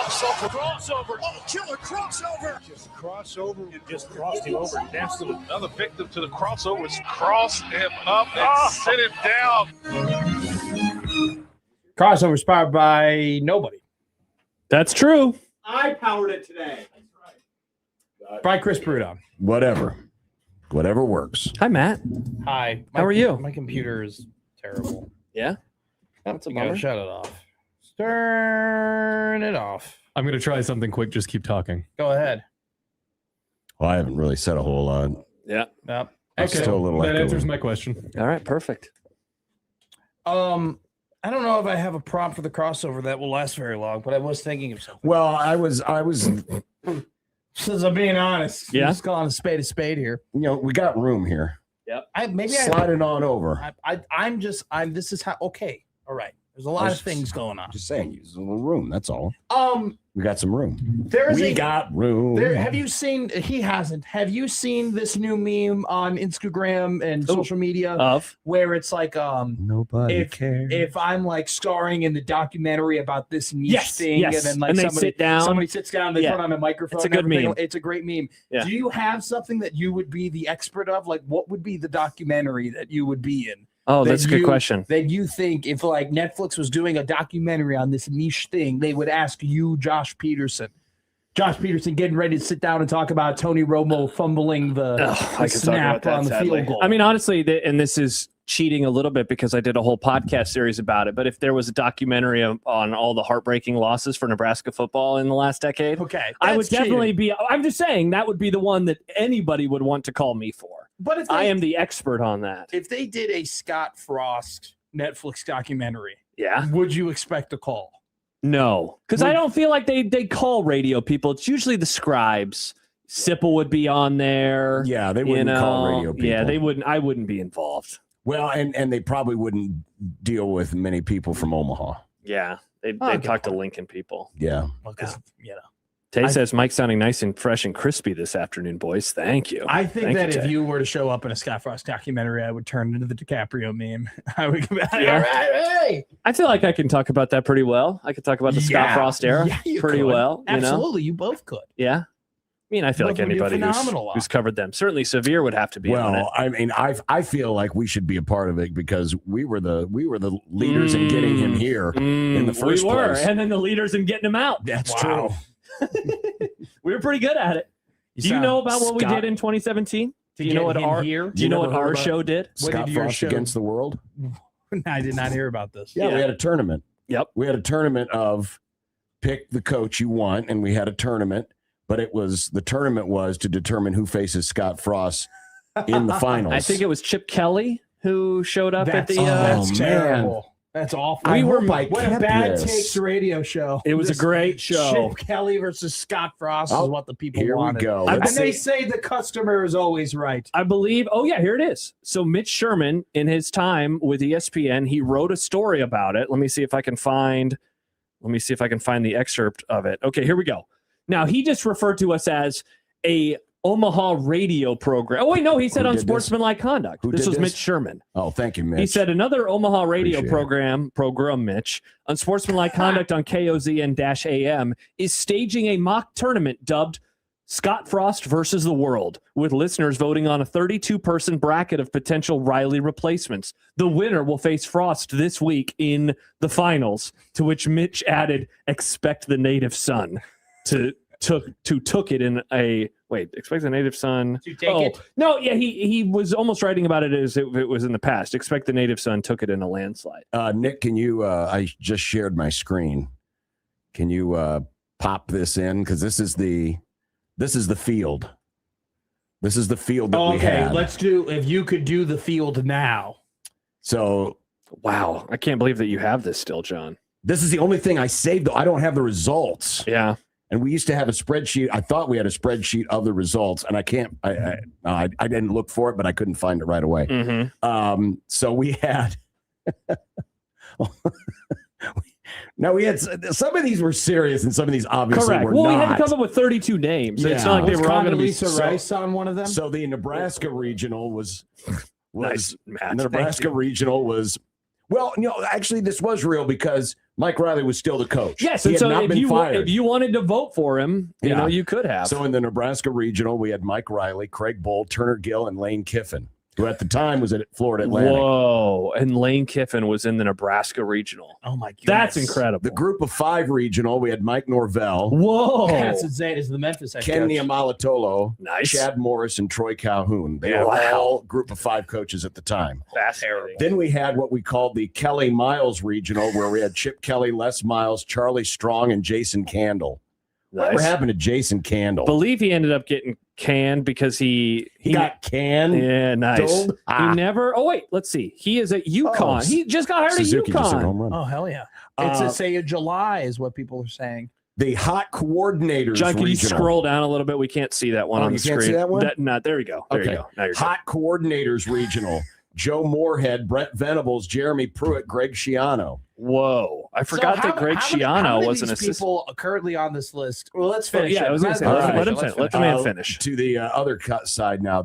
Crossover. Oh, killer crossover. Just crossover. It just crossed him over. Nestled another victim to the crossovers. Crossed him up and sit him down. Crossover inspired by nobody. That's true. I powered it today. That's right. By Chris Bruto. Whatever works. Hi, Matt. Hi. How are you? My computer is terrible. Yeah? That's a You gotta bummer. shut it off. Turn it off. I'm going to try something quick. Just keep talking. Go ahead. Well, I haven't really said a whole lot. Yeah. Yep. I'm still a little That echoey. answers my question. All right, perfect. I don't know if I have a prompt for the crossover that will last very long, but I was thinking of something. Well, I was, Since I'm being honest, Yeah. I'm just calling a spade here. we got room here. Slide it on over. This is how, okay. All right. There's a lot of things going on. Just saying, use a little room. That's all. We got some room. We got room. Have you seen? He hasn't. Have you seen this new meme on Instagram and social media where it's like, nobody cares. If I'm like starring in the documentary about this niche thing, and then like they sit down. somebody sits down, they put on a microphone. It's a good meme. It's a great meme. Yeah. Do you have something that you would be the expert of? Like, what would be the documentary that you would be in? Oh, that's a good question. That you think if like Netflix was doing a documentary on this niche thing, they would ask you, Josh Peterson. Josh Peterson getting ready to sit down and talk about Tony Romo fumbling the snap on the field goal. I mean, honestly, and this is cheating a little bit because I did a whole podcast series about it. But if there was a documentary on all the heartbreaking losses for Nebraska football in the last decade, I would definitely be. I'm just saying that would be the one that anybody would want to call me for. But if I am the expert on that. If they did a Scott Frost Netflix documentary, yeah, would you expect a call? No, because I don't feel like they call radio people. It's usually the scribes. Sipple would be on there. Yeah, they wouldn't call radio people. Yeah, they wouldn't. I wouldn't be involved. Well, and they probably wouldn't deal with many people from Omaha. Yeah, they'd talk to Lincoln people. Yeah. Well, you know. Tay says Mike's sounding nice and fresh and crispy this afternoon, boys. Thank you. I think Thank if Tay. you were to show up in a Scott Frost documentary, I would turn into the DiCaprio meme. I would go back. Yeah. All right, hey. I feel like I can talk about that pretty well. I could talk about the Scott Frost era pretty well. Absolutely, you both could. Yeah. I mean, I feel Both like would do a anybody phenomenal who's covered them. Certainly Severe would have to be on it. Well, I mean, I feel like we should be a part of it because we were the leaders in getting him here in the first place. And then the leaders in getting him out. That's true. We were pretty good at it. Do you know about what we did in 2017? Do you know what our show did? Scott Frost against the world? I did not hear about this. Yeah, we had a tournament. Yep. We had a tournament of pick the coach you want, and we had a tournament, but the tournament was to determine who faces Scott Frost in the finals. I think it was Chip Kelly who showed up at the that's terrible. That's awful. What a bad takes radio show. It was a great show. Chip Kelly versus Scott Frost is what the people here wanted. we go. And they say the customer is always right. I believe. Oh yeah, here it is. So Mitch Sherman, in his time with ESPN, he wrote a story about it. Let me see if I can find the excerpt of it. Okay, here we go. Now he just referred to us as a Omaha radio program. Oh wait, no, he said Unsportsmanlike Conduct. This was Mitch Sherman. Oh, thank you, Mitch. He said another Omaha radio program, Mitch, Unsportsmanlike Conduct on KOZN-AM is staging a mock tournament dubbed Scott Frost versus the World, with listeners voting on a 32-person bracket of potential Riley replacements. The winner will face Frost this week in the finals, to which Mitch added, expect the native son to took it in a expect the native son to take it. No, yeah, he was almost writing about it as if it was in the past. Expect the native son took it in a landslide. Nick, can you I just shared my screen. Can you pop this in? Because this is the field. This is the field that we had. Let's do if you could do the field now. So wow, I can't believe that you have this still, John. This is the only thing I saved, though. I don't have the results. Yeah. And we used to have a spreadsheet. I thought we had a spreadsheet of the results, and I didn't look for it, but I couldn't find it right away. Mm-hmm. So we had. No, we had some of these were serious, and some of these obviously were not. We had to come up with 32 names. So it's not like they were all going to be Rice on one of them. So the Nebraska regional was nice. Matt, the Nebraska regional was Well, actually, this was real because Mike Riley was still the coach. Yes, he and had so not if been fired. if you wanted to vote for him, you know, you could have. So in the Nebraska Regional, we had Mike Riley, Craig Bohl, Turner Gill, and Lane Kiffin, who at the time was at Florida Atlantic. Whoa, and Lane Kiffin was in the Nebraska Regional. Oh, my goodness. That's incredible. The Group of 5 Regional, we had Mike Norvell. Whoa. That's insane. Is the Memphis head Ken coach. Niamalatolo, Nice. Chad Morris, and Troy Calhoun. They were all Group of 5 coaches at the time. Fascinating. Then we had what we called the Kelly Miles Regional, where we had Chip Kelly, Les Miles, Charlie Strong, and Jason Candle. Whatever happened to Jason Candle? Believe he ended up getting canned because he got canned. Yeah, nice. Dulled? He never. Oh wait, let's see. He is at UConn. He just got hired Suzuki at just hit a UConn. home run. Oh, hell yeah. It's a say of July is what people are saying. The Hot Coordinators John, can you Regional. scroll down a little bit? We can't see that one on the you can't screen. see that one? There you go. There you go. Now you're Hot Coordinators Regional. Joe Moorhead, Brett Venables, Jeremy Pruitt, Greg Schiano. Whoa. I forgot that Greg Schiano was an assistant. People currently on this list. Well, let's finish. Yeah, I was going to say, let him finish. Let the man finish. To the other cut side now,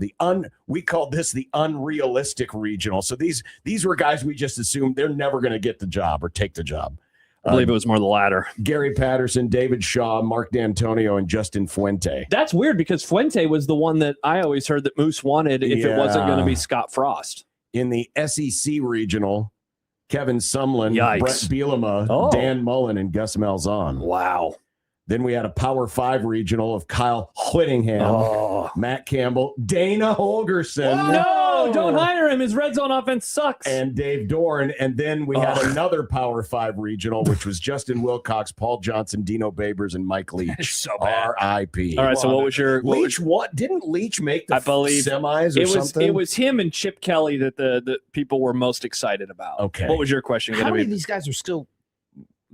we called this the unrealistic regional. So these were guys we just assumed they're never going to get the job or take the job. I believe it was more the latter. Gary Patterson, David Shaw, Mark D'Antonio, and Justin Fuente. That's weird because Fuente was the one that I always heard that Moose wanted if it wasn't going to be Scott Frost. In the SEC regional, Kevin Sumlin, Yikes. Brett Bielema, Dan Mullen, and Gus Malzahn. Wow. Then we had a Power 5 regional of Kyle Whittingham, Matt Campbell, Dana Holgerson. No, don't hire him. His red zone offense sucks. And Dave Dorn. And then we had another Power 5 regional, which was Justin Wilcox, Paul Johnson, Dino Babers, and Mike Leach. So bad. R.I.P. All right, so what was your... Leach, didn't Leach make the I believe semis or something? It was him and Chip Kelly that the people were most excited about. Okay. What was your question going How to many be? of these guys are still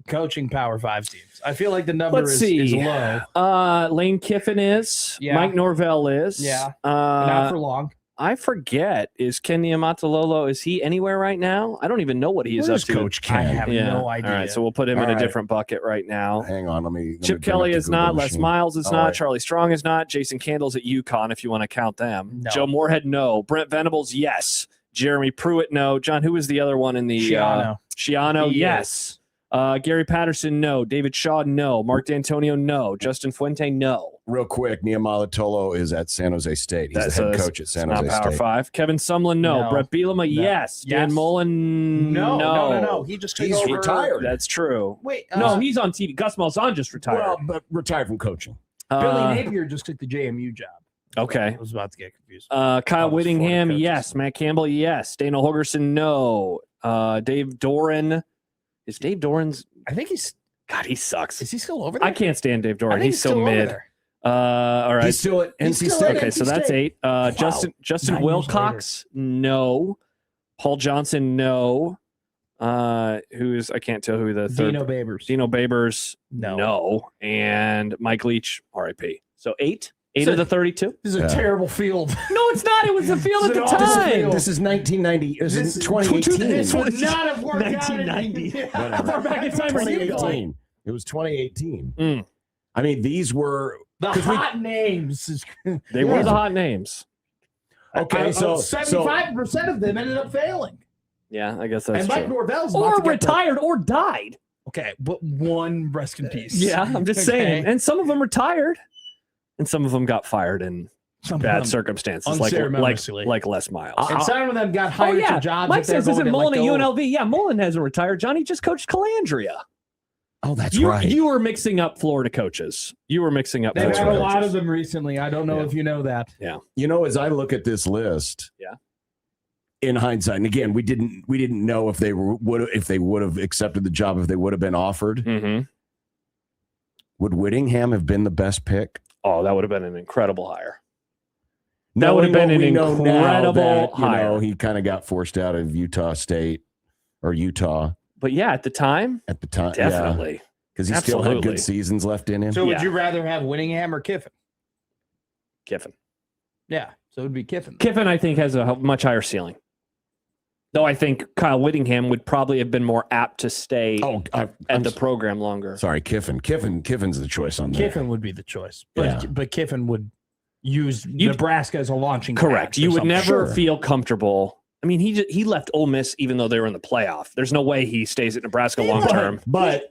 coaching Power 5 teams? I feel like the number Let's is see. low. Lane Kiffin is. Yeah. Mike Norvell is. Yeah. Not for long. I forget. Is Ken Niamatalolo, is he anywhere right now? I don't even know what he is Where's up to. Coach Ken? I have no idea. All right, so we'll put him in a different bucket right now. Hang on, let me Chip bring Kelly up the is Google not. Les machine. Miles is All not. right. Charlie Strong is not. Jason Candle's at UConn if you want to count them. No. Joe Moorhead, no. Brent Venables, yes. Jeremy Pruitt, no. John, who was the other one in the Schiano, yes. Gary Patterson, no. David Shaw, no. Mark D'Antonio, no. Justin Fuente, no. Real quick, Niamalatolo is at San Jose State. He's the head coach at San Jose Power State. 5. Kevin Sumlin, no. Brett Bielema, yes. Dan Mullen, No. He just He's over. retired. That's true. Wait, No, he's on TV. Gus Malzahn just retired. Well, but retired from coaching. Billy Napier just took the JMU job. Okay. I was about to get confused. Kyle Whittingham, Florida coaches. yes. Matt Campbell, yes. Dana Holgerson, no. Dave Doran. Is Dave Doran's... I think he's. God, he sucks. Is he still over there? I can't stand Dave I Doran. think He's so still over mid. there. All right. He's still at NC still State. at Okay, so that's 8. Justin 9 years Wilcox, no. Paul Johnson, no. Who's I can't tell who the third. Dino Babers. Dino Babers, No. no. And Mike Leach, RIP. So 8 of the 32. This is a terrible field. No, it's not. It was the field at the time. This is 1990. This is 2018. This would not have worked 1990. out. How far back in time are you going? 2018. It was 2018. Mm. I mean, these were The hot names. They were the hot names. okay. So 75% of them ended up failing. Yeah, I guess that's And Mike true. Norvell's Or about to get retired or died. Okay, but one rest in peace. Yeah, I'm just saying. And some of them retired, and some of them got fired in bad circumstances, unceremoniously. like Les Miles. And some of them got hired to jobs. Mike that they're says, isn't going to Mullen at let go. UNLV? Yeah, Mullen hasn't retired. Johnny just coached Calandria. oh, that's You right. were mixing up Florida coaches. You were mixing up. They've Florida had a coaches. lot of them recently. I don't know if you know that. Yeah. You know, as I look at this list, in hindsight, and again, we didn't know if they would have accepted the job if they would have been offered. Mm-hmm. Would Whittingham have been the best pick? Oh, that would have been an incredible hire. That would have been an incredible hire. He kind of got forced out of Utah State or Utah But yeah, at the time, definitely. because he still had Absolutely. good seasons left in him. So would you rather have Whittingham or Kiffin? Kiffin. Yeah, so it would be Kiffin. Kiffin, I think, has a much higher ceiling. Though I think Kyle Whittingham would probably have been more apt to stay at the program longer. Sorry, Kiffin's the choice on that. Kiffin would be the choice, but Kiffin would use Nebraska as a launching pad Correct. for You would something. never feel comfortable I mean, he left Ole Miss even though they were in the playoff. There's no way he stays at Nebraska long term. But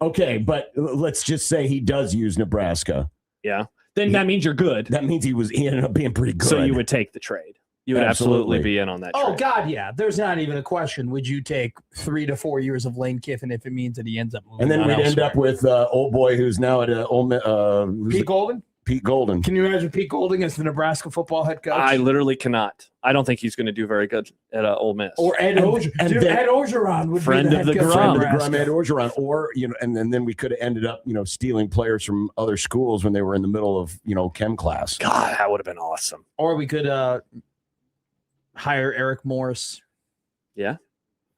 let's just say he does use Nebraska. Yeah. Then that means you're good. That means he ended up being pretty good. So you would take the trade. You would absolutely be in on that trade. Oh, God, yeah. There's not even a question. Would you take 3 to 4 years of Lane Kiffin if it means that he ends up moving and then on we'd elsewhere? end up with old boy who's now at Ole Miss. Pete Golden? Pete Golden. Can you imagine Pete Golding as the Nebraska football head coach? I literally cannot. I don't think he's going to do very good at Ole Miss. Or Ed Orgeron. Ed Orgeron would friend be the of the head coach Grum. of Ed Nebraska. Orgeron, or and then we could have ended up stealing players from other schools when they were in the middle of chem class. God, that would have been awesome. Or we could hire Eric Morris. Yeah.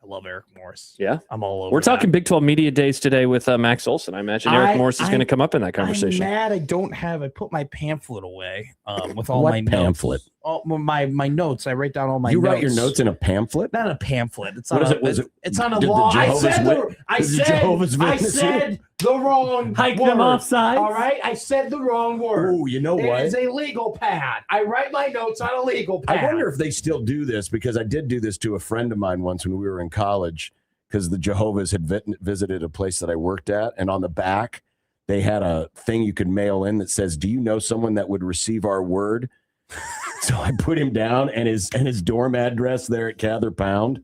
I love Eric Morris. Yeah. I'm all over We're talking that. Big 12 Media Days today with Max Olson. I imagine Eric Morris is going to come up in that conversation. I'm mad I put my pamphlet away with all What my pamphlet? notes. Oh, my notes. I write down all my You notes. wait your notes in a pamphlet? Not a pamphlet. It's What on is a, it? Was it? It's on a did the law. Jehovah's I said the wrong Hike word. them offside. All right, I said the wrong word. Oh, you know It what? is a legal pad. I write my notes on a legal pad. I wonder if they still do this, because I did do this to a friend of mine once when we were in college, because the Jehovah's had visited a place that I worked at, and on the back they had a thing you could mail in that says, "Do you know someone that would receive our word?" So I put him down, and his dorm address there at Cather Pound.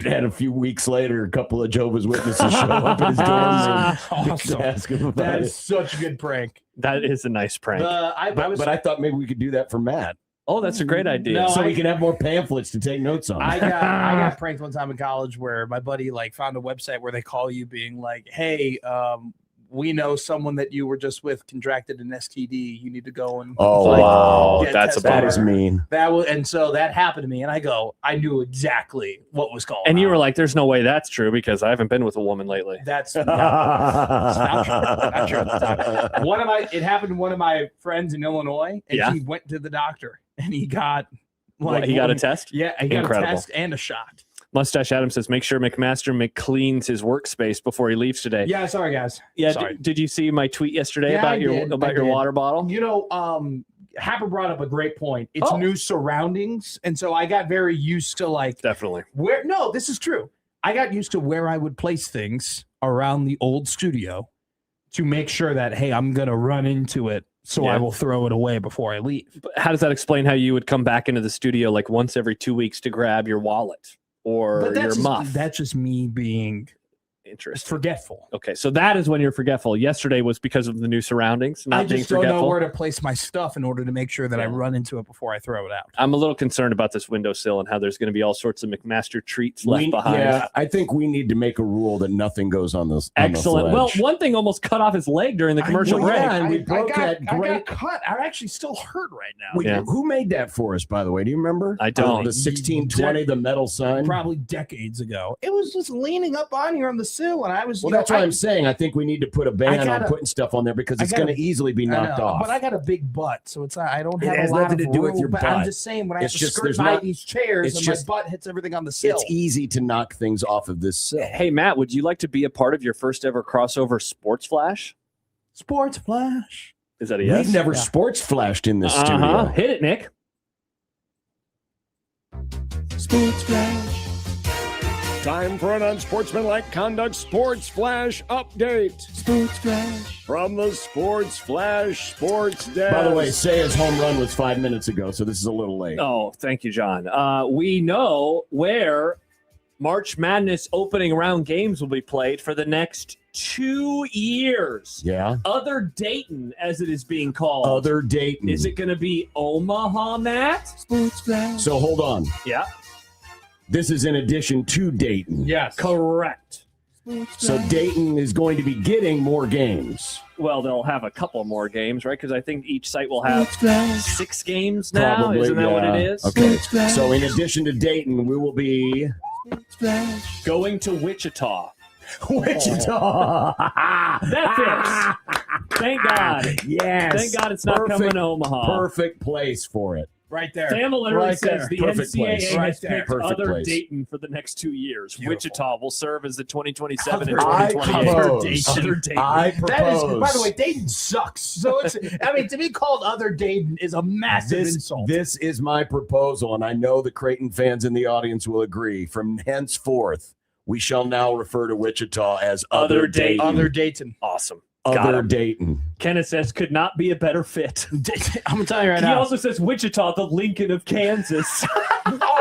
And a few weeks later, a couple of Jehovah's Witnesses show up at his dorm room Awesome. to ask him about That it. is such a good prank. That is a nice prank. But I thought maybe we could do that for Matt, Oh, that's a great idea. No, so we can have more pamphlets to take notes on. I got pranked one time in college where my buddy found a website where they call you being like, "Hey, we know someone that you were just with contracted an STD. You need to go and wow, get that's a tested." That is mean. And so that happened to me, and I knew exactly what was going on. And you were like, "There's no way that's true because I haven't been with a woman lately." "That's not true. Not true." At the time. It happened to one of my friends in Illinois, and he went to the doctor, and he got he got a test. Yeah, he got Incredible. a test and a shot. Mustache Adam says, "Make sure McMaster cleans his workspace before he leaves today." Yeah, sorry guys. Yeah. Sorry. Did you see my tweet yesterday Yeah, about I your did. I your did. water bottle? Happer brought up a great point. It's Oh. new surroundings, and so I got very used to Definitely. where. No, this is true. I got used to where I would place things around the old studio to make sure that, hey, I'm gonna run into it, so I will throw it away before I leave. But how does that explain how you would come back into the studio once every 2 weeks to grab your wallet or your muff? That's just me being Interesting. forgetful. Okay, so that is when you're forgetful. Yesterday was because of the new surroundings, not I being just don't know forgetful. where to place my stuff in order to make sure that I run into it before I throw it out. I'm a little concerned about this windowsill and how there's going to be all sorts of McMaster treats left behind. Yeah, I think we need to make a rule that nothing goes on this. Excellent. On the Well, ledge. one thing almost cut off his leg during the commercial break. Yeah, and we broke I that great. got cut. I'm actually still hurt right now. Who made that for us, by the way? Do you remember? I don't. The 1620, the metal sign. Probably decades ago. It was just leaning up on here on the sill, and I was. Well, that's what I'm saying. I think we need to put a ban on putting stuff on there because it's going to easily be knocked off. But I got a big butt, so it's I don't It have has a lot nothing of to do with room, your but butt. I'm just saying when I have It's to just- skirt there's by not- these chairs it's and just- my butt hits everything on the sill. It's easy to knock things off of this sill. Hey, Matt, would you like to be a part of your first ever crossover Sports Flash? Sports Flash. Is that a yes? We've never sports flashed in this studio. Hit it, Nick. Sports Flash. Time for an unsportsmanlike conduct sports flash update. Sports Flash. From the Sports Flash Sports Desk. By the way, Saya's home run was 5 minutes ago, so this is a little late. Oh, thank you, John. We know where March Madness opening round games will be played for the next 2 years. Yeah. Other Dayton, as it is being called. Other Dayton. Is it going to be Omaha, Matt? Sports Flash. So hold on. Yeah. This is in addition to Dayton. Yes. Correct. So Dayton is going to be getting more games. Well, they'll have a couple more games, right? Because I think each site will have 6 games now. Probably, Isn't that what yeah. it is? Okay. So in addition to Dayton, we will be Going to Wichita. Wichita. That fits. Thank God. Yes. Thank God it's not coming to Omaha. Perfect place for it. Right there. Fama literally Right says there. the Perfect NCAA place. has Right there. picked Perfect other place. Dayton for the next 2 years. Beautiful. Wichita will serve as the 2027 and Other 2028. propose. Other Dayton. I That is, propose. by the way, Dayton sucks. So it's, I mean, to be called other Dayton is a massive insult. This is my proposal, and I know the Creighton fans in the audience will agree. From henceforth, we shall now refer to Wichita as Other Other Dayton. Other Dayton. Awesome. Got Other him. Dayton. Kenneth says could not be a better fit. I'm gonna tell you right He now. also says Wichita, the Lincoln of Kansas.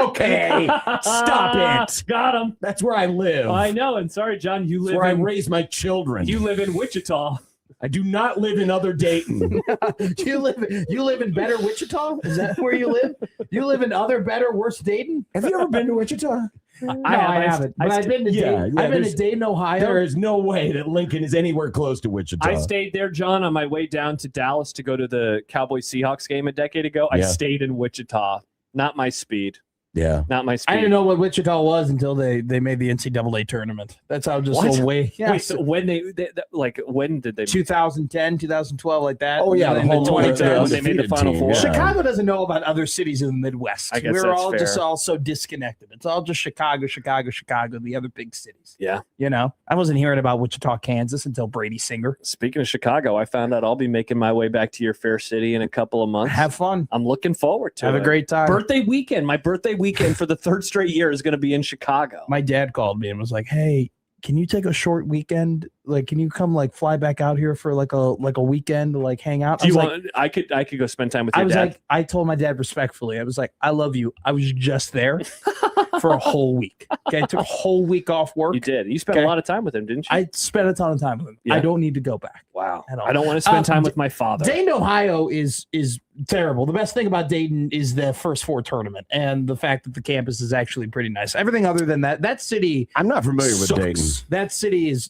Okay, stop it. Got him. That's where I live. I know. And sorry, John, you That's live where I in raise my children. you live in Wichita. I do not live in Other Dayton. you live in better Wichita? Is that where you live? You live in other better worse Dayton? Have you ever been to Wichita? I haven't. But I've been to Dayton. I've been to there's- Dayton, Ohio. There is no way that Lincoln is anywhere close to Wichita. I stayed there, John, on my way down to Dallas to go to the Cowboys Seahawks game a decade ago. I Yeah. stayed in Wichita. Not my speed. Yeah. Not my speed. I didn't know what Wichita was until they made the NCAA tournament. That's how just What? a way. Yeah, Wait, so when when did they 2010, 2012, like that. Oh, yeah, And the then whole 2010. when they made the undefeated Final team, Four. yeah. Chicago doesn't know about other cities in the Midwest. I guess We're that's all just fair. all so disconnected. It's all just Chicago, the other big cities. Yeah. You know, I wasn't hearing about Wichita, Kansas until Brady Singer. Speaking of Chicago, I found out I'll be making my way back to your fair city in a couple of months. Have fun. I'm looking forward to Have it. a great time. birthday weekend. My birthday weekend for the third straight year is going to be in Chicago. My dad called me and was like, "Hey, can you take a short weekend? Like, can you come like fly back out here for like a weekend to like hang out?" Do you I was want? I could go spend time with I your was dad. like, I told my dad respectfully, I was like, "I love you. I was just there for a whole week. Okay, I took a whole week off work. You did. You spent Okay. a lot of time with him, didn't you? I spent a ton of time with him. Yeah. I don't need to go back. Wow. at all. I don't want to spend time Um, with my father. Dayton, Ohio is terrible. The best thing about Dayton is the first four tournament and the fact that the campus is actually pretty nice. Everything other than that city I'm not familiar with sucks. Dayton. That city is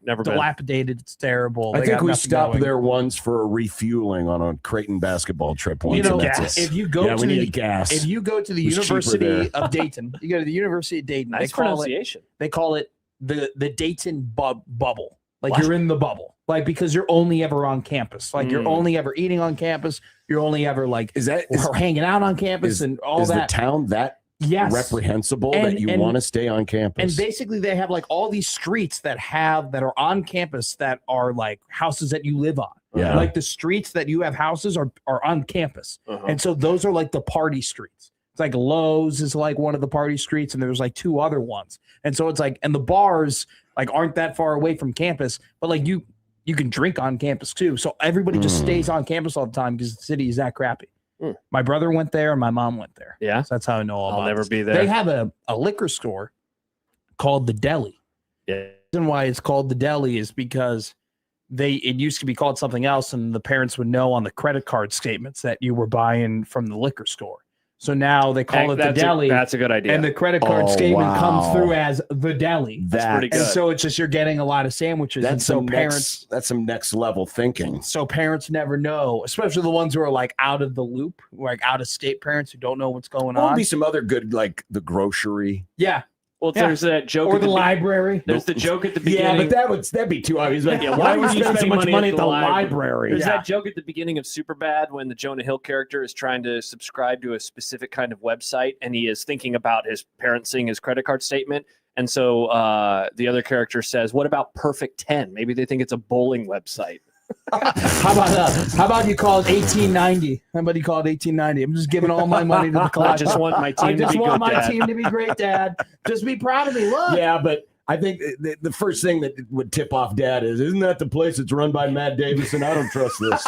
Never been. dilapidated. It's terrible. I They think got we nothing stopped going. there once for a refueling on a Creighton basketball trip once. You know, and that's it. if you go Yeah, to we the needed gas. if you go to the It was cheaper University there. of Dayton, you go to the University of Dayton. Nice they call it pronunciation. the Dayton bubble. Like What? you're in the bubble. Like because you're only ever on campus. Like you're Mm. only ever eating on campus. You're only ever like Is that or hanging out on campus and all is that. the town that Yes. reprehensible And- that you and- want to stay on campus? And basically they have like all these streets that are on campus that are like houses that you live on. Yeah. Like the streets that you have houses are on campus. Uh-huh. And so those are like the party streets. It's like Lowe's is like one of the party streets, and there's like two other ones. And so it's like, and the bars like aren't that far away from campus, but like you can drink on campus too. So everybody just stays on campus all the time because the city is that crappy. Mm. My brother went there and my mom went there. Yeah. So that's how I know all I'll about never this. be there. They have a liquor store called the Deli. Yeah. The reason why it's called the Deli is because it used to be called something else, and the parents would know on the credit card statements that you were buying from the liquor store. So now they call it the Deli, That's a good idea. and the credit card Oh, statement comes wow. through as the Deli. That's pretty And good. so it's just you're getting a lot of sandwiches. And that's so some that's some next level thinking. parents never know, especially the ones who are like out of the loop, like out of state parents who don't know what's going There'll on. be some other good like the grocery. Yeah. well, yeah. there's that joke Or at the be- library. There's the joke at the Yeah, beginning. but that'd be too obvious. Like, Yeah, why would you spend so much money at the library? There's Yeah. that joke at the beginning of Superbad when the Jonah Hill character is trying to subscribe to a specific kind of website, and he is thinking about his parents seeing his credit card statement. And so the other character says, "What about Perfect 10? Maybe they think it's a bowling website." How about you call it 1890? How about you call it 1890? I'm just giving all my money to the I collector. just want my team I to just be want good, my Dad. team to be great, Dad. Just be proud of me. Look. Yeah, but I think the first thing that would tip off Dad isn't that the place that's run by Matt Davison? I don't trust this.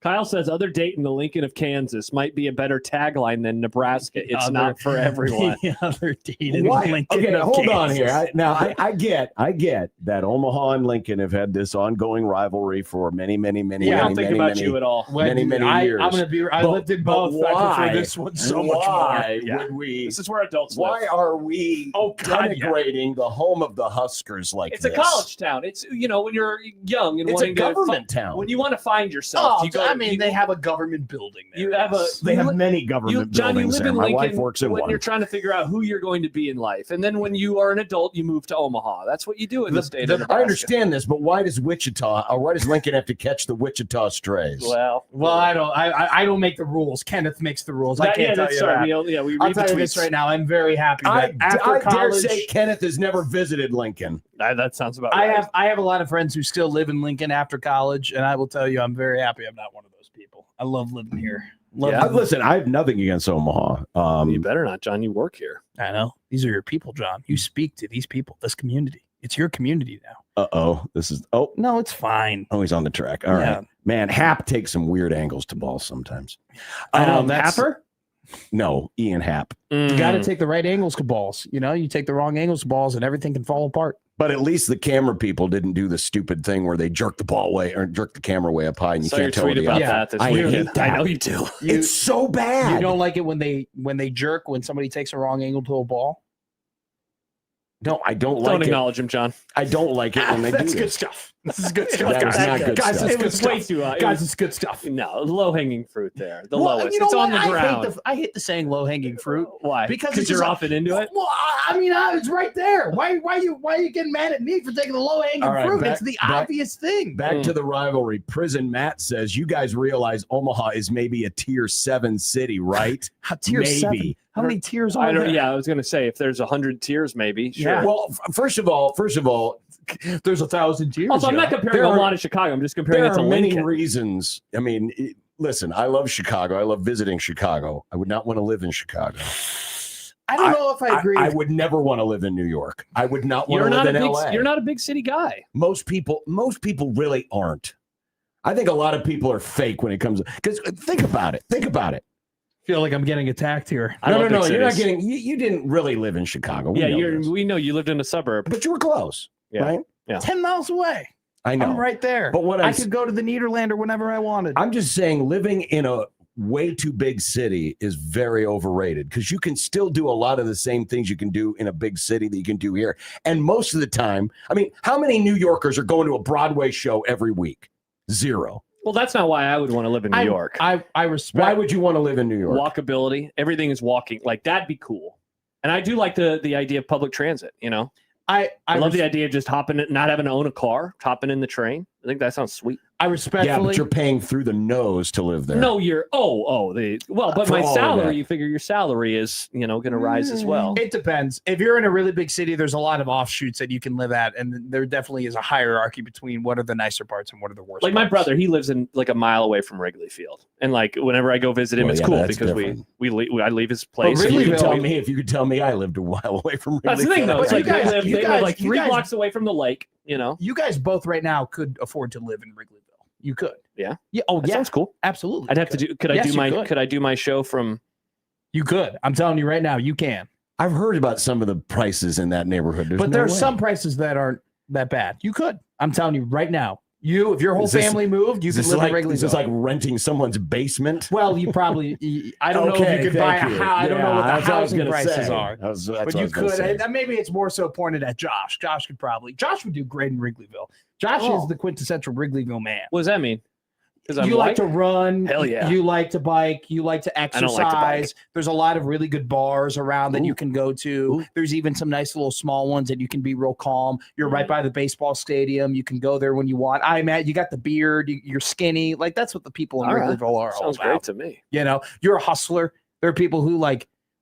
Kyle says, "Other Dayton, the Lincoln of Kansas, might be a better tagline than Nebraska. It's Other- not for everyone." The other Dayton, Why? Lincoln, Okay, now of hold on Kansas. here. I get that Omaha and Lincoln have had this ongoing rivalry for many, many, many, I many, don't think many, about many, you at all. many, many years. I'm gonna be. I But- lived in but both. I why? prefer this one so much more. Why Yeah. would we? This is where adults Why live. are we Oh, God, yeah. denigrating the home of the Huskers like It's this? a college town. It's when you're young and It's a wanting to government town. when you want to find yourself, Oh, you go I mean, they have a government building there. You have They have many government John, you buildings live there. in My Lincoln wife works in when one. you're trying to figure out who you're going to be in life. And then when you are an adult, you move to Omaha. That's what you do in the state of Nebraska. I understand this, but why does why does Lincoln have to catch the Wichita strays? Well, I don't make the rules. Kenneth makes the rules. I can't tell you that. We read I'll the tell you tweets. this right now. I'm very happy that I after dare college, say Kenneth has never visited Lincoln. That sounds about right. I have a lot of friends who still live in Lincoln after college, and I will tell you, I'm very happy I'm not one of those people. I love living here. Listen, I have nothing against Omaha. You better not, John. You work here. I know. These are your people, John. You speak to these people, this community. It's your community now. No, it's fine. Oh, he's on the track. All right. Man, Hap takes some weird angles to balls sometimes. I know. That's Happer? No, Ian Happ. You got to take the right angles to balls. You take the wrong angles to balls, and everything can fall apart. But at least the camera people didn't do the stupid thing where they jerk the ball away or jerk the camera way up high, and you can't tell tweet about that. I hate that. I know you do. It's so bad. You don't like it when they jerk when somebody takes a wrong angle to a ball? No, I don't like it. Don't acknowledge him, John. I don't like it when they do That's this. good stuff. This is good stuff. That was not good guys, stuff. It's good way stuff. too Guys, it's good stuff. No, low-hanging fruit there. The Well, lowest. you know It's what? on the ground. I hate the saying low-hanging fruit. Why? Because it's you're just often into it? Well, I mean, it's right there. Why are you getting mad at me for taking the low-hanging All right, fruit? back- It's the back- obvious thing. Back to the rivalry. Prison Matt says, you guys realize Omaha is maybe a tier 7 city, right? Tier 7. How many tiers are there? Yeah, I was going to say, if there's 100 tiers, maybe. Sure. Yeah. Well, first of all, There's 1,000 tiers. Also, I'm not comparing a lot to Chicago. I'm just comparing there it to are many Lincoln. reasons. I mean, listen, I love Chicago. I love visiting Chicago. I would not want to live in Chicago. I don't know if I agree. I would never want to live in New York. I would not want You're to not live a in big. LA. You're not a big city guy. Most people really aren't. I think a lot of people are fake when it comes because think about it. I feel like I'm getting attacked here. No. You're not getting. You didn't really live in Chicago. We know this. We know you lived in a suburb. But you were close, right? Yeah. 10 miles away. I know. I'm right there. But what I could go to the Nederlander whenever I wanted. I'm just saying, living in a way too big city is very overrated because you can still do a lot of the same things you can do in a big city that you can do here. And most of the time, I mean, how many New Yorkers are going to a Broadway show every week? 0. Well, that's not why I would want to live in New York. I respect. Why would you want to live in New York? Walkability. Everything is walking. Like, that'd be cool. And I do like the idea of public transit, I love the idea of just hopping it, not having to own a car, hopping in the train. I think that sounds sweet. I respectfully. Yeah, but you're paying through the nose to live there. No, you're but For my all of salary, that. you figure your salary is, going to rise as well. It depends. If you're in a really big city, there's a lot of offshoots that you can live at, and there definitely is a hierarchy between what are the nicer parts and what are the worst. Like my parts. brother, he lives in like a mile away from Wrigley Field, and like whenever I go visit him, Well, it's yeah, cool that's because different. I leave his place. If you could Wrigleyville- tell me I lived a while away from That's the Wrigley thing, though. Field, It's But like you guys- they you live guys- like you 3 guys- blocks away from the lake. You guys both right now could afford to live in Wrigleyville. You could. Yeah. Yeah. Oh, That yeah. sounds cool. Absolutely. I'd have to do. Could Yes, I do you my? could. Could I do my show from? You could. I'm telling you right now, you can. I've heard about some of the prices in that neighborhood. But there are some prices that aren't that bad. You could. I'm telling you right now. If your whole Is this- family moved, you could live in Wrigleyville. Is this like renting someone's basement? Well, you probably. I don't know if you could buy a house. I don't know what the that's I was housing gonna prices say. are. That's But what I you was gonna could. say. Maybe it's more so pointed at Josh. Josh would do great in Wrigleyville. Josh Oh. is the quintessential Wrigleyville man. What does that mean? Because You like to run. Hell yeah. You like to bike. You like to I exercise. don't like to bike. There's a lot of really good bars around that you can go to. Ooh. There's even some nice little small ones that you can be real calm. You're right by the baseball stadium. You can go there when you want. You got the beard. You're skinny. Like that's what the people in All right. Wrigleyville are all Sounds about. great to me. You're a hustler. There are people who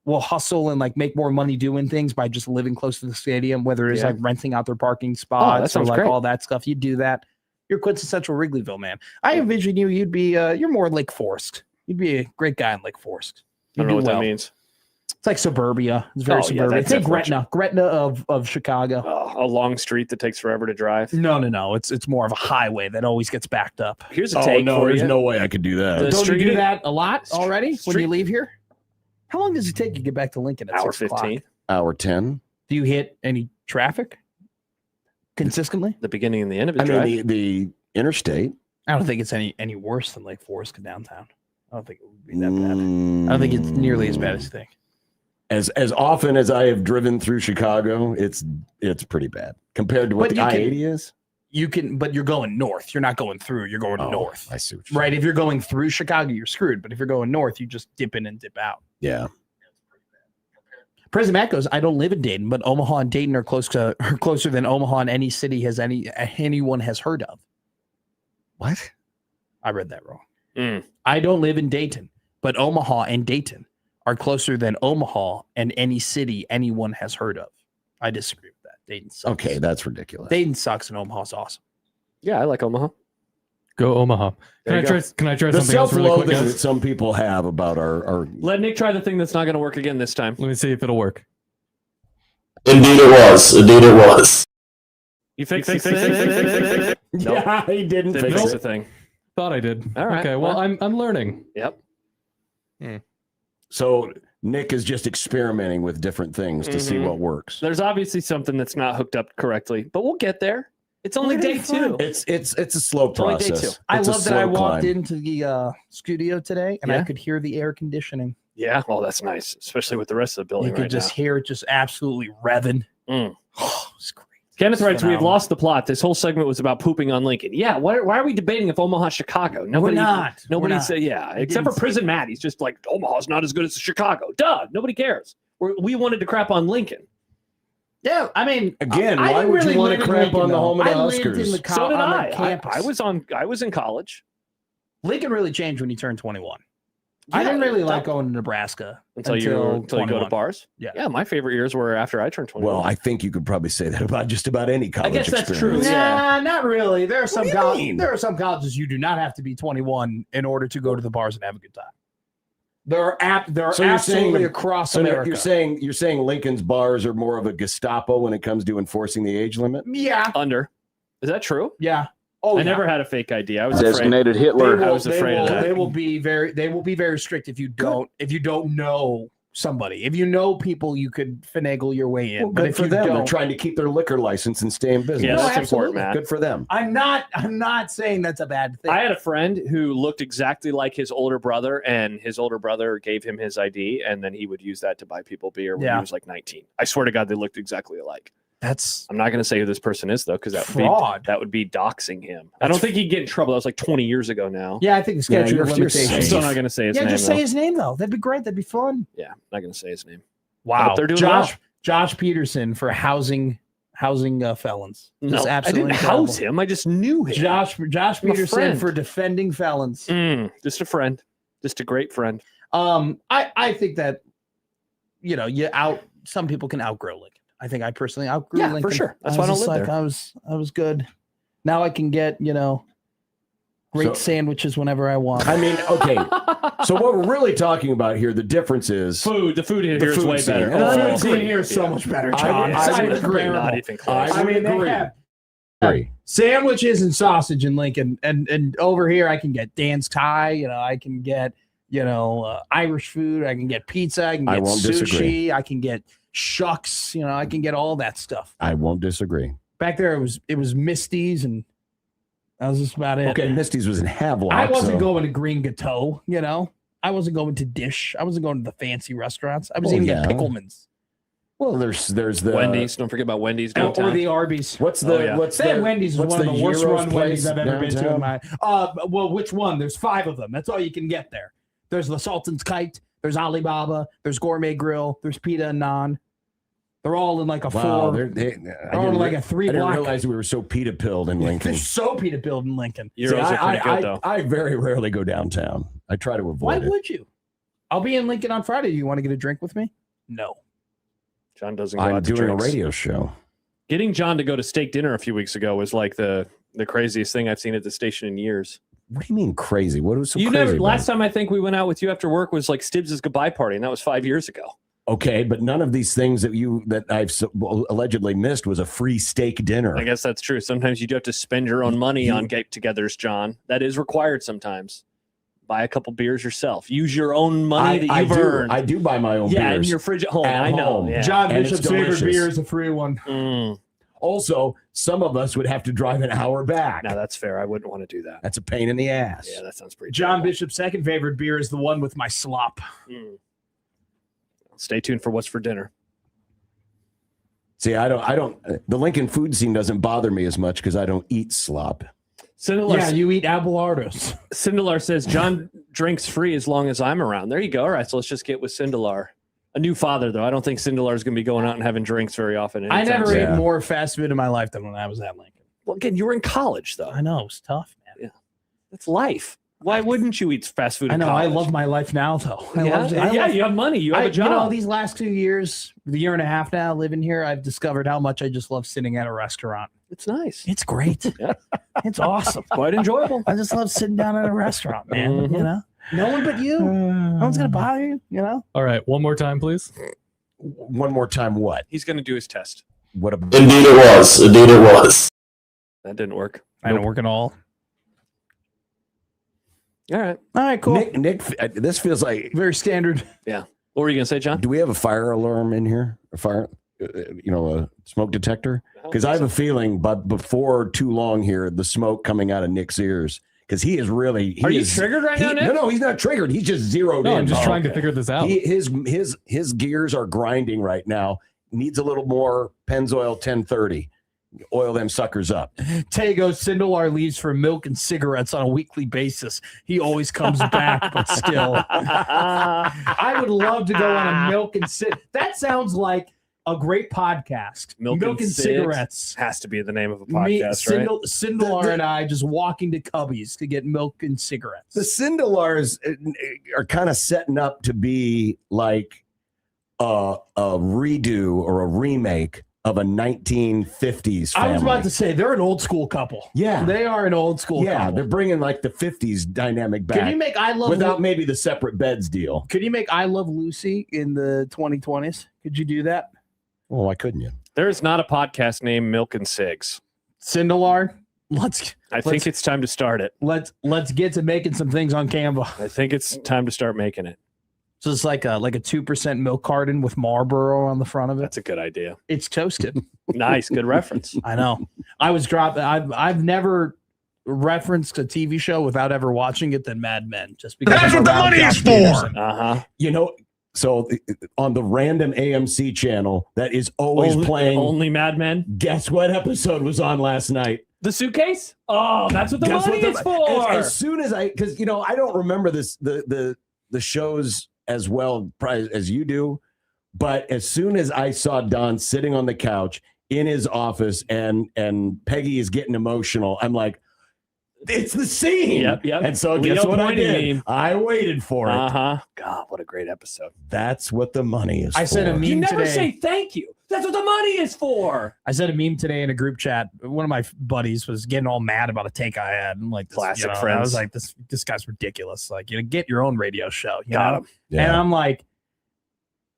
will hustle and make more money doing things by just living close to the stadium, whether it's Yeah. renting out their parking spots or sounds great. all that stuff. You do that. You're quintessential Wrigleyville man. I envision you'd be you're more Lake Forest. You'd be a great guy in Lake Forest. I don't know You what do well. that means. It's like suburbia. It's very Oh, yeah, suburbia. that's Think different. Gretna of Chicago. Oh, a long street that takes forever to drive. No. It's more of a highway that always gets backed up. Here's a take for there's you. no way I could do that. The Don't street- you do that a lot already when street- you leave here? How long does it take you to get back to Lincoln at Hour 6 o'clock? 15. Hour 10. Do you hit any traffic consistently? The beginning and the end of the I drive. mean, the interstate. I don't think it's any worse than Lake Forest to downtown. I don't think it would be that bad. I don't think it's nearly as bad as you think. As often as I have driven through Chicago, it's pretty bad compared to what But the you can- I-80 is. you can, but you're going north. You're not going through. You're going north. I see what you're Right. saying. If you're going through Chicago, you're screwed. But if you're going north, you just dip in and dip out. Yeah. President Matt goes, I don't live in Dayton, but Omaha and Dayton are closer than Omaha and any city anyone has heard of. What? I read that wrong. Mm. I don't live in Dayton, but Omaha and Dayton are closer than Omaha and any city anyone has heard of. I disagree with that. Dayton sucks. Okay, that's ridiculous. Dayton sucks and Omaha's awesome. Yeah, I like Omaha. Go Omaha. There you go. Can I try The something else really quick, self-loathing that guys? some people have about our Let Nick try the thing that's not going to work again this time. Let me see if it'll work. Indeed it was. Indeed it was. You fixed it? Nope. Yeah, he didn't Didn't fix fix it. the thing. Thought I did. All right. Okay. Well, Well. I'm learning. Yep. So Nick is just experimenting with different things to see Mhm. what works. There's obviously something that's not hooked up correctly, but we'll get there. It's only day two. It's a slow It's only day process. two. I It's a love that I slow walked climb. into the studio today and I Yeah. could hear the air conditioning. Yeah. Oh, that's nice, especially with the rest of the building You could right just hear it just absolutely revving. Mm. Oh, it's great. Kenneth writes, we have Phenomenal. lost the plot. This whole segment was about pooping on Lincoln. Yeah, why are we debating if Omaha's Chicago? Nobody, not. Nobody We're not. said, yeah, We except for didn't Prison Matt. He's just like, Omaha's not as good as Chicago. Duh, nobody cares. We wanted to crap on Lincoln. Yeah, I mean, Again, I why didn't would you really want live to in crap Lincoln, on the though. home of the I lived in Oscars? the So did on the I. campus. I was in college Lincoln really changed when you turned 21. I didn't really like going to Nebraska until you go to 21. bars. Yeah. Yeah, my favorite years were after I turned 21. Well, I think you could probably say that about just about any college guess that's experience. true. Nah, not really. There are some do you colleges. mean? There are some colleges you do not have to be 21 in order to go to the bars and have a good time. There are So you're absolutely saying- across So America. you're saying Lincoln's bars are more of a Gestapo when it comes to enforcing the age limit? Yeah, Under. Is that true? yeah. Oh, I yeah. never had a fake ID. I was afraid. Designated They Hitler. I was afraid of that. They will be very strict if you don't know somebody. If you know people, you could finagle your way in. Well, but good if for you them. They're don't, trying to keep their liquor license and stay in business. Yeah, No, that's absolutely. important, Matt. Good for them. I'm not saying that's a bad thing. I had a friend who looked exactly like his older brother, and his older brother gave him his ID, and then he would use that to buy people beer when Yeah. he was like 19. I swear to God, they looked exactly alike. That's I'm not going to say who this person is, though, because fraud. that would be doxing him. I don't think he'd get in trouble. That was like 20 years ago now. Yeah, I think the Yeah, statute of you're limitations. I'm safe. still not going to say his Yeah, name. just though. say his name though. That'd be great. That'd be fun. Yeah, I'm not going to say his name. Wow, they're doing Josh Peterson for housing felons. No, Just I absolutely didn't incredible. house him. I just knew him. Josh I'm a Peterson friend. for defending felons. Just a friend. Just a great friend. I think that some people can outgrow Lincoln. I think I personally outgrew Yeah, for Lincoln. sure. That's I why I was don't just live like, I was good. Now I can get great So- sandwiches whenever I want. I mean, okay. So what we're really talking about here, the difference is Food. The food here is food way scene. better. And the The food food scene scene here is so much better, I John. would- It's I would unbelievable. Not even close. I would they agree. have agree. sandwiches and sausage in Lincoln, and over here I can get Dan's Thai. I can get Irish food. I can get pizza. I can I get won't sushi. disagree. I can get shucks. I can get all that stuff. I won't disagree. Back there, it was Misty's, and that was just about it. Okay, Misty's was in Havelock. I wasn't so- going to Green Gateau. I wasn't going to Dish. I wasn't going to the fancy restaurants. I was Oh, eating yeah. at Pickleman's Well, there's the Wendy's. Don't forget about Wendy's or downtown. the Arby's. What's the Oh, yeah. what's That the Wendy's is what's one of the worst gyros run place Wendy's I've ever been to in downtown? my. Well, which one? There's 5 of them. That's all you can get there. There's the Sultan's Kite. There's Alibaba. There's Gourmet Grill. There's Pita and Naan. They're all in like a Wow, 4. they're all in like a 3 I didn't block. realize we were so pita pilled in Lincoln. They're so Pita built in Lincoln. Euros See, are pretty good, though. I very rarely go downtown. I try to Why avoid it. would you? I'll be in Lincoln on Friday. Do you want to get a drink with me? No. John doesn't go I'm out to doing a drinks. radio show. Getting John to go to steak dinner a few weeks ago was like the craziest thing I've seen at the station in years. What do you mean crazy? What was so You crazy? never. about Last it? time I think we went out with you after work was like Stibbs' goodbye party, and that was 5 years ago. Okay, but none of these things that I've allegedly missed was a free steak dinner. I guess that's true. Sometimes you do have to spend your own money on get-togethers, John. That is required sometimes. Buy a couple beers yourself. Use your own money that you've earned. I do buy my own yeah, in beers. your fridge at home. At I know. home. Yeah. John And it's Bishop's favorite delicious. beer is a free one. Mm, Also, some of us would have to drive an hour back. now that's fair. I wouldn't want to do that. That's a pain in the ass. Yeah, that sounds pretty. John terrible. Bishop's second favorite beer is the one with my slop. Mm. Stay tuned for what's for dinner. See, I don't. The Lincoln food scene doesn't bother me as much because I don't eat slop. Sindelar, you eat Abelardos. Sindelar says John drinks free as long as I'm around. There you go. All right, so let's just get with Sindelar. A new father, though. I don't think Sindelar is going to be going out and having drinks very often. I never soon. ate more fast food in my life than when I was at Lincoln. Well, again, you were in college, though. I know. It was tough, man. Yeah. That's life. Why wouldn't you eat fast food in I know. college? I love my life now, though. I Yeah, love you have money. You have a job. You know, these last 2 years, the year and a half now living here, I've discovered how much I just love sitting at a restaurant. It's nice. It's great. Yeah. It's awesome. Quite enjoyable. I just love sitting down at a restaurant, man. Mhm. You know, no one but you. No one's gonna bother you. You know. All right, one more time, please. One more time, what? He's going to do his test. What a Indeed it was. Indeed it was. That didn't work. I don't work at all. All right. All right, cool. Nick. This feels like Very standard. Yeah. What were you going to say, John? Do we have a fire alarm in here? A fire, a smoke detector? Because I have a feeling, but before too long here, the smoke coming out of Nick's ears. Because he is really. Are you triggered right now, Nick? No, he's not triggered. He's just zeroed No, in. I'm just trying to figure this out. His gears are grinding right now. Needs a little more Pennzoil 1030. Oil them suckers up. Tego Sindelar leaves for milk and cigarettes on a weekly basis. He always comes back, but still. I would love to go on a milk and That sounds like a great podcast. Milk and cigarettes. Has to be the name of a podcast, right? Sindelar and I just walking to Cubby's to get milk and cigarettes. The Sindelars are kind of setting up to be like a redo or a remake of a 1950s family. I was about to say they're an old school couple. Yeah. They are an old school couple. Yeah, they're bringing like the 50s dynamic back. Can you make I Love without maybe the separate beds deal? Could you make I Love Lucy in the 2020s? Could you do that? Well, why couldn't you? There is not a podcast named Milk and Cigs. Sindelar, I think it's time to start it. let's get to making some things on Canva. I think it's time to start making it. So it's like a 2% milk carton with Marlboro on the front of it. That's a good idea. It's toasted. Nice, good reference. I know. I was dropping. I've never referenced a TV show without ever watching it than Mad Men. Just because That's what the money is for. Uh-huh. You know, so on the random AMC channel that is always playing Only Mad Men. Guess what episode was on last night? The suitcase? Oh, that's what the Guess money what is for. As soon as because I don't remember the shows as well probably as you do, but as soon as I saw Don sitting on the couch in his office and Peggy is getting emotional, I'm like, it's the scene. Yep. And so Leo guess what I pointed did? me. I waited for it. Uh-huh. God, what a great episode. That's what the money is I for. sent a meme You never today. say thank you. That's what the money is for. I sent a meme today in a group chat. One of my buddies was getting all mad about a take I had. I'm like, Classic I friends. was like, this guy's ridiculous. Like, get your own radio show. You Got know? him. Yeah. And I'm like,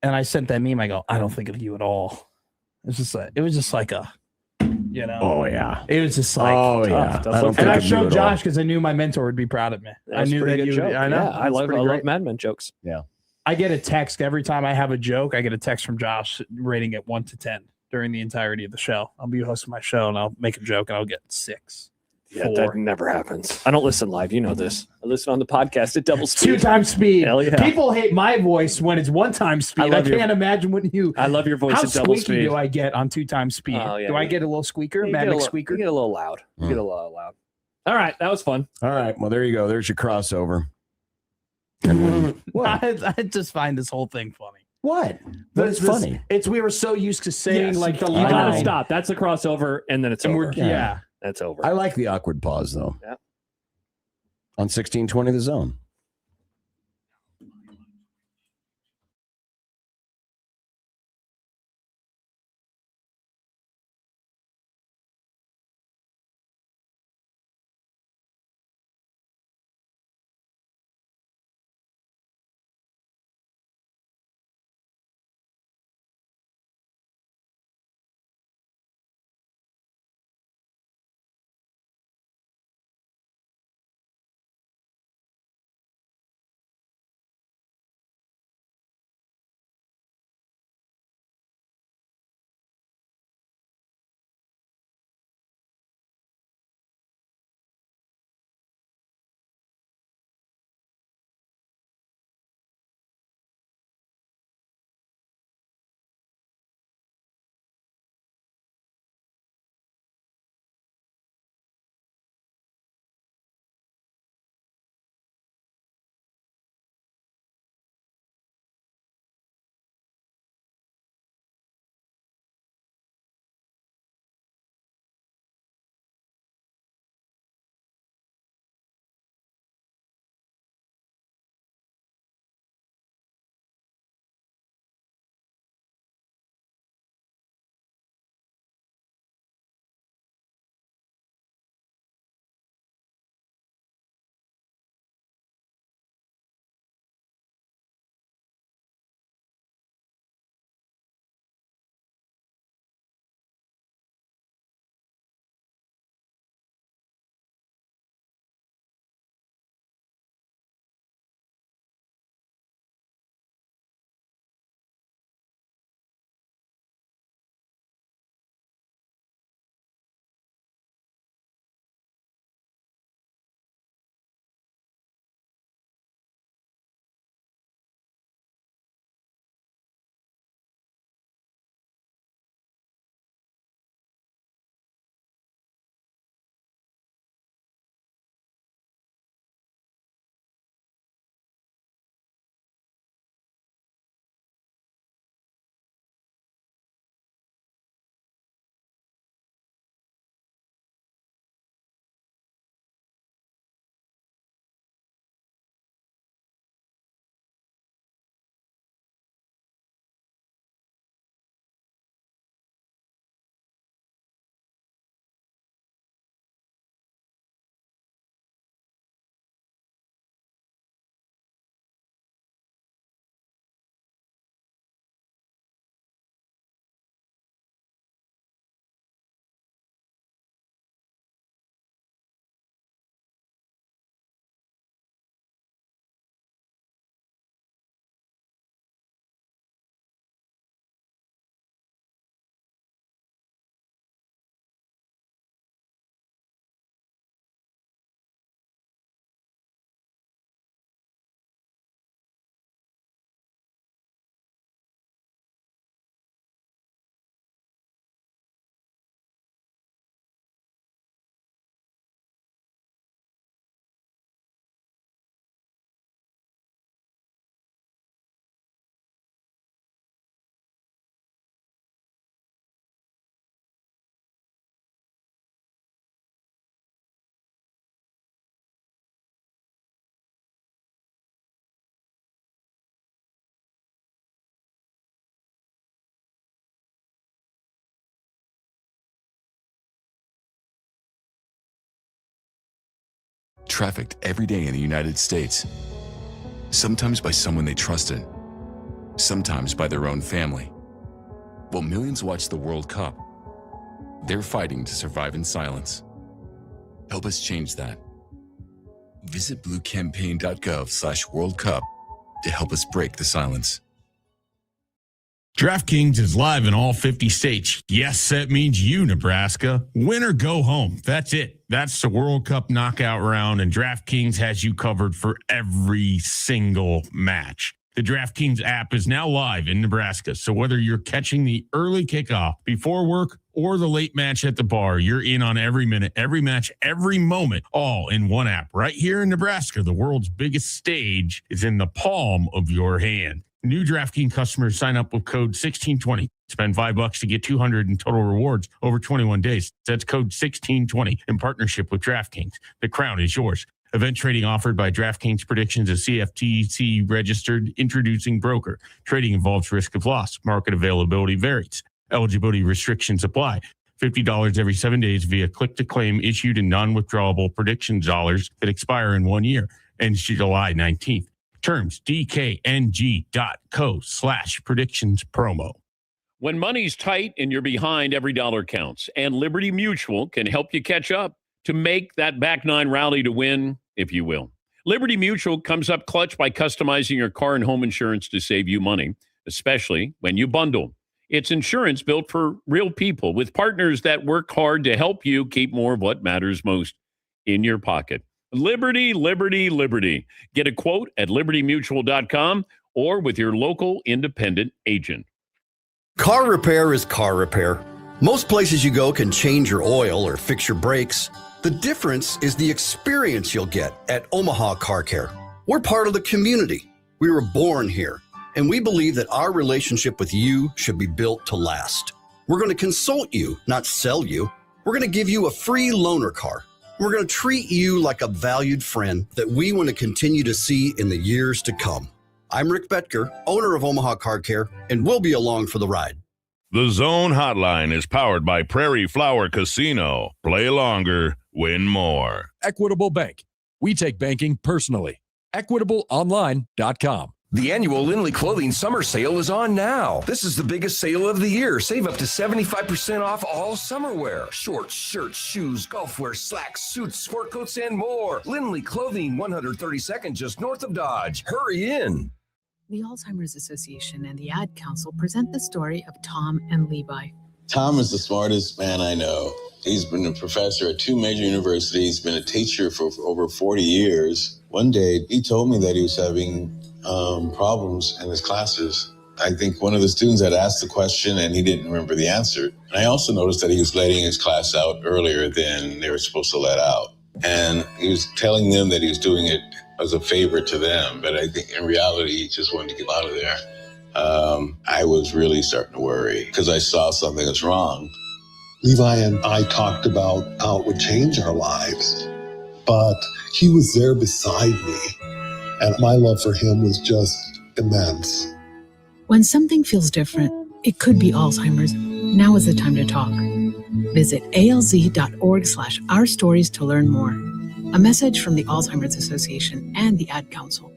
and I sent that meme. I go, I don't think of you at all. It was just like a, Oh yeah. it was just like, Oh tough. yeah. Tough. I don't And think and I of you showed at all. Josh because I knew my mentor would be proud of me. I knew that you. Joke. I know. Yeah, I It's love pretty great. Mad Men jokes. I get a text every time I have a joke. I get a text from Josh rating it 1 to 10 during the entirety of the show. I'll be hosting my show and I'll make a joke and I'll get 6. Yeah, 4. that never happens. I don't listen live. You know this. I listen on the podcast at double speed. 2 times speed. Hell yeah. People hate my voice when it's 1 time speed. I, love your- can't imagine what you. I love your voice How at double squeaky speed. do I get on 2 times speed? Oh, yeah, do I yeah. get a little squeaker? You Mad get a Nick little- squeaker? You get a little loud. You get a little loud. All right, that was fun. All right. Well, there you go. There's your crossover. I just find this whole thing funny. What? But it's funny. It's we were so used to saying Yes. like the You line. gotta stop. That's the crossover, and then it's And over. we're, yeah. That's over. I like the awkward pause though. Yeah. On 1620 The Zone. trafficked every day in the United States. Sometimes by someone they trusted, sometimes by their own family. While millions watch the World Cup, they're fighting to survive in silence. Help us change that. Visit bluecampaign.gov/World Cup to help us break the silence. DraftKings is live in all 50 states. Yes, that means you, Nebraska. Win or go home. That's it. That's the World Cup knockout round, and DraftKings has you covered for every single match. The DraftKings app is now live in Nebraska, so whether you're catching the early kickoff before work or the late match at the bar, you're in on every minute, every match, every moment, all in one app. Right here in Nebraska, the world's biggest stage is in the palm of your hand. New DraftKings customers sign up with code 1620. Spend $5 to get $200 in total rewards over 21 days. That's code 1620 in partnership with DraftKings. The crown is yours. Event trading offered by DraftKings Predictions, a CFTC registered introducing broker. Trading involves risk of loss. Market availability varies. Eligibility restrictions apply. $50 every 7 days via click-to-claim issued in non-withdrawable predictions dollars that expire in 1 year. Ends July 19th. Terms dkng.co/predictions promo. When money's tight and you're behind, every dollar counts. And Liberty Mutual can help you catch up to make that back nine rally to win, if you will. Liberty Mutual comes up clutch by customizing your car and home insurance to save you money, especially when you bundle. It's insurance built for real people with partners that work hard to help you keep more of what matters most in your pocket. Liberty, liberty, liberty. Get a quote at libertymutual.com or with your local independent agent. Car repair is car repair. Most places you go can change your oil or fix your brakes. The difference is the experience you'll get at Omaha Car Care. We're part of the community. We were born here, and we believe that our relationship with you should be built to last. We're going to consult you, not sell you. We're going to give you a free loaner car. We're going to treat you like a valued friend that we want to continue to see in the years to come. I'm Rick Betker, owner of Omaha Car Care, and we'll be along for the ride. The Zone Hotline is powered by Prairie Flower Casino. Play longer, win more. Equitable Bank. We take banking personally. EquitableOnline.com. The annual Lindley Clothing Summer Sale is on now. This is the biggest sale of the year. Save up to 75% off all summer wear. Shorts, shirts, shoes, golf wear, slacks, suits, sport coats, and more. Lindley Clothing, 132nd, just north of Dodge. Hurry in. The Alzheimer's Association and the Ad Council present the story of Tom and Levi. Tom is the smartest man I know. He's been a professor at 2 major universities, been a teacher for over 40 years. One day, he told me that he was having problems in his classes. I think one of the students had asked the question and he didn't remember the answer. And I also noticed that he was letting his class out earlier than they were supposed to let out. And he was telling them that he was doing it as a favor to them. But I think in reality, he just wanted to get out of there. I was really starting to worry because I saw something that's wrong. Levi and I talked about how it would change our lives, but he was there beside me. And my love for him was just immense. When something feels different, it could be Alzheimer's. Now is the time to talk. Visit alz.org/ourstories to learn more. A message from the Alzheimer's Association and the Ad Council.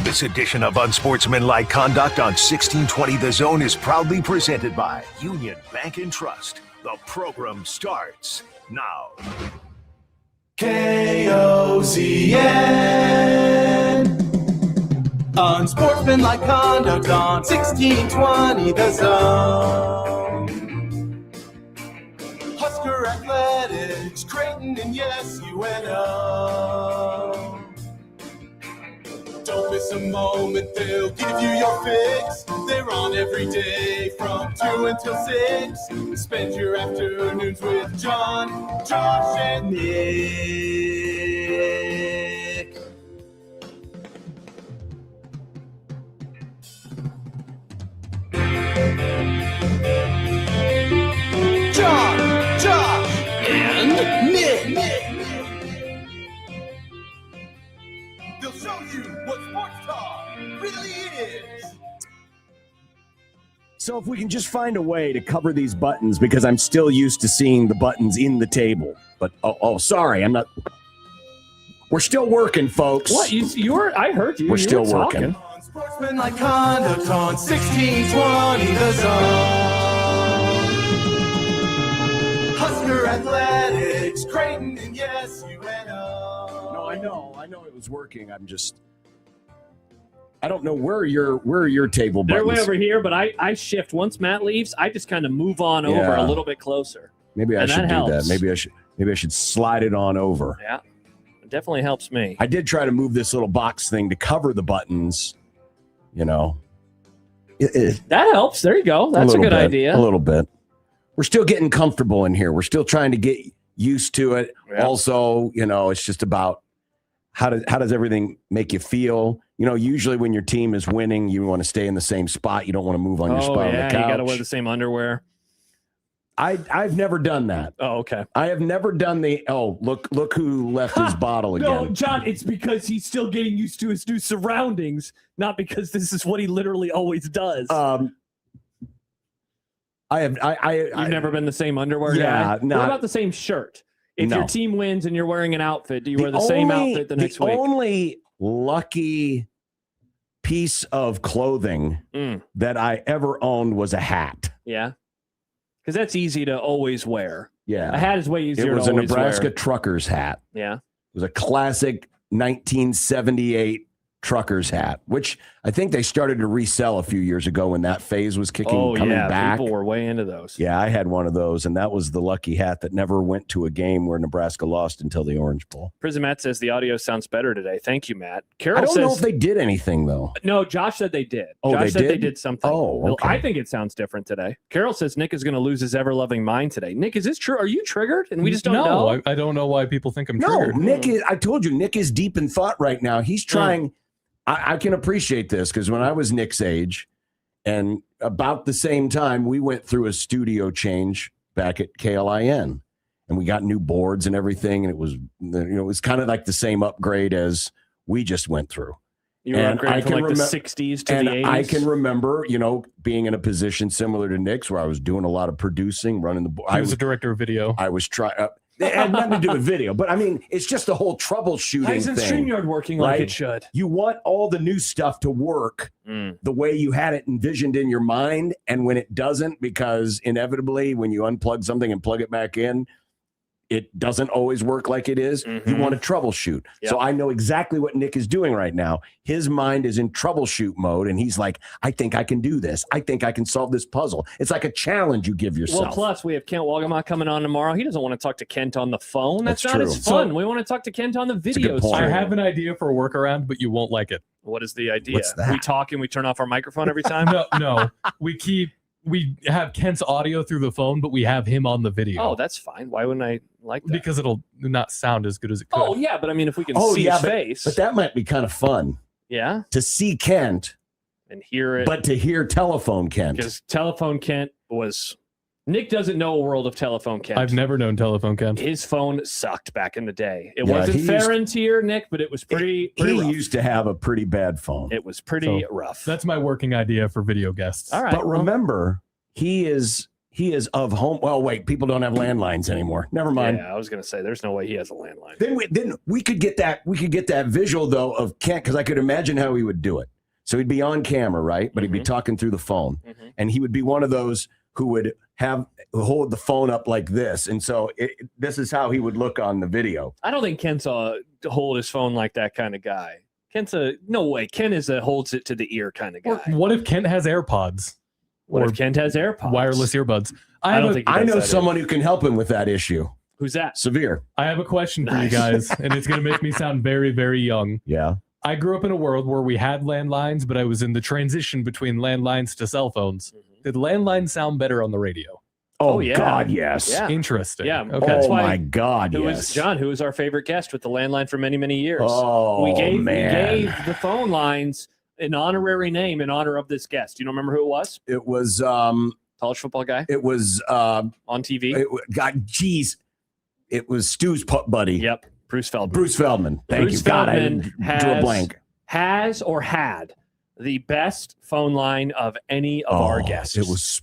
This edition of Unsportsmanlike Conduct on 1620 The Zone is proudly presented by Union Bank and Trust. The program starts now. KOZN. Unsportsmanlike conduct on 1620 The Zone. Husker Athletics, Creighton, and yes, UNO. Don't miss a moment, they'll give you your fix. They're on every day from 2 until 6. Spend your afternoons with John, Josh, and Nick. John, Josh, and Nick. They'll show you what sports talk really is. So if we can just find a way to cover these buttons, because I'm still used to seeing the buttons in the table. But sorry, I'm not. We're still working, folks. What you were? I heard you. We're You still were working. talking. Sportsmanlike conduct on 1620 The Zone. Husker Athletics, Creighton, and yes, UNO. No, I know it was working. I don't know where your table buttons. They're way over here, but I shift. Once Matt leaves, I just kind of move on over a little bit closer. Maybe I should do helps. that. Maybe I should slide it on over. Yeah, it definitely helps me. I did try to move this little box thing to cover the buttons. That helps. There you go. That's a good idea. A little bit. We're still getting comfortable in here. We're still trying to get used to it. Yeah. Also, it's just about how does everything make you feel? Usually when your team is winning, you want to stay in the same spot. You don't want to move on your spot on the couch. You got to wear the same underwear. I've never done that. Oh, okay. I have never done look who left his bottle again. No, John, it's because he's still getting used to his new surroundings, not because this is what he literally always does. You've never been the same underwear guy? What about the same shirt? If your team wins and you're wearing an outfit, do you wear the same outfit the next week? The only lucky piece of clothing that I ever owned was a hat. Yeah. Because that's easy to always wear. Yeah. A hat is way easier to always wear. wear. It was a Nebraska trucker's hat. Yeah. It was a classic 1978 trucker's hat, which I think they started to resell a few years ago when that phase was coming back. People were way into those. Yeah, I had one of those, and that was the lucky hat that never went to a game where Nebraska lost until the Orange Bowl. Prison Matt says the audio sounds better today. Thank you, Matt. Carol I don't says, know if they did anything, though. No, Josh said they did. Oh, Josh they said did? they did something. Oh, okay. I think it sounds different today. Carol says Nick is going to lose his ever-loving mind today. Nick, is this true? Are you triggered? And we just don't know? No, I don't know why people think I'm triggered. No, I told you, Nick is deep in thought right now. He's trying... I can appreciate this because when I was Nick's age and about the same time, we went through a studio change back at KLIN and we got new boards and everything. And it was kind of like the same upgrade as we just went through. You were upgrading from like the 60s to the 80s. I can remember, being in a position similar to Nick's where I was doing a lot of producing, running the board. I was a director of video. I was trying. It had nothing to do with video, but I mean, it's just the whole troubleshooting Why isn't thing. StreamYard working like it should? You want all the new stuff to work the way you had it envisioned in your mind, and when it doesn't, because inevitably when you unplug something and plug it back in, it doesn't always work like it is. You want to troubleshoot. Yep. So I know exactly what Nick is doing right now. His mind is in troubleshoot mode, and he's like, I think I can do this. I think I can solve this puzzle. It's like a challenge you give yourself. Well, plus we have Kent Wagema coming on tomorrow. He doesn't want to talk to Kent on the phone. That's not true. as fun. We want to talk to Kent on the video point. stream. I have an idea for a workaround, but you won't like it. What is the idea? What's that? We talk and we turn off our microphone every time? No. We have Kent's audio through the phone, but we have him on the video. Oh, that's fine. Why wouldn't I like that? Because it'll not sound as good as it could. Oh, yeah, but I mean, if we can see his face. But that might be kind of fun. Yeah. To see Kent. And hear it. But to hear telephone Kent. Because telephone Kent was... Nick doesn't know a world of telephone Kent. I've never known telephone Kent. His phone sucked back in the day. It Yeah, wasn't he fair and tier, Nick, but it was pretty He rough. used to have a pretty bad phone. It was pretty rough. That's my working idea for video guests. All right. But remember, he is of home. Well, wait, people don't have landlines anymore. Never mind. Yeah, I was going to say there's no way he has a landline. Then we could get that visual though of Kent, because I could imagine how he would do it. So he'd be on camera, right? But he'd be talking through the phone, and he would be one of those who would hold the phone up like this, and so this is how he would look on the video. I don't think Kent's hold his phone like that kind of guy. No way. Ken is a holds it to the ear kind of guy. What if Kent has AirPods? What if Kent has AirPods? Wireless earbuds. I don't think he I does know that someone who can help him with that issue. Who's that? Severe. I have a question for you guys, and it's going to make me sound very, very young. Yeah. I grew up in a world where we had landlines, but I was in the transition between landlines to cell phones. Did landlines sound better on the radio? Oh, yeah. God, yes. Yeah. Interesting. Yeah. Okay. That's Oh, why my God, yes. John, who was our favorite guest with the landline for many, many years. Oh, we gave man. the phone lines an honorary name in honor of this guest. Do you remember who it was? It was college football guy. It was on TV. It was Stu's buddy. Yep. Bruce Feldman. Bruce Feldman. Thank Bruce you. God, I Feldman drew a blank. Has or had the best phone line of any of our guests. It was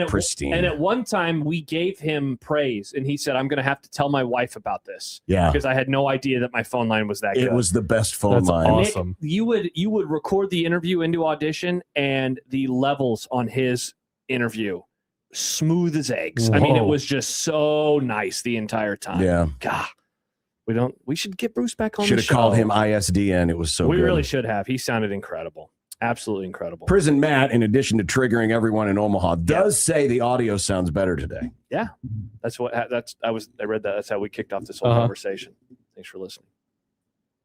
pristine. And at one time, we gave him praise, and he said, I'm going to have to tell my wife about this. Yeah. Because I had no idea that my phone line was that good. It was the best phone line. Awesome. Nick, you would record the interview into Audition, and the levels on his interview, smooth as eggs. I mean, it was just so nice the entire time. Yeah. God. We should get Bruce back on the Should show. have called him ISDN. It was so We good. really should have. He sounded incredible. Absolutely incredible. Prison Matt, in addition to triggering everyone in Omaha, does say the audio sounds better today. Yeah. I read that. That's how we kicked off this whole conversation. Thanks for listening.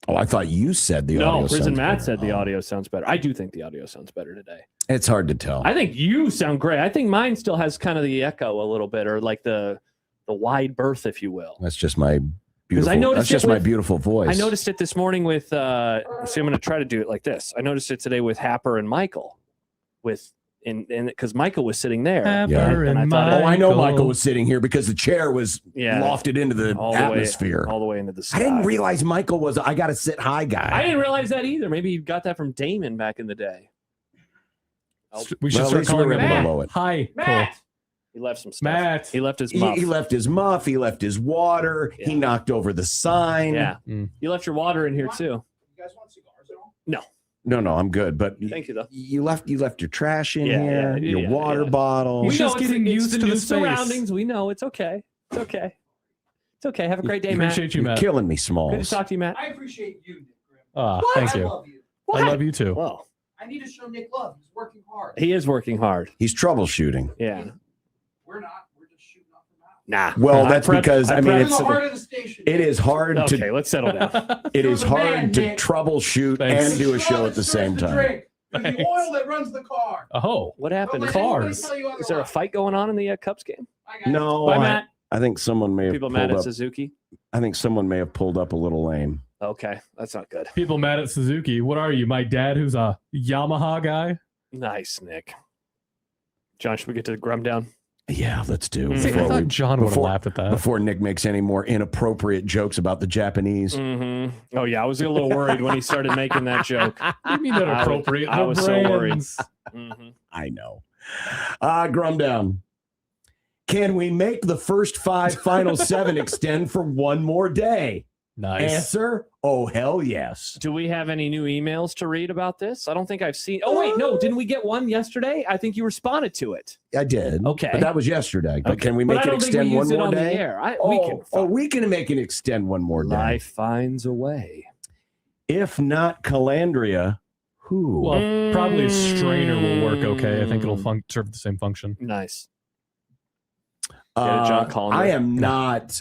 Oh, I thought you said the audio No, Prison sounds Matt better. said the audio sounds better. I do think the audio sounds better today. It's hard to tell. I think you sound great. I think mine still has kind of the echo a little bit, or like the wide berth, if you will. That's just my Because I beautiful. noticed That's just my beautiful voice. I noticed it this morning with. See, I'm going to try to do it like this. I noticed it today with Happer and Michael, because Michael was sitting there. Happer and I thought, Oh, I know Michael was sitting here because the chair was Yeah. lofted into the atmosphere. all the way into the sky. I didn't realize Michael was I got to sit high guy. I didn't realize that either. Maybe you got that from Damon back in the day. We should Well, at start least calling we're him below it. Hi, Matt. He left some stuff. Matt. He left his muff. He left his muff. He left his water. He knocked over the sign. Yeah. You left your water in here too. You guys want cigars at all? No. No, I'm good. But Thank you though. you left your trash in Yeah, here. yeah, your water bottle. He's just getting used to the new space. surroundings. We know it's okay. It's okay. It's okay. Have a great day, Matt. Appreciate you, You're Matt. killing me, Good to Smalls. talk to you, Matt. I appreciate you, Nick Grimm. Thank you. I love you. I love you too. Well, I need to show Nick love. He's working hard. he is working hard. He's troubleshooting. Yeah. We're not. We're just shooting off the mouth. Nah. Well, that's because We're in the heart of the station. it is hard Okay, to let's settle down. it is You're the hard man, to Nick. troubleshoot Thanks. and do a show at the same time. Drink. There's Thanks. the oil that runs the car. Oh, What happened? Don't let anybody Cars. tell you Is there a otherwise. fight going on in the Cubs game? I got it. No, Bye, Matt. I think someone may have People pulled mad at up. Suzuki? I think someone may have pulled up a little lame. Okay, that's not good. people mad at Suzuki. What are you, my dad, who's a Yamaha guy? Nice, Nick. John, should we get to the Grum down? Yeah, let's do. Mm. See, I Before, thought we- John would have before- laughed at that. before Nick makes any more inappropriate jokes about the Japanese. Mm-hmm. Oh yeah, I was a little worried when he started making that joke. What do you mean that appropriate? I was so worried. Brands. Mm-hmm. I know. Grum down. Can we make the first 5 final 7 extend for one more day? Nice. Answer: oh, hell yes. Do we have any new emails to read about this? I don't think I've seen. Oh wait, no, didn't we get one yesterday? I think you responded to it. I did. Okay. But that was yesterday. But Okay. can we But make I it don't think extend we one used it more on the day? air. We can make it extend one more day. Life finds a way. If not Calandria, who? Well, probably a strainer will work okay. I think it'll serve the same function. Nice. Get it, John Collins. I am not.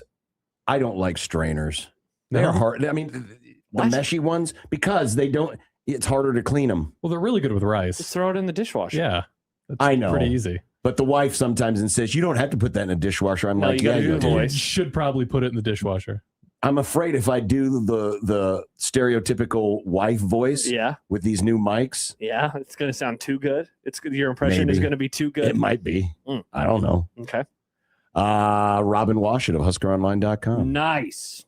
I don't like strainers. They're No? hard. I mean, the What? meshy ones, because they don't. It's harder to clean them. Well, they're really good with rice. Just throw it in the dishwasher. Yeah. That's I know. Pretty easy. But the wife sometimes insists you don't have to put that in a dishwasher. I'm No, like, you gotta yeah, do you the do. voice. You should probably put it in the dishwasher. I'm afraid if I do the stereotypical wife voice Yeah. with these new mics, Yeah. It's going to sound too good. Your impression is Maybe. going to be too good. it might be. Mm. I don't know. Okay. Robin Washut of HuskerOnline.com. Nice.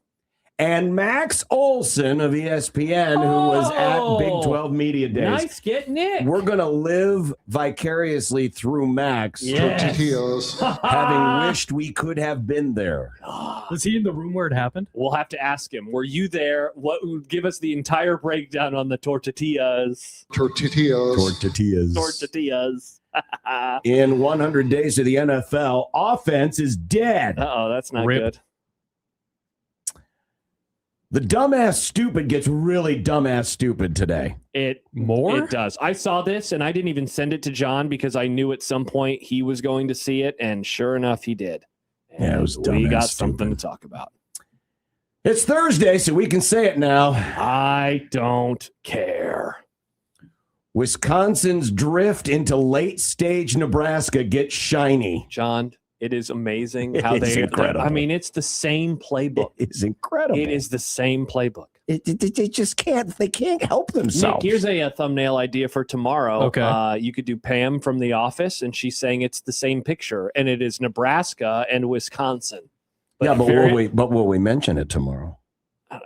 And Max Olson of ESPN, who was at Big 12 Media Days. Nice get Nick. We're going to live vicariously through Max, Yes. having wished we could have been there. Was he in the room where it happened? We'll have to ask him. Were you there? What would give us the entire breakdown on the tortillas? Tortillas. Tortillas. In 100 days of the NFL, offense is dead. Uh-oh, that's not Rip. good. The dumbass stupid gets really dumbass stupid today. It More? It does. I saw this and I didn't even send it to John because I knew at some point he was going to see it, and sure enough, he did. Yeah, it was And we dumbass got stupid. something to talk about. It's Thursday, so we can say it now. I don't care. Wisconsin's drift into late stage Nebraska gets shiny. John, it is amazing It how is incredible. I mean, it's the same playbook. It's incredible. It is the same playbook. They just can't. They can't help Nick, themselves. here's a thumbnail idea for tomorrow. Okay. You could do Pam from The Office, and she's saying it's the same picture, and it is Nebraska and Wisconsin. But will we mention it tomorrow?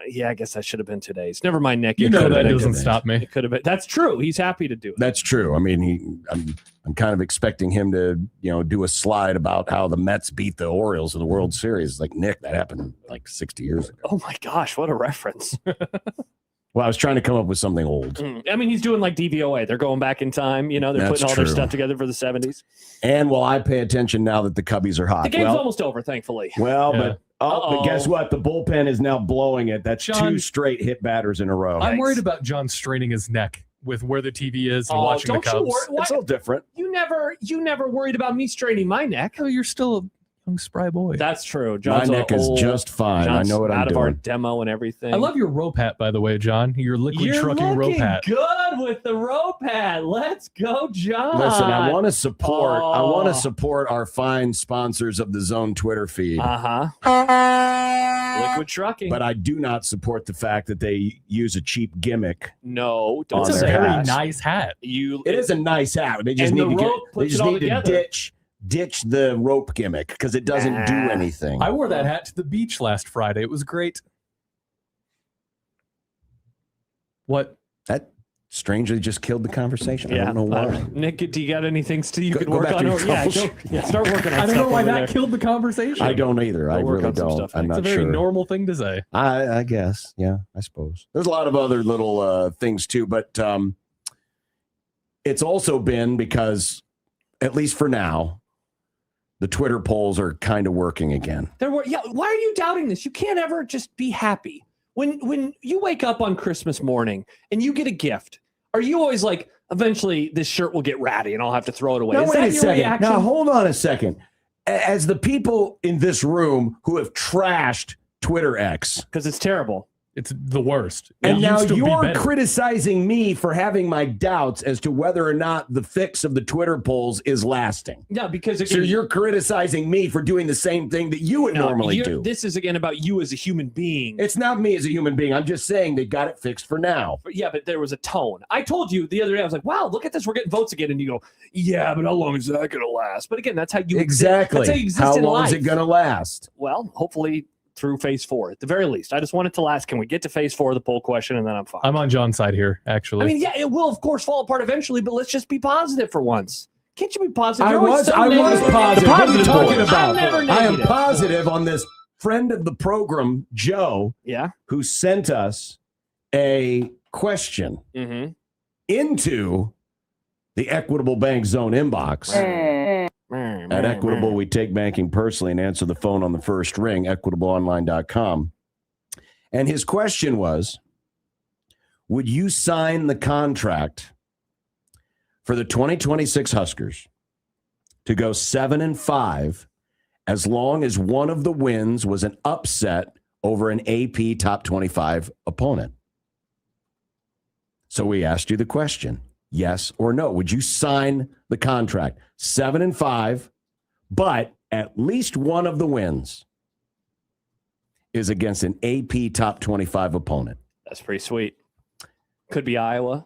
Yeah, I guess that should have been today's. Never mind, Nick. You know that doesn't stop me. It could have been. That's true. He's happy to do it. That's true. I mean, I'm kind of expecting him to, do a slide about how the Mets beat the Orioles in the World Series. Like, Nick, that happened like 60 years ago. Oh my gosh, what a reference. Well, I was trying to come up with something old. I mean, he's doing like DVOA. They're going back in time. They're That's putting all their true. stuff together for the 70s. And will I pay attention now that the Cubbies are hot? The game's almost over, thankfully. But guess what? The bullpen is now blowing it. That's John, 2 straight hit batters in a row. I'm worried about John straining his neck with where the TV is and watching the Cubs. It's a little different. You never worried about me straining my neck. Oh, you're still a young spry boy. That's true. My John's neck is just fine. John's I know what I'm out doing. of our demo and everything. I love your rope hat, by the way, John. Your liquid You're trucking rope looking hat. good with the rope hat. Let's go, John. Listen, I want to support. I want to support our fine sponsors of the Zone Twitter feed. Liquid trucking. But I do not support the fact that they use a cheap gimmick. No, don't It's a say very that. nice hat. It is a nice hat. They just And need the to rope get. They puts just it all need to together. ditch the rope gimmick because it doesn't do anything. I wore that hat to the beach last Friday. It was great. What? That strangely just killed the conversation. I don't know why. Nick, do you got anything you Go- could go work back on? to your Yeah, start working on I don't stuff know why over that there. killed the conversation. I don't either. I work really on some don't. stuff I'm next. not It's a very sure. normal thing to say. I guess. Yeah, I suppose. There's a lot of other little things too, but it's also been because, at least for now, the Twitter polls are kind of working again. Why are you doubting this? You can't ever just be happy. When you wake up on Christmas morning and you get a gift, are you always like, eventually this shirt will get ratty and I'll have to throw it away? Now, Is wait that a your second. reaction? Now, hold on a second. As the people in this room who have trashed Twitter X, because it's terrible. It's the worst. And It now used to be you're better. criticizing me for having my doubts as to whether or not the fix of the Twitter polls is lasting. Yeah, because So you're criticizing me for doing the same thing that you would normally do. This is again about you as a human being. It's not me as a human being. I'm just saying they got it fixed for now. Yeah, but there was a tone. I told you the other day, I was like, wow, look at this. We're getting votes again. And you go, yeah, but how long is that going to last? But again, that's how you Exactly. That's how you exist How in long life. is it going to last? Well, hopefully through phase 4 at the very least. I just want it to last. Can we get to phase 4 of the poll question and then I'm fine? I'm on John's side here, actually. I mean, yeah, it will of course fall apart eventually, but let's just be positive for once. Can't you be positive? I You're always was so positive. negative. What are you talking boy. about? I'm never I am negative. positive on this friend of the program, Joe, who sent us a question into the Equitable Bank Zone inbox. At Equitable, we take banking personally and answer the phone on the first ring, equitableonline.com. And his question was, would you sign the contract for the 2026 Huskers to go 7-5 as long as one of the wins was an upset over an AP top 25 opponent? So we asked you the question, yes or no. Would you sign the contract 7-5, but at least one of the wins is against an AP top 25 opponent? That's pretty sweet. Could be Iowa.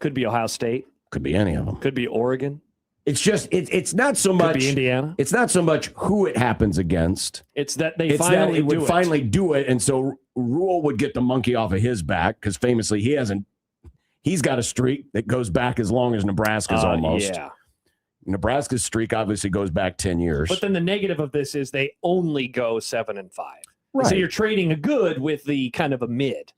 Could be Ohio State. Could be any of them. Could be Oregon. It's just it's not so much Could be Indiana. It's not so much who it happens against. It's that they It's finally that it would do it. finally do it, and so Rule would get the monkey off of his back because famously he's got a streak that goes back as long as Nebraska's almost. Yeah. Nebraska's streak obviously goes back 10 years. But then the negative of this is they only go 7-5. Right. So you're trading a good with the kind of a mid.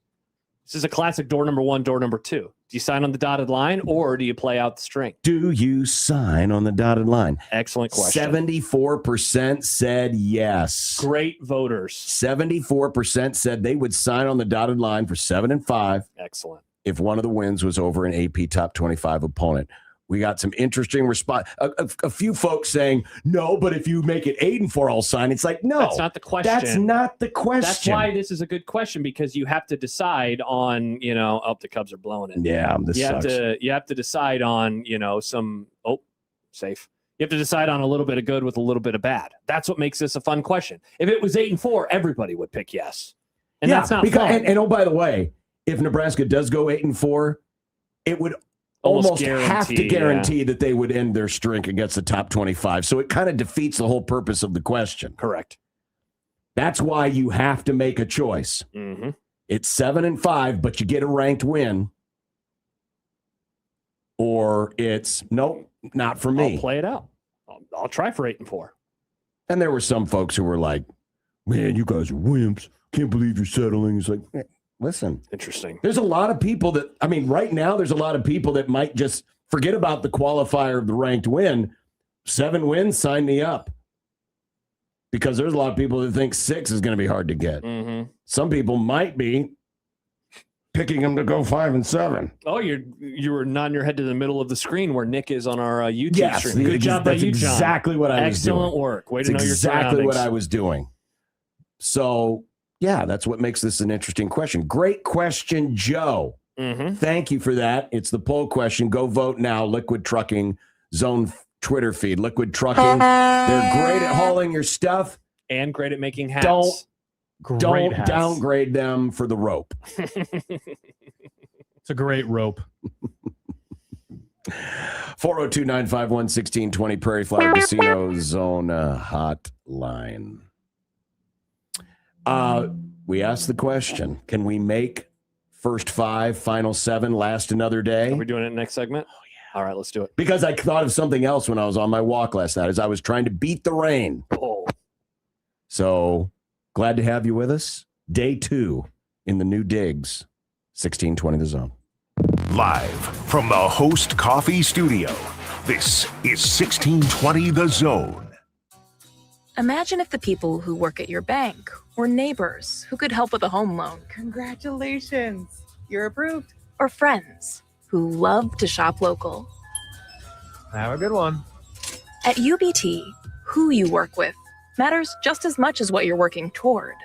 This is a classic door number 1, door number 2. Do you sign on the dotted line or do you play out the string? Do you sign on the dotted line? Excellent question. 74% said yes. Great voters. 74% said they would sign on the dotted line for 7-5. Excellent. If one of the wins was over an AP top 25 opponent. We got some interesting response. A few folks saying, no, but if you make it 8-4, I'll sign. It's like, no. That's not the question. That's not the question. That's why this is a good question, because you have to decide on, the Cubs are blowing it. Yeah, this sucks. You have to decide on, safe. You have to decide on a little bit of good with a little bit of bad. That's what makes this a fun question. If it was 8-4, everybody would pick yes. And that's not fun. And oh, by the way, if Nebraska does go 8-4, it would almost have to guarantee that they would end their streak against the top 25. So it kind of defeats the whole purpose of the question. Correct. That's why you have to make a choice. Mm-hmm. It's 7-5, but you get a ranked win. Or it's, nope, not for me. I'll play it out. I'll try for 8-4. And there were some folks who were like, man, you guys are wimps. Can't believe you're settling. It's like, listen. Interesting. There's a lot of people that, I mean, right now, there's a lot of people that might just forget about the qualifier of the ranked win. 7 wins, sign me up. Because there's a lot of people that think 6 is going to be hard to get. Mm-hmm. Some people might be picking them to go 5 and 7. Oh, you were nodding your head to the middle of the screen where Nick is on our YouTube Yes, stream. Good job by you, John. Exactly what I was doing. Excellent work. Way to know your surroundings. Exactly what I was doing. So, yeah, that's what makes this an interesting question. Great question, Joe. Mm-hmm. Thank you for that. It's the poll question. Go vote now. Liquid Trucking Zone Twitter feed. Liquid Trucking. They're great at hauling your stuff. And great at making hats. Don't downgrade them for the rope. It's a great rope. 402-951-1620 Prairie Flower Casino Zone hotline. We asked the question, can we make first 5, final 7 last another day? Are we doing it next segment? Oh, yeah. All right, let's do it. Because I thought of something else when I was on my walk last night as I was trying to beat the rain. Oh. So glad to have you with us. Day 2 in the new digs, 1620 The Zone. Live from the Host Coffee Studio, this is 1620 The Zone. Imagine if the people who work at your bank were neighbors who could help with a home loan. Congratulations, you're approved. Or friends who love to shop local. Have a good one. At UBT, who you work with matters just as much as what you're working toward.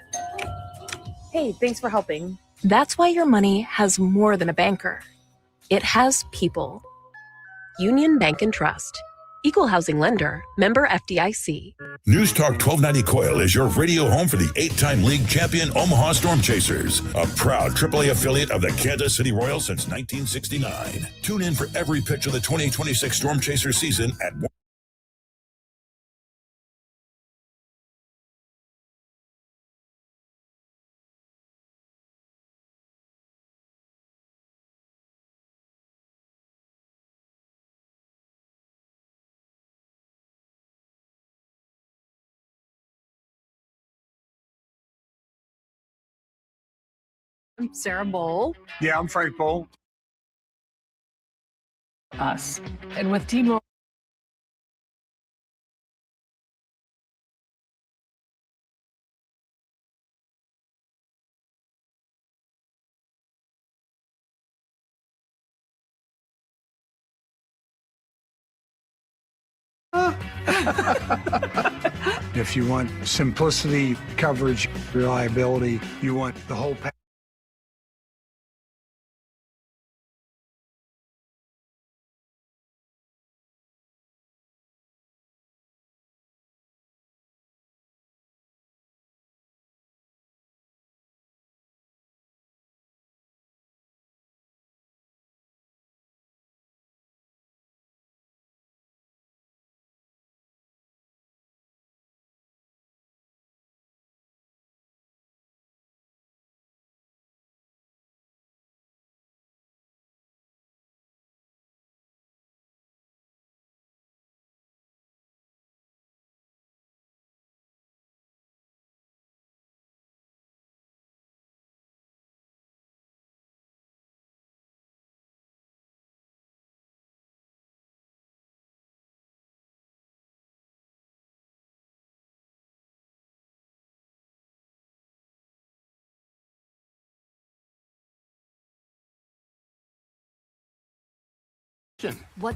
Hey, thanks for helping. That's why your money has more than a banker. It has people. Union Bank and Trust. Equal housing lender. Member FDIC. News Talk 1290 Coil is your radio home for the 8-time league champion Omaha Storm Chasers, a proud AAA affiliate of the Kansas City Royals since 1969. Tune in for every pitch of the 2026 Storm Chasers season at I'm Sarah Bowl. Yeah, I'm Frank Bowl. Us. And with T-Mobile. If you want simplicity, coverage, reliability, you want the whole package. What?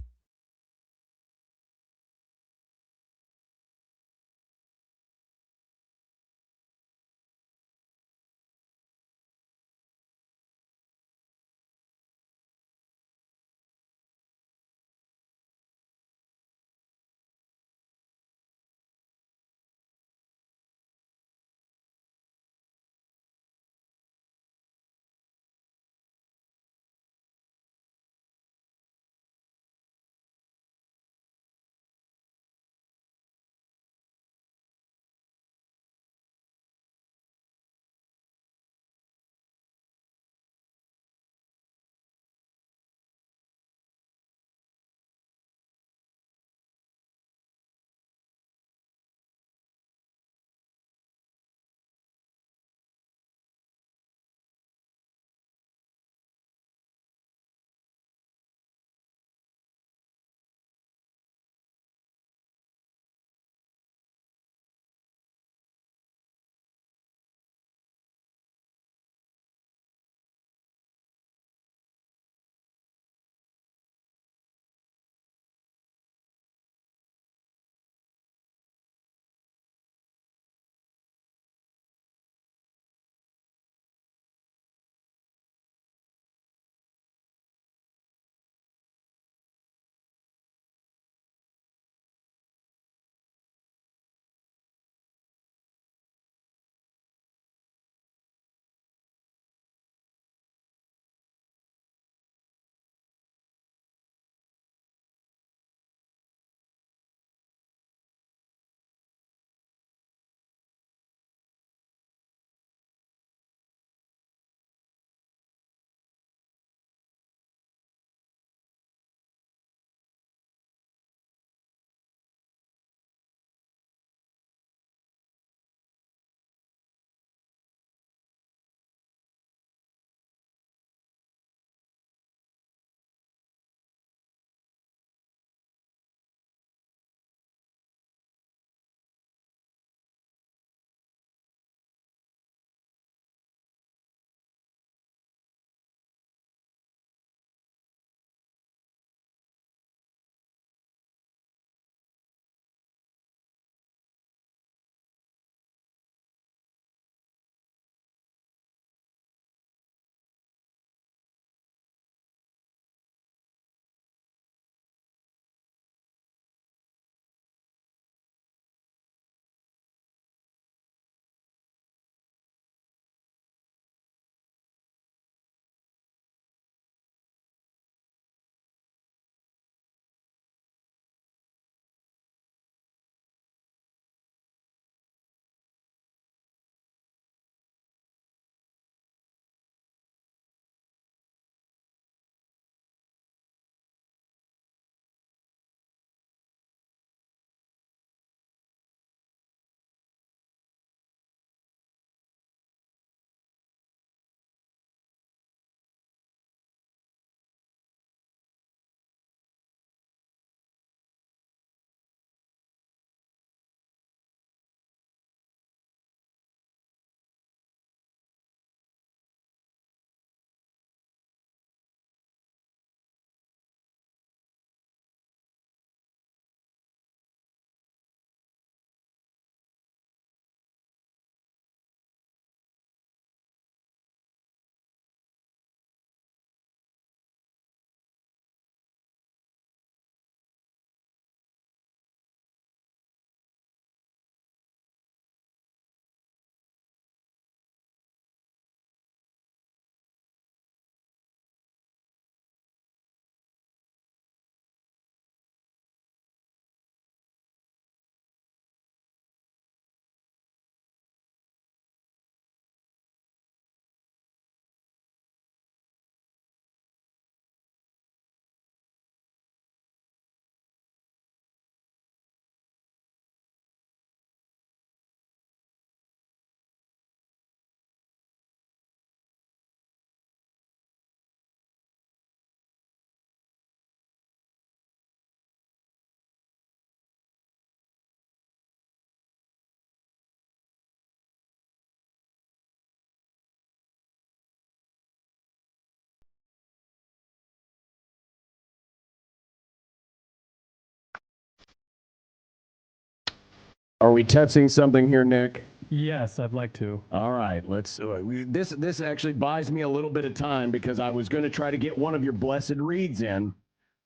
Are we testing something here, Nick? Yes, I'd like to. All right, let's. This actually buys me a little bit of time because I was going to try to get one of your blessed reads in.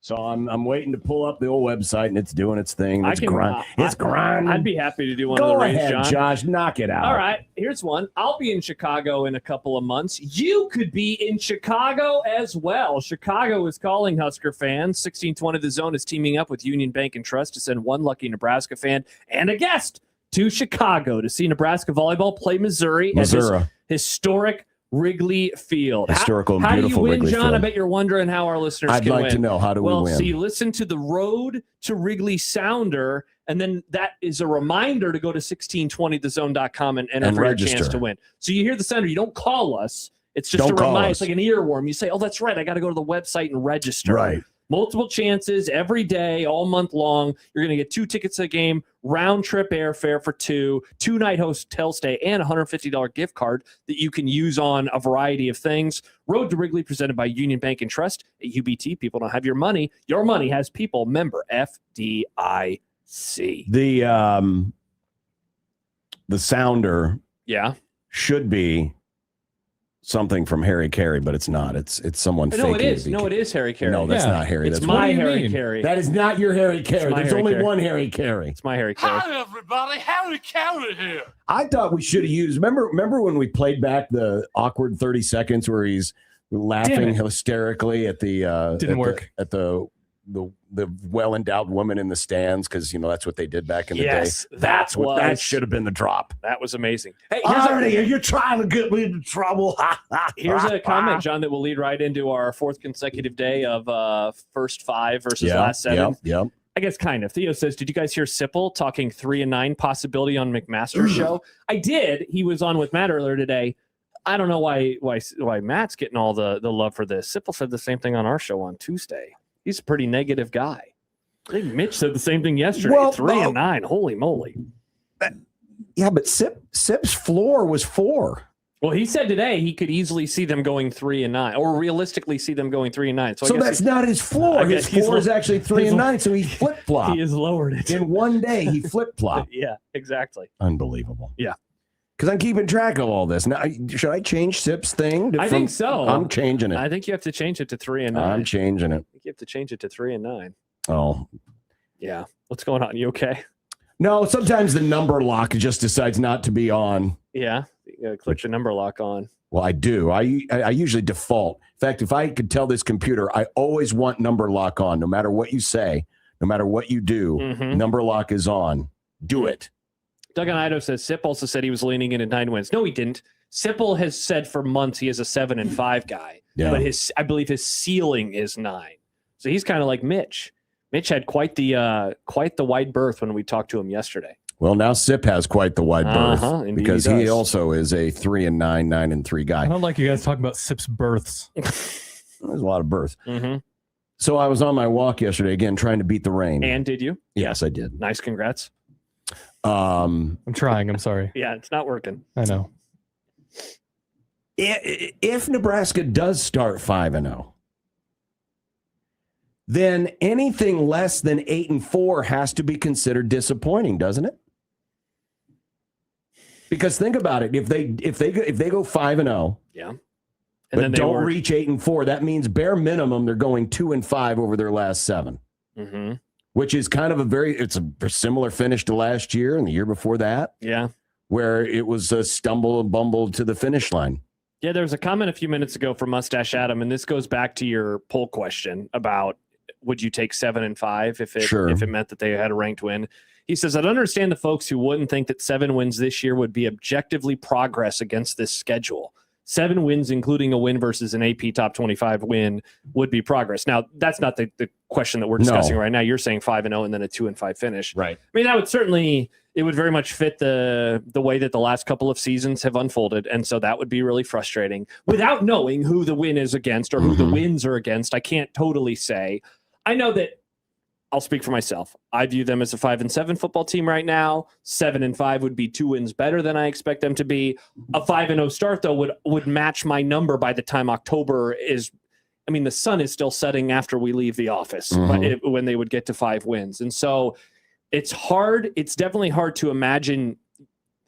So I'm waiting to pull up the old website, and it's doing its thing. It's grinding. I'd be happy to do one of Go the reads, ahead, John. Josh. Knock it out. All right, here's one. I'll be in Chicago in a couple of months. You could be in Chicago as well. Chicago is calling Husker fans. 1620 The Zone is teaming up with Union Bank and Trust to send one lucky Nebraska fan and a guest to Chicago to see Nebraska volleyball play Missouri. At this historic Wrigley Field. Historical and how beautiful do you win, Wrigley John? Field. I bet you're wondering how our listeners I'd can like win. to know, how do we win? Well, see, listen to the Road to Wrigley Sounder, and then that is a reminder to go to 1620thezone.com and enter for your chance to win. So you hear the sounder, you don't call us. It's just a reminder. It's like an earworm. You say, oh, that's right. I got to go to the website and register. Right. Multiple chances every day, all month long. You're going to get 2 tickets to the game, round trip airfare for 2, 2-night hotel stay, and a $150 gift card that you can use on a variety of things. Road to Wrigley, presented by Union Bank and Trust. At UBT, people don't have your money. Your money has people. Member FDIC. The sounder, should be something from Harry Carey, but it's not. It's someone No, faking it is. No, it is Harry Carey. No, that's not Harry. It's That's my Harry Carey. That is not your Harry Carey. my There's Harry only Carey. one Harry Carey. It's my Harry Carey. Hi, everybody. Harry Carey here. I thought we should have used. Remember when we played back the awkward 30 seconds where he's laughing hysterically at the Didn't work. at the well-endowed woman in the stands, because that's what they did back in the day. That should have been the drop. That was amazing. Hey, you're trying to get me into trouble. Here's a comment, John, that will lead right into our 4th consecutive day of first 5 versus last 7. Yep. I guess kind of. Theo says, did you guys hear Sipple talking 3-9 possibility on McMaster's show? I did. He was on with Matt earlier today. I don't know why Matt's getting all the love for this. Sipple said the same thing on our show on Tuesday. He's a pretty negative guy. I think Mitch said the same thing yesterday. 3-9. Holy moly. Yeah, but Sip's floor was 4. Well, he said today he could easily see them going 3-9, or realistically see them going 3-9. So that's not his floor. His floor is actually 3-9. So he flip flopped. He has lowered it in one day. He flip flopped. Yeah, exactly. Unbelievable. Yeah. Because I'm keeping track of all this. Now, should I change Sip's thing? I think so. I'm changing it. I think you have to change it to 3-9. I'm changing it. I think you have to change it to 3-9. Oh. Yeah. What's going on? You okay? No, sometimes the number lock just decides not to be on. Yeah. You gotta click the number lock on. Well, I do. I usually default. In fact, if I could tell this computer, I always want number lock on. No matter what you say, no matter what you do, number lock is on. Do it. Doug Ido says Sip also said he was leaning in at 9 wins. No, he didn't. Sipple has said for months he is a 7-5 guy. Yeah. But I believe his ceiling is 9. So he's kind of like Mitch. Mitch had quite the wide berth when we talked to him yesterday. Well, now Sip has quite the wide berth because he he also is a 3-9, 9-3 guy. I don't like you guys talking about Sip's births. There's a lot of births. So I was on my walk yesterday, again, trying to beat the rain. And did you? Yes, I did. Nice. Congrats. I'm trying. I'm sorry. Yeah, it's not working. I know. If Nebraska does start 5-0, then anything less than 8-4 has to be considered disappointing, doesn't it? Because think about it. If they go 5-0, yeah, and but then they don't reach 8-4, that means bare minimum they're going 2-5 over their last 7. Which is kind of it's a similar finish to last year and the year before that. Yeah. Where it was a stumble and bumble to the finish line. Yeah, there was a comment a few minutes ago from Mustache Adam, and this goes back to your poll question about would you take 7-5 if it meant that they had a ranked win. He says, I'd understand the folks who wouldn't think that 7 wins this year would be objectively progress against this schedule. 7 wins, including a win versus an AP top 25 win, would be progress. Now, that's not the question that we're discussing right now. You're saying 5-0 and then a 2-5 finish. Right. I mean, it would very much fit the way that the last couple of seasons have unfolded. And so that would be really frustrating. Without knowing who the win is against or who the wins are against, I can't totally say. I know that I'll speak for myself. I view them as a 5-7 football team right now. 7-5 would be 2 wins better than I expect them to be. A 5-0 start, though, would match my number by the time October is. I mean, the sun is still setting after we leave the office when they would get to 5 wins. And so It's hard. It's definitely hard to imagine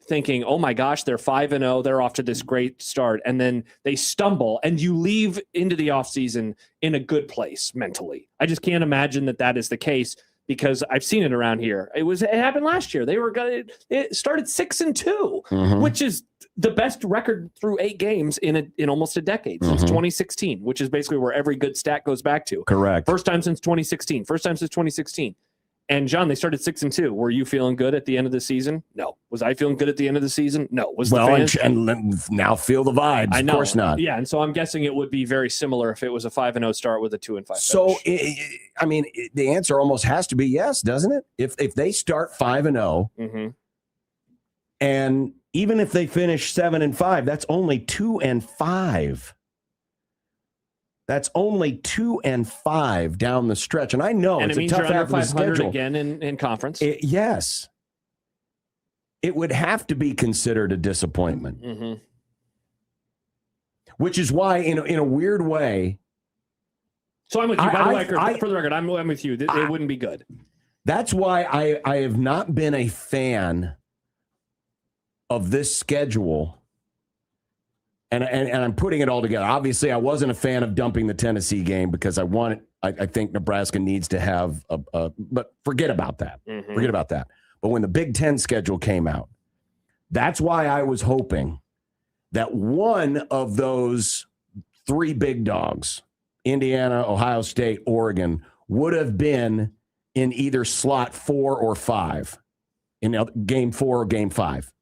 thinking, oh my gosh, they're 5-0. They're off to this great start. And then they stumble and you leave into the offseason in a good place mentally. I just can't imagine that is the case because I've seen it around here. It happened last year. It started 6-2, which is the best record through 8 games in almost a decade since 2016, which is basically where every good stat goes back to. Correct. First time since 2016. And John, they started 6-2. Were you feeling good at the end of the season? No. Was I feeling good at the end of the season? No. Was the fans? And now feel the vibes. I know. Of course not. Yeah, and so I'm guessing it would be very similar if it was a 5-0 start with a 2-5. So, the answer almost has to be yes, doesn't it? If they start 5-0, and even if they finish 7-5, that's only 2-5. That's only 2-5 down the stretch. And I know and it's it means a tough you're half under of the 500 schedule. again in conference. Yes. It would have to be considered a disappointment. Which is why, in a weird way. So I'm with you. For the record, I'm with you. It wouldn't be good. That's why I have not been a fan of this schedule. And I'm putting it all together. Obviously, I wasn't a fan of dumping the Tennessee game because I think Nebraska needs to have but forget about that. Forget about that. But when the Big Ten schedule came out, that's why I was hoping that one of those 3 big dogs, Indiana, Ohio State, Oregon, would have been in either slot 4 or 5 in game 4 or game 5.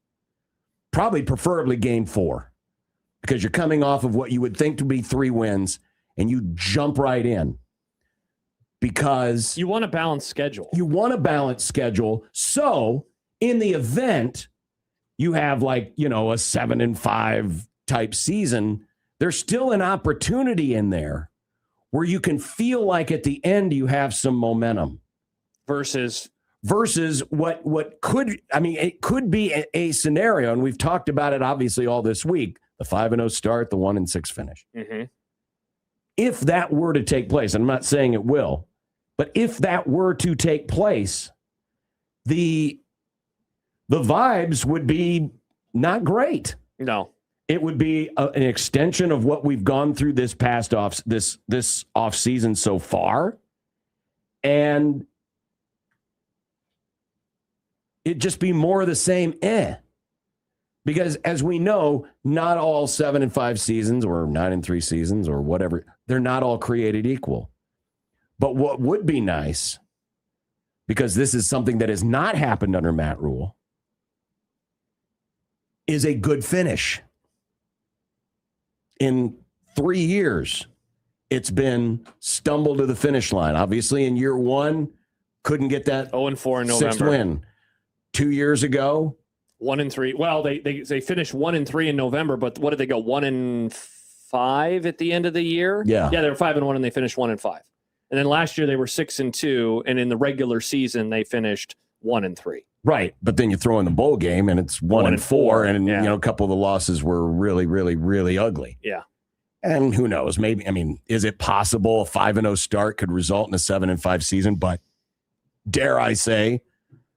Probably preferably game 4. Because you're coming off of what you would think to be 3 wins, and you jump right in. Because you want a balanced schedule. So in the event you have a 7-5 type season, there's still an opportunity in there where you can feel like at the end you have some momentum. Versus what could, it could be a scenario, and we've talked about it obviously all this week. The 5-0 start, the 1-6 finish. If that were to take place, and I'm not saying it will, but if that were to take place, the vibes would be not great. No, it would be an extension of what we've gone through this past this off season so far, and it'd just be more of the same. Because as we know, not all 7-5 seasons or 9-3 seasons or whatever, they're not all created equal. But what would be nice, because this is something that has not happened under Matt Rule, is a good finish. In 3 years, it's been stumble to the finish line. Obviously, in year 1, couldn't get that 0-4 in November. 6th win. 2 years ago, 1-3. Well, they finished 1-3 in November, but what did they go 1-5 at the end of the year? Yeah, they were 5-1 and they finished 1-5. And then last year they were 6-2, and in the regular season they finished 1-3. Right, but then you throw in the bowl game and it's 1-4, and a couple of the losses were really, really, really ugly. Yeah, and who knows? Maybe is it possible a 5-0 start could result in a 7-5 season? But dare I say,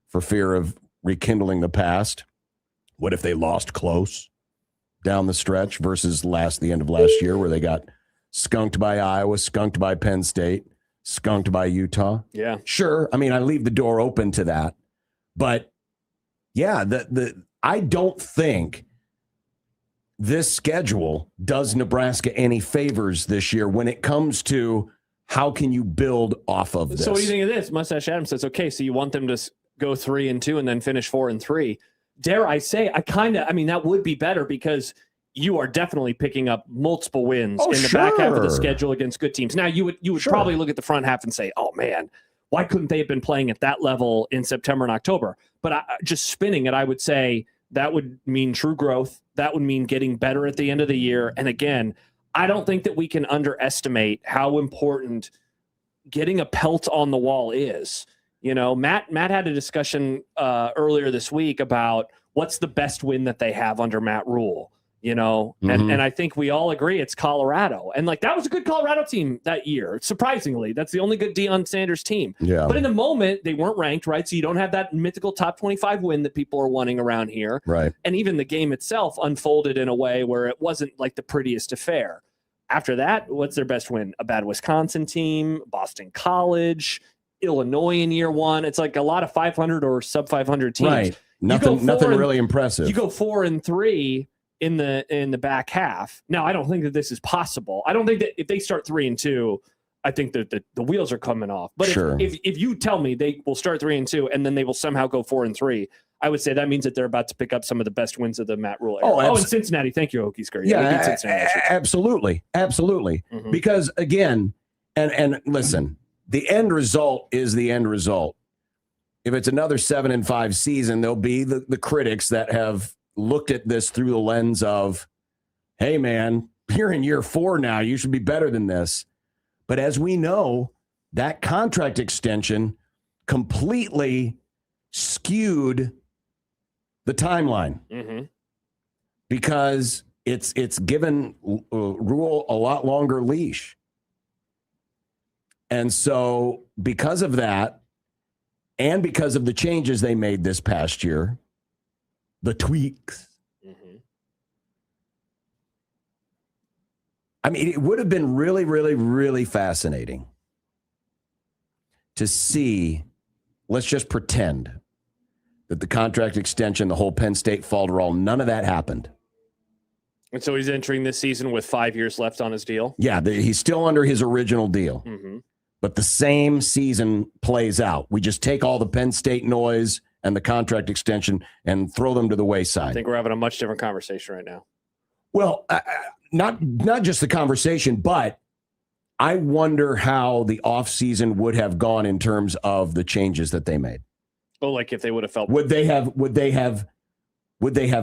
for fear of rekindling the past, what if they lost close down the stretch versus the end of last year where they got skunked by Iowa, skunked by Penn State, skunked by Utah? Yeah. Sure. I leave the door open to that. But yeah, I don't think this schedule does Nebraska any favors this year when it comes to how can you build off of this. So what do you think of this? Mustache Adams says, okay, so you want them to go 3-2 and then finish 4-3. Dare I say, that would be better because you are definitely picking up multiple wins in the back half of the schedule against good teams. Now, you would probably look at the front half and say, oh, man, why couldn't they have been playing at that level in September and October? But just spinning it, I would say that would mean true growth. That would mean getting better at the end of the year. And again, I don't think that we can underestimate how important getting a pelt on the wall is. Matt had a discussion earlier this week about what's the best win that they have under Matt Rule. and I think we all agree it's Colorado. And like, that was a good Colorado team that year. Surprisingly, that's the only good Deion Sanders team. Yeah. But in the moment, they weren't ranked, right? So you don't have that mythical top 25 win that people are wanting around here. Right. And even the game itself unfolded in a way where it wasn't like the prettiest affair. After that, what's their best win? A bad Wisconsin team, Boston College, Illinois in year one. It's like a lot of 500 or sub 500 teams. Right. Nothing really impressive. You go 4-3 in the back half. Now, I don't think that this is possible. I don't think that if they start 3-2, I think that the wheels are coming off. But sure. if you tell me they will start 3-2 and then they will somehow go 4-3, I would say that means that they're about to pick up some of the best wins of the Matt Rule era. And Cincinnati. Thank you, Hokie Scurry. Yeah, absolutely. Mm-hmm. Because again, and listen, the end result is the end result. If it's another 7-5 season, there'll be the critics that have looked at this through the lens of, hey, man, you're in year 4 now. You should be better than this. But as we know, that contract extension completely skewed the timeline because it's given Rule a lot longer leash. And so because of that, and because of the changes they made this past year, the tweaks, I mean, it would have been really, really, really fascinating to see, let's just pretend that the contract extension, the whole Penn State falderall, none of that happened. And so he's entering this season with 5 years left on his deal? Yeah, he's still under his original deal. But the same season plays out. We just take all the Penn State noise and the contract extension and throw them to the wayside. I think we're having a much different conversation right now. Well, not just the conversation, but I wonder how the offseason would have gone in terms of the changes that they made. Oh, like if they would have felt would they have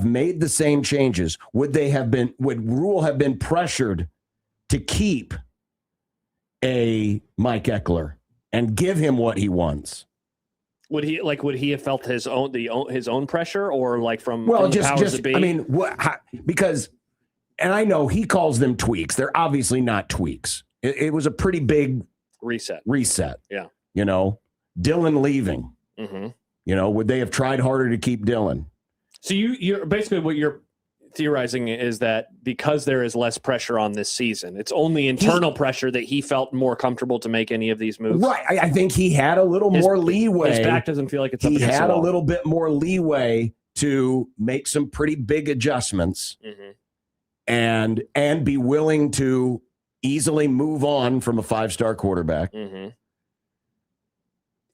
made the same changes? Would Rule have been pressured to keep a Mike Eckler and give him what he wants? Would he have felt his own pressure, or like from just powers that be? I mean, because, and I know he calls them tweaks. They're obviously not tweaks. It was a pretty big reset. Yeah. Dylan leaving. Would they have tried harder to keep Dylan? So you're basically what you're theorizing is that because there is less pressure on this season, it's only internal pressure that he felt more comfortable to make any of these moves. Right. I think he had a little more leeway. His back doesn't feel like it's up against the He had a wall. little bit more leeway to make some pretty big adjustments and be willing to easily move on from a 5-star quarterback.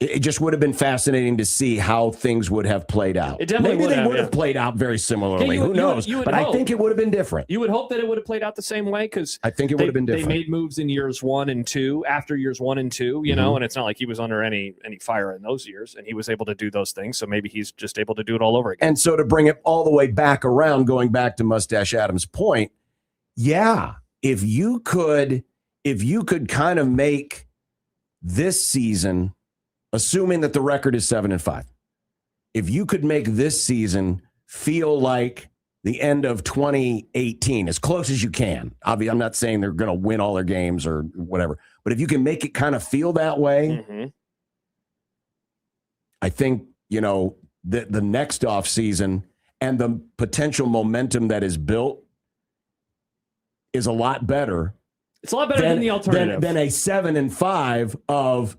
It just would have been fascinating to see how things would have played out. It definitely Maybe they would yeah. have played out very similarly. Yeah, Who knows? You would but hope. I think it would have been different. You would hope that it would have played out the same way, because I think it would have been different. They made moves in years 1 and 2, after years 1 and 2, you know, and it's not like he was under any fire in those years, and he was able to do those things. So maybe he's just able to do it all over again. And so to bring it all the way back around, going back to Mustache Adams' point, yeah, if you could kind of make this season, assuming that the record is 7-5, if you could make this season feel like the end of 2018, as close as you can. Obviously, I'm not saying they're going to win all their games or whatever, but if you can make it kind of feel that way, I think, the next off season and the potential momentum that is built is a lot better. It's a lot better than the alternative. Than a 7-5 of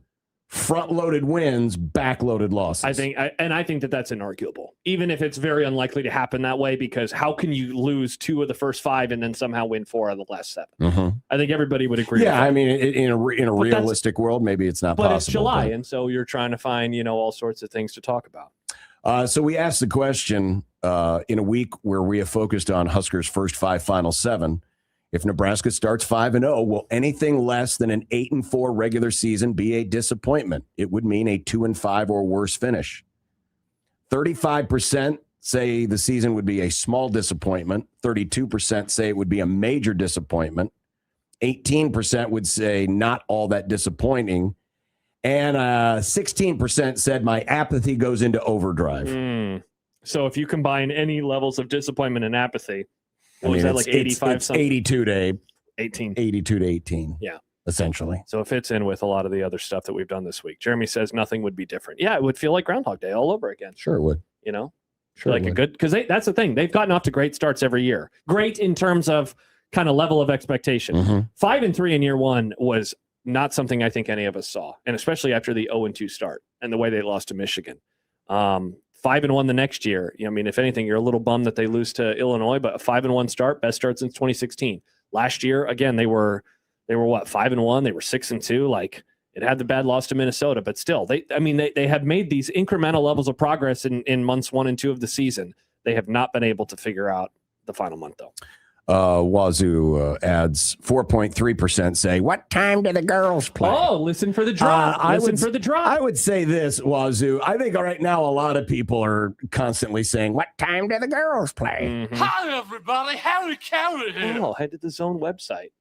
front-loaded wins, back-loaded losses. I think that that's inarguable, even if it's very unlikely to happen that way, because how can you lose 2 of the first 5 and then somehow win 4 of the last 7? I think everybody would agree. Yeah, with that. I mean, in a realistic world, maybe it's not possible. But it's July, and so you're trying to find, all sorts of things to talk about. So we asked the question in a week where we have focused on Huskers' first 5 Final 7. If Nebraska starts 5-0, will anything less than an 8-4 regular season be a disappointment? It would mean a 2-5 or worse finish. 35% say the season would be a small disappointment. 32% say it would be a major disappointment. 18% would say not all that disappointing. And 16% said my apathy goes into overdrive. So if you combine any levels of disappointment and apathy, What was that, like 85 it's something? 82 to 18. 82 to 18. Yeah. Essentially. So it fits in with a lot of the other stuff that we've done this week. Jeremy says nothing would be different. Yeah, it would feel like Groundhog Day all over again. Sure it would. You know? Sure like it a would. good, because that's the thing. They've gotten off to great starts every year. Great in terms of kind of level of expectation. 5-3 in year one was not something I think any of us saw, and especially after the 0-2 start and the way they lost to Michigan. 5-1 the next year. I mean, if anything, you're a little bummed that they lose to Illinois, but a 5-1 start, best start since 2016. Last year, again, they were what, 5-1? They were 6-2. Like, it had the bad loss to Minnesota, but still, they have made these incremental levels of progress in months 1 and 2 of the season. They have not been able to figure out the final month, though. Wazoo adds 4.3% say, what time do the girls play? Oh, listen for the drop. Listen for the drop. I would say this, Wazoo. I think right now a lot of people are constantly saying, what time do the girls play? Hi, everybody. Harry Carey here. Oh, head to the Zone website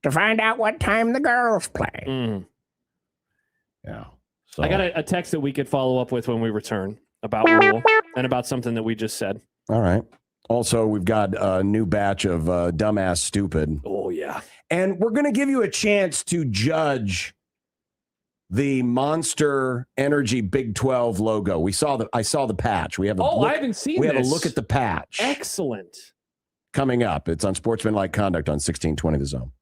to find out what time the girls play. Yeah. So I got a text that we could follow up with when we return about Rule and about something that we just said. All right. Also, we've got a new batch of Dumbass Stupid. Oh, yeah. And we're going to give you a chance to judge the Monster Energy Big 12 logo. I saw the patch. We have I haven't seen We this. have a look at the patch. Excellent. Coming up. It's Unsportsmanlike Conduct on 1620 The Zone.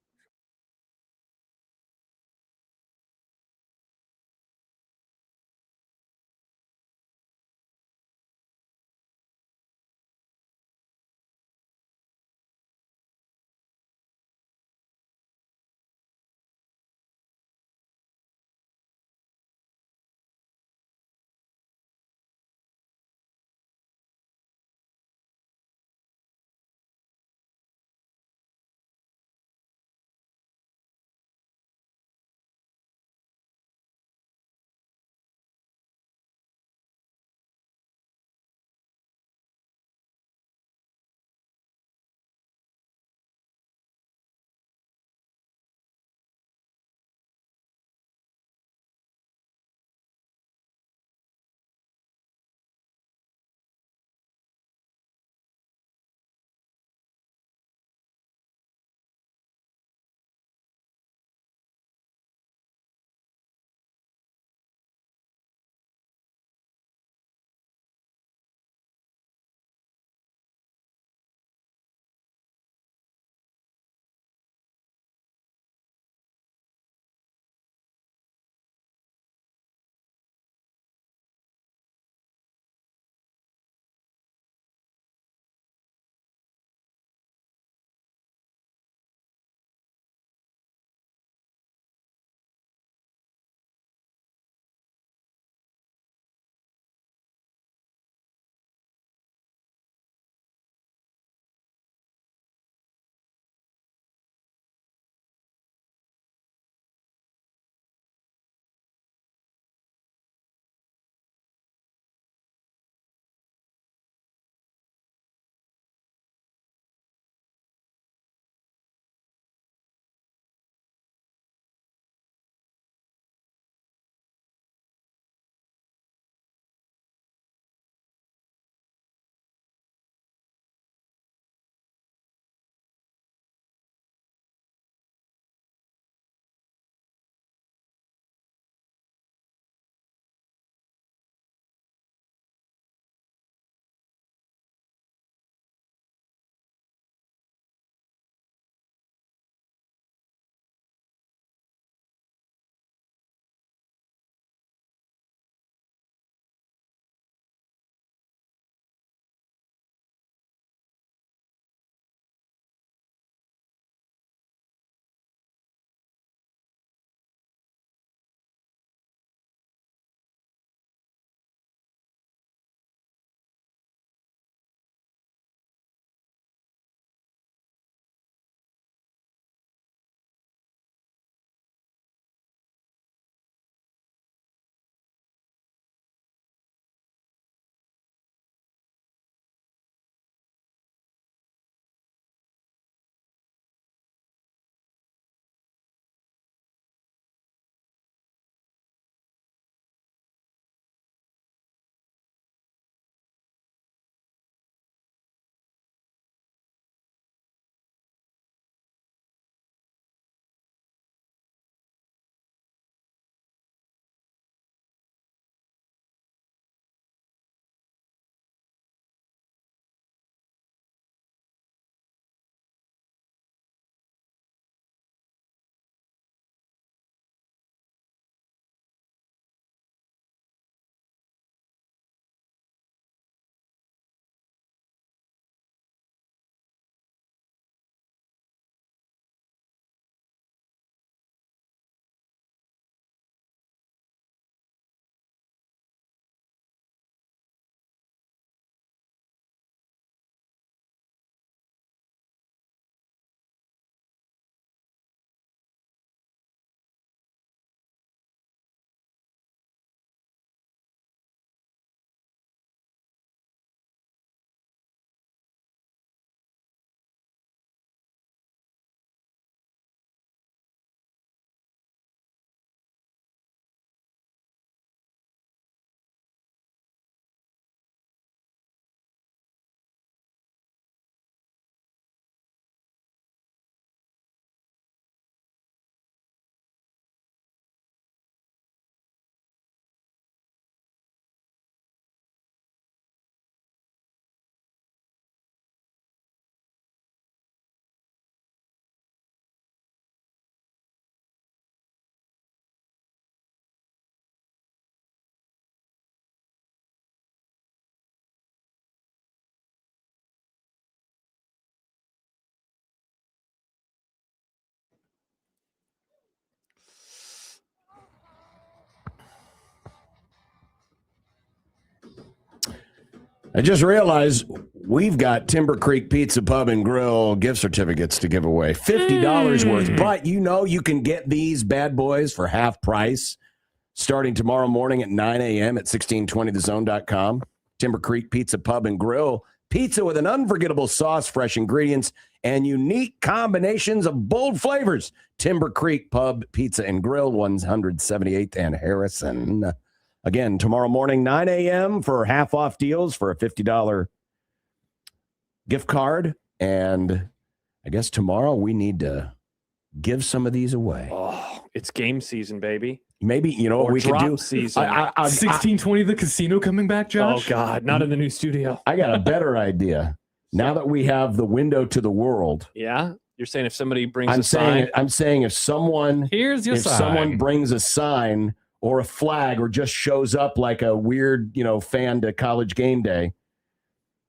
I just realized we've got Timber Creek Pizza Pub and Grill gift certificates to give away, $50 worth. But you can get these bad boys for half price starting tomorrow morning at 9 a.m. at 1620thezone.com. Timber Creek Pizza Pub and Grill. Pizza with an unforgettable sauce, fresh ingredients, and unique combinations of bold flavors. Timber Creek Pub, Pizza and Grill, 178th and Harrison. Again, tomorrow morning, 9 a.m. for half-off deals for a $50 gift card. And I guess tomorrow we need to give some of these away. Oh, it's game season, baby. Maybe, what we could do? Season. 1620 the casino coming back, Josh? Oh, God, not in the new studio. I got a better idea. Now that we have the window to the world. Yeah? You're saying if somebody brings a sign? I'm saying if someone... Here's your sign. Someone brings a sign or a flag or just shows up like a weird, fan to college game day,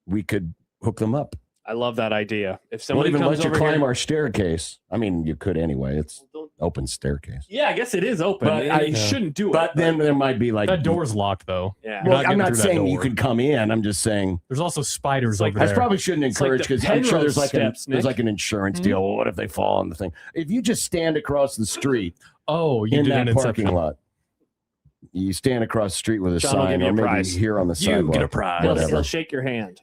we could hook them up. I love that idea. If Won't somebody even comes let you over climb here, our staircase. I mean, you could anyway. It's open staircase. yeah, I guess it is open. But You shouldn't do it. But then there might be like That door's locked, though. Yeah. You're Well, I'm not getting through that saying you door. could come in. I'm just saying There's also spiders like over I there. probably shouldn't It's like encourage the because I'm sure Penrose there's steps, there's Nick. like an insurance deal. What if they fall on the thing? If you just stand across the street Oh, you in did that an parking Inception. lot, you stand across the street with a John will give sign, you or a maybe prize. here on the You sidewalk. get a prize. He'll Whatever. shake your hand.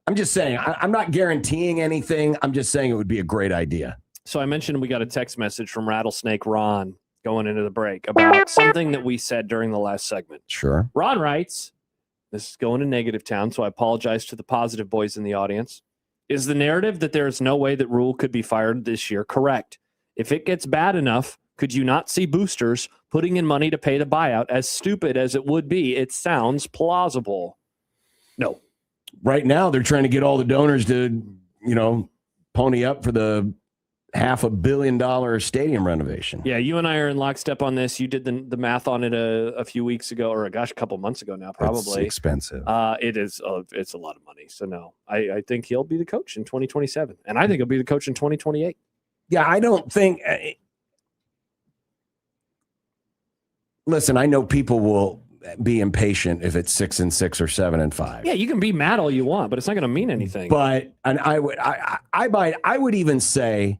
I'm just saying. I'm not guaranteeing anything. I'm just saying it would be a great idea. So I mentioned we got a text message from Rattlesnake Ron going into the break about something that we said during the last segment. Sure. Ron writes, this is going to negative town, so I apologize to the positive boys in the audience. Is the narrative that there is no way that Rule could be fired this year correct? If it gets bad enough, could you not see boosters putting in money to pay the buyout? As stupid as it would be, it sounds plausible. No. Right now, they're trying to get all the donors to, pony up for the $500 million stadium renovation. Yeah, you and I are in lockstep on this. You did the math on it a few weeks ago, or a couple months ago now, probably. It's expensive. It is. It's a lot of money. So no, I think he'll be the coach in 2027, and I think he'll be the coach in 2028. Yeah, I don't think. Listen, I know people will be impatient if it's 6-6 or 7-5. Yeah, you can be mad all you want, but it's not going to mean anything. But I would even say,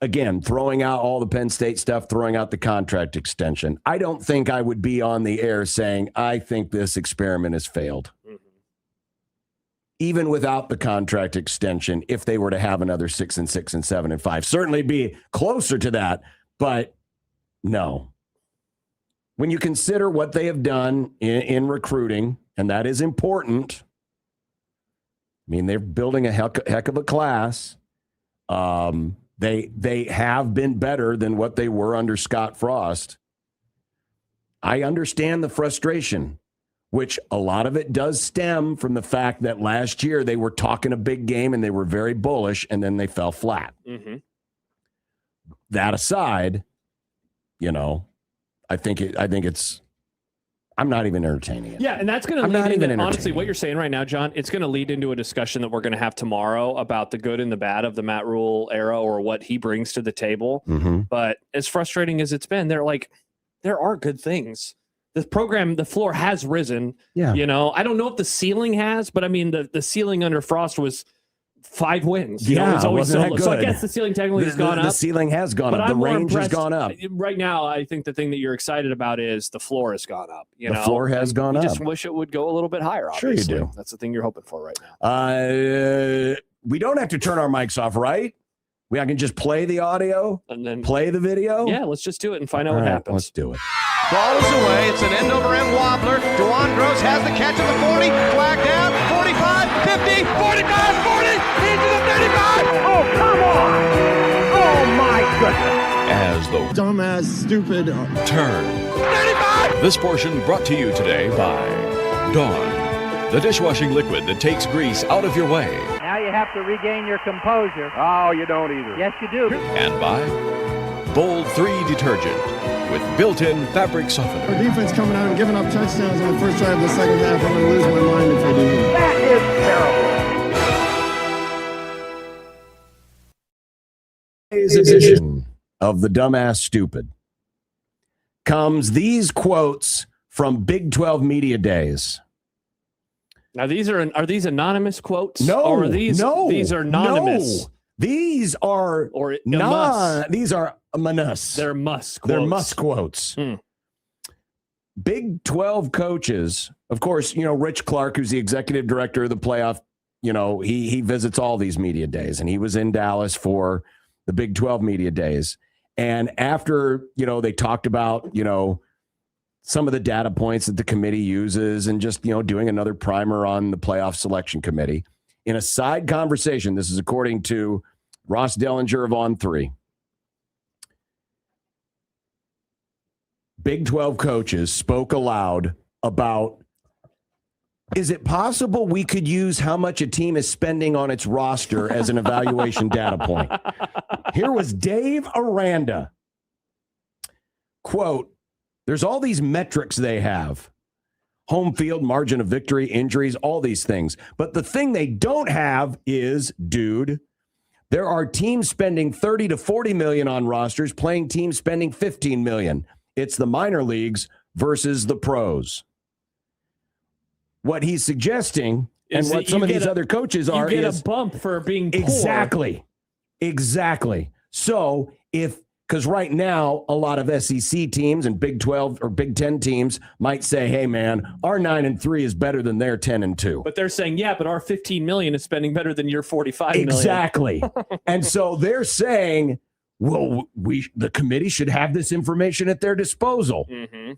again, throwing out all the Penn State stuff, throwing out the contract extension, I don't think I would be on the air saying I think this experiment has failed. Mm-hmm. Even without the contract extension, if they were to have another 6-6 and 7-5, certainly be closer to that, but no. When you consider what they have done in recruiting, and that is important. I mean, they're building a heck of a class. They have been better than what they were under Scott Frost. I understand the frustration, which a lot of it does stem from the fact that last year they were talking a big game and they were very bullish, and then they fell flat. Mm-hmm. That aside, I think it's. I'm not even entertaining it. Yeah, and that's going to lead into, honestly, what you're saying right now, John, it's going to lead into a discussion that we're going to have tomorrow about the good and the bad of the Matt Rule era, or what he brings to the table. Mm-hmm. But as frustrating as it's been, there are good things. The program, the floor has risen. Yeah. I don't know if the ceiling has, but I mean, the ceiling under Frost was 5 wins. Yeah, it's always wasn't that good? So I guess the ceiling technically has gone up. The ceiling has gone But up. The I'm more range has impressed- gone up. Right now, I think the thing that you're excited about is the floor has gone up. The floor has gone up. You just wish it would go a little bit higher, Sure you obviously. do. That's the thing you're hoping for right now. We don't have to turn our mics off, right? I can just play the audio and then play the video. Yeah, let's just do it and find out All what right, happens. Let's do it. Ball is away. It's an end-over-end wobbler. DeJuan Gross has the catch at the 40. Flag down. 45, 50, 45, 40. Into the 35. Oh, come on. Oh, my goodness. As the dumbass, stupid turn. 35. This portion brought to you today by Dawn, the dishwashing liquid that takes grease out of your way. Now you have to regain your composure. Oh, you don't either. Yes, you do. And by Bold 3 detergent with built-in fabric Our softener. defense coming out and giving up touchdowns on the first drive of the second half. I'm going to lose my mind if they do. That is terrible. Today's edition of the Dumbass Stupid comes these quotes from Big 12 Media Days. Now are these anonymous quotes? No, or are these are anonymous. No. These are these are ominous. They're must quotes. They're must quotes. Big 12 coaches, of course, Rich Clark, who's the executive director of the playoff, he visits all these media days, and he was in Dallas for the Big 12 media days. And after, they talked about, some of the data points that the committee uses and just, doing another primer on the playoff selection committee. In a side conversation, this is according to Ross Dellinger of On3, Big 12 coaches spoke aloud about, is it possible we could use how much a team is spending on its roster as an evaluation data point? Here was Dave Aranda. Quote, there's all these metrics they have. Home field, margin of victory, injuries, all these things. But the thing they don't have is, dude, there are teams spending 30 to 40 million on rosters, playing teams spending 15 million. It's the minor leagues versus the pros. What he's suggesting and what some of these other coaches are you get a bump for being poor. Exactly. So because right now, a lot of SEC teams and Big 12 or Big 10 teams might say, hey, man, our 9-3 is better than their 10-2. But they're saying, yeah, but our 15 million is spending better than your 45 million. Exactly. And so they're saying, well, the committee should have this information at their disposal. Mm-hmm.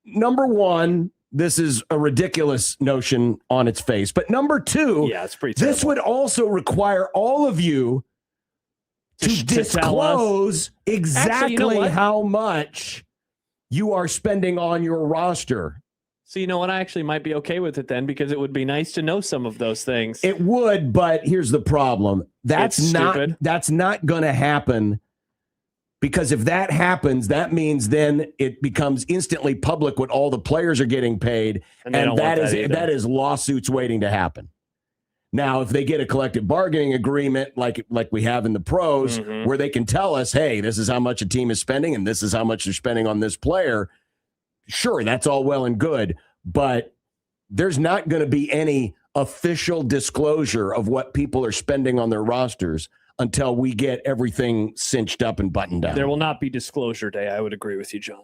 Number one, this is a ridiculous notion on its face. But number two, it's pretty terrible. This would also require all of you to disclose exactly how much you are spending on your roster. So you know what? I actually might be okay with it then, because it would be nice to know some of those things. It would, but here's the problem. That's not going to happen, because if that happens, that means then it becomes instantly public what all the players are getting paid, and that is lawsuits waiting to happen. Now, if they get a collective bargaining agreement like we have in the pros, where they can tell us, hey, this is how much a team is spending and this is how much they're spending on this player, sure, that's all well and good, but there's not going to be any official disclosure of what people are spending on their rosters until we get everything cinched up and buttoned down. There will not be disclosure day. I would agree with you, John.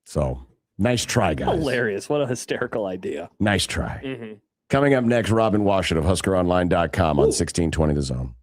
So, nice try, guys. Hilarious. What a hysterical idea. Nice try. Mm-hmm. Coming up next, Robin Washut of HuskerOnline.com on 1620 The Zone.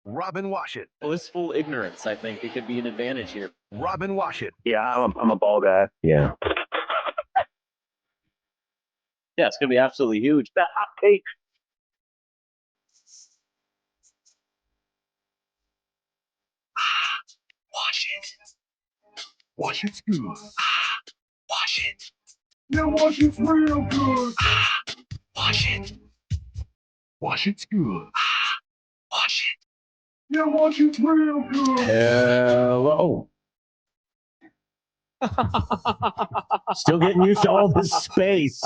Robin Washit. Blissful ignorance, I think it could be an advantage here. Robin Washit. Yeah, I'm a ball guy. Yeah. Yeah, it's going to be absolutely huge. That hot take. Wash it. Wash it's good. Wash it. Yeah, wash it's real good. Wash it. Wash it's good. Wash it. Yeah, wash it's real good. Hello. Still getting used to all this space.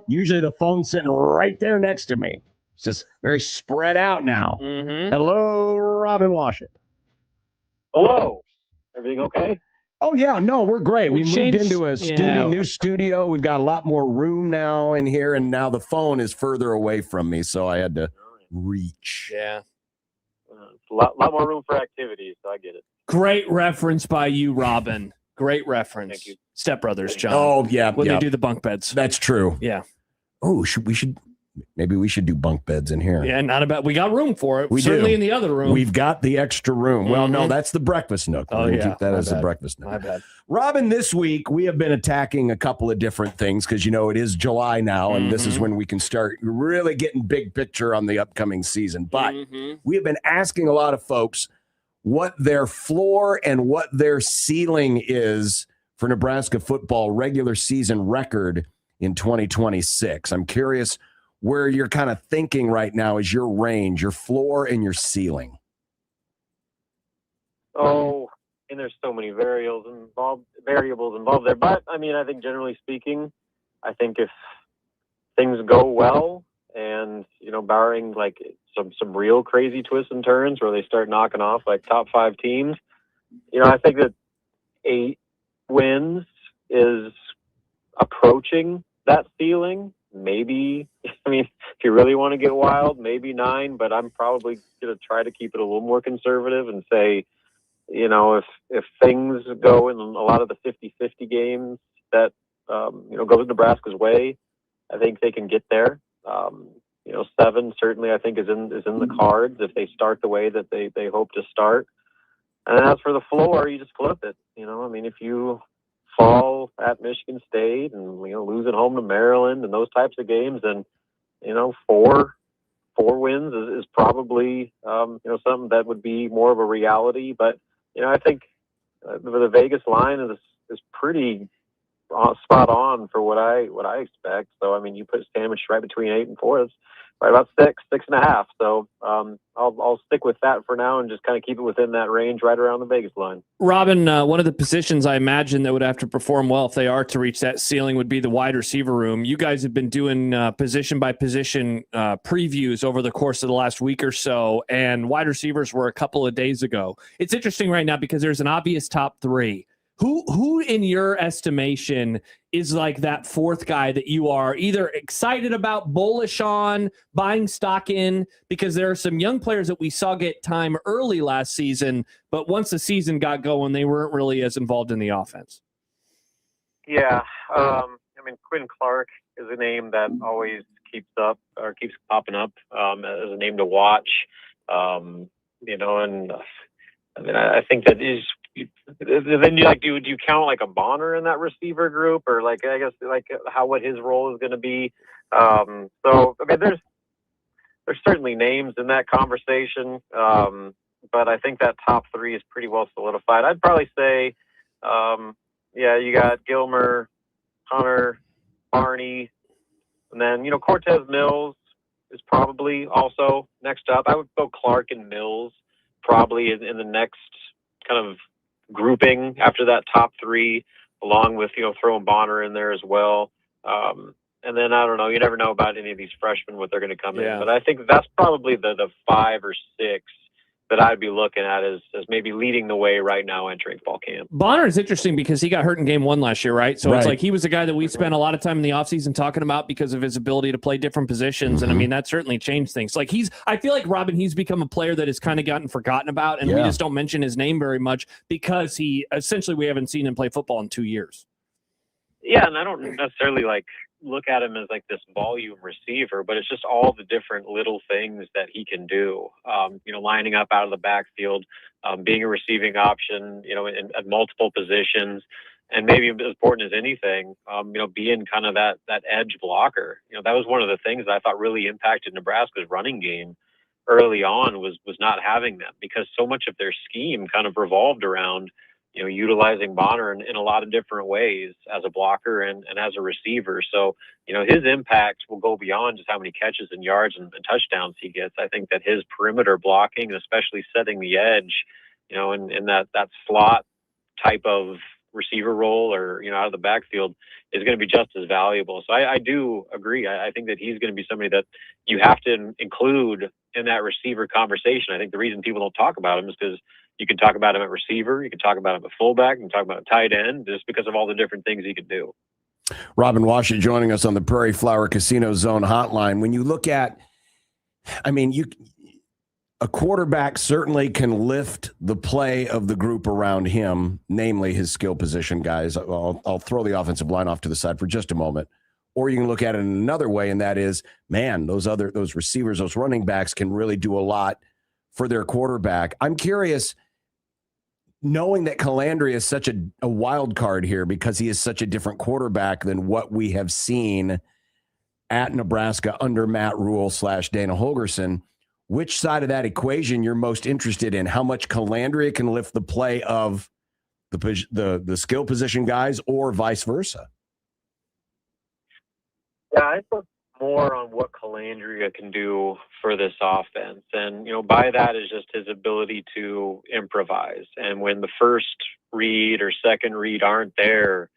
Usually the phone's sitting right there next to me. It's just very spread out now. Hello, Robin Washington. Hello. Everything okay? Oh, yeah. No, we're great. We moved changed- into a new studio. We've got a lot more room now in here, and now the phone is further away from me, so I had to reach. Yeah. A lot more room for activities, so I get it. Great reference by you, Robin. Great reference. Thank you. Step Brothers, John. Oh, yeah. When yeah. they do the bunk beds. That's true. Yeah. Oh, maybe we should do bunk beds in here. Yeah, not about. We got room for it. We Certainly do. in the other room. We've got the extra room. Well, no, Mhm. that's the breakfast nook. Oh, We're gonna yeah. keep that My as the bad. breakfast nook. My bad. Robin, this week we have been attacking a couple of different things because, it is July now, and this is when we can start really getting big picture on the upcoming season. But we have been asking a lot of folks what their floor and what their ceiling is for Nebraska football regular season record in 2026. I'm curious where you're kind of thinking right now is your range, your floor and your ceiling. Oh, and there's so many variables involved there. But I mean, I think generally speaking, I think if things go well and, barring like some real crazy twists and turns where they start knocking off like top 5 teams, I think that 8 wins is approaching that ceiling. Maybe, if you really want to get wild, maybe 9, but I'm probably going to try to keep it a little more conservative and say, if things go in a lot of the 50-50 games that, goes Nebraska's way, I think they can get there. 7 certainly I think is in the cards if they start the way that they hope to start. And as for the floor, you just flip it. If you fall at Michigan State and lose at home to Maryland and those types of games, then 4 wins is probably something that would be more of a reality. But I think the Vegas line is pretty spot on for what I expect. So you put Sandwich right between 8 and 4. It's right about 6.5. So I'll stick with that for now and just kind of keep it within that range, right around the Vegas line. Robin, one of the positions I imagine that would have to perform well if they are to reach that ceiling would be the wide receiver room. You guys have been doing position by position previews over the course of the last week or so, and wide receivers were a couple of days ago. It's interesting right now because there's an obvious top 3. Who in your estimation is like that 4th guy that you are either excited about, bullish on, buying stock in? Because there are some young players that we saw get time early last season, but once the season got going, they weren't really as involved in the offense. Yeah. Quinn Clark is a name that always keeps popping up as a name to watch. And I think that is. Then do you count like a Bonner in that receiver group, or what his role is going to be? There's certainly names in that conversation, but I think that top 3 is pretty well solidified. I'd probably say, you got Gilmer, Hunter, Barney, and then Cortez Mills is probably also next up. I would go Clark and Mills probably in the next kind of grouping after that top 3, along with throwing Bonner in there as well. And then I don't know, you never know about any of these freshmen what they're going to come in, but I think that's probably the 5 or 6 that I'd be looking at as maybe leading the way right now entering fall camp. Bonner is interesting because he got hurt in game 1 last year, right? So Right. It's like he was a guy that we spent a lot of time in the offseason talking about because of his ability to play different positions. And that certainly changed things. Like I feel like Robin, he's become a player that has kind of gotten forgotten about, and we just don't mention his name very much because we haven't seen him play football in 2 years. Yeah, and I don't necessarily look at him as like this volume receiver, but it's just all the different little things that he can do. Lining up out of the backfield, being a receiving option, at multiple positions, and maybe as important as anything, being kind of that edge blocker. That was one of the things that I thought really impacted Nebraska's running game early on was not having them, because so much of their scheme kind of revolved around utilizing Bonner in a lot of different ways as a blocker and as a receiver. So, his impact will go beyond just how many catches and yards and touchdowns he gets. I think that his perimeter blocking, especially setting the edge, in that slot type of receiver role or, out of the backfield is going to be just as valuable. So I do agree. I think that he's going to be somebody that you have to include in that receiver conversation. I think the reason people don't talk about him is because you can talk about him at receiver, you can talk about him at fullback, you can talk about a tight end, just because of all the different things he can do. Robin Washington joining us on the Prairie Flower Casino Zone hotline. When you look at, a quarterback certainly can lift the play of the group around him, namely his skill position guys. I'll throw the offensive line off to the side for just a moment. Or you can look at it in another way, and that is, man, those receivers, those running backs can really do a lot for their quarterback. I'm curious, knowing that Calandria is such a wild card here because he is such a different quarterback than what we have seen at Nebraska under Matt Rule / Dana Holgorsen, which side of that equation you're most interested in? How much Calandria can lift the play of the skill position guys, or vice versa? Yeah, I put more on what Calandria can do for this offense. And, by that is just his ability to improvise. And when the first read or second read aren't there,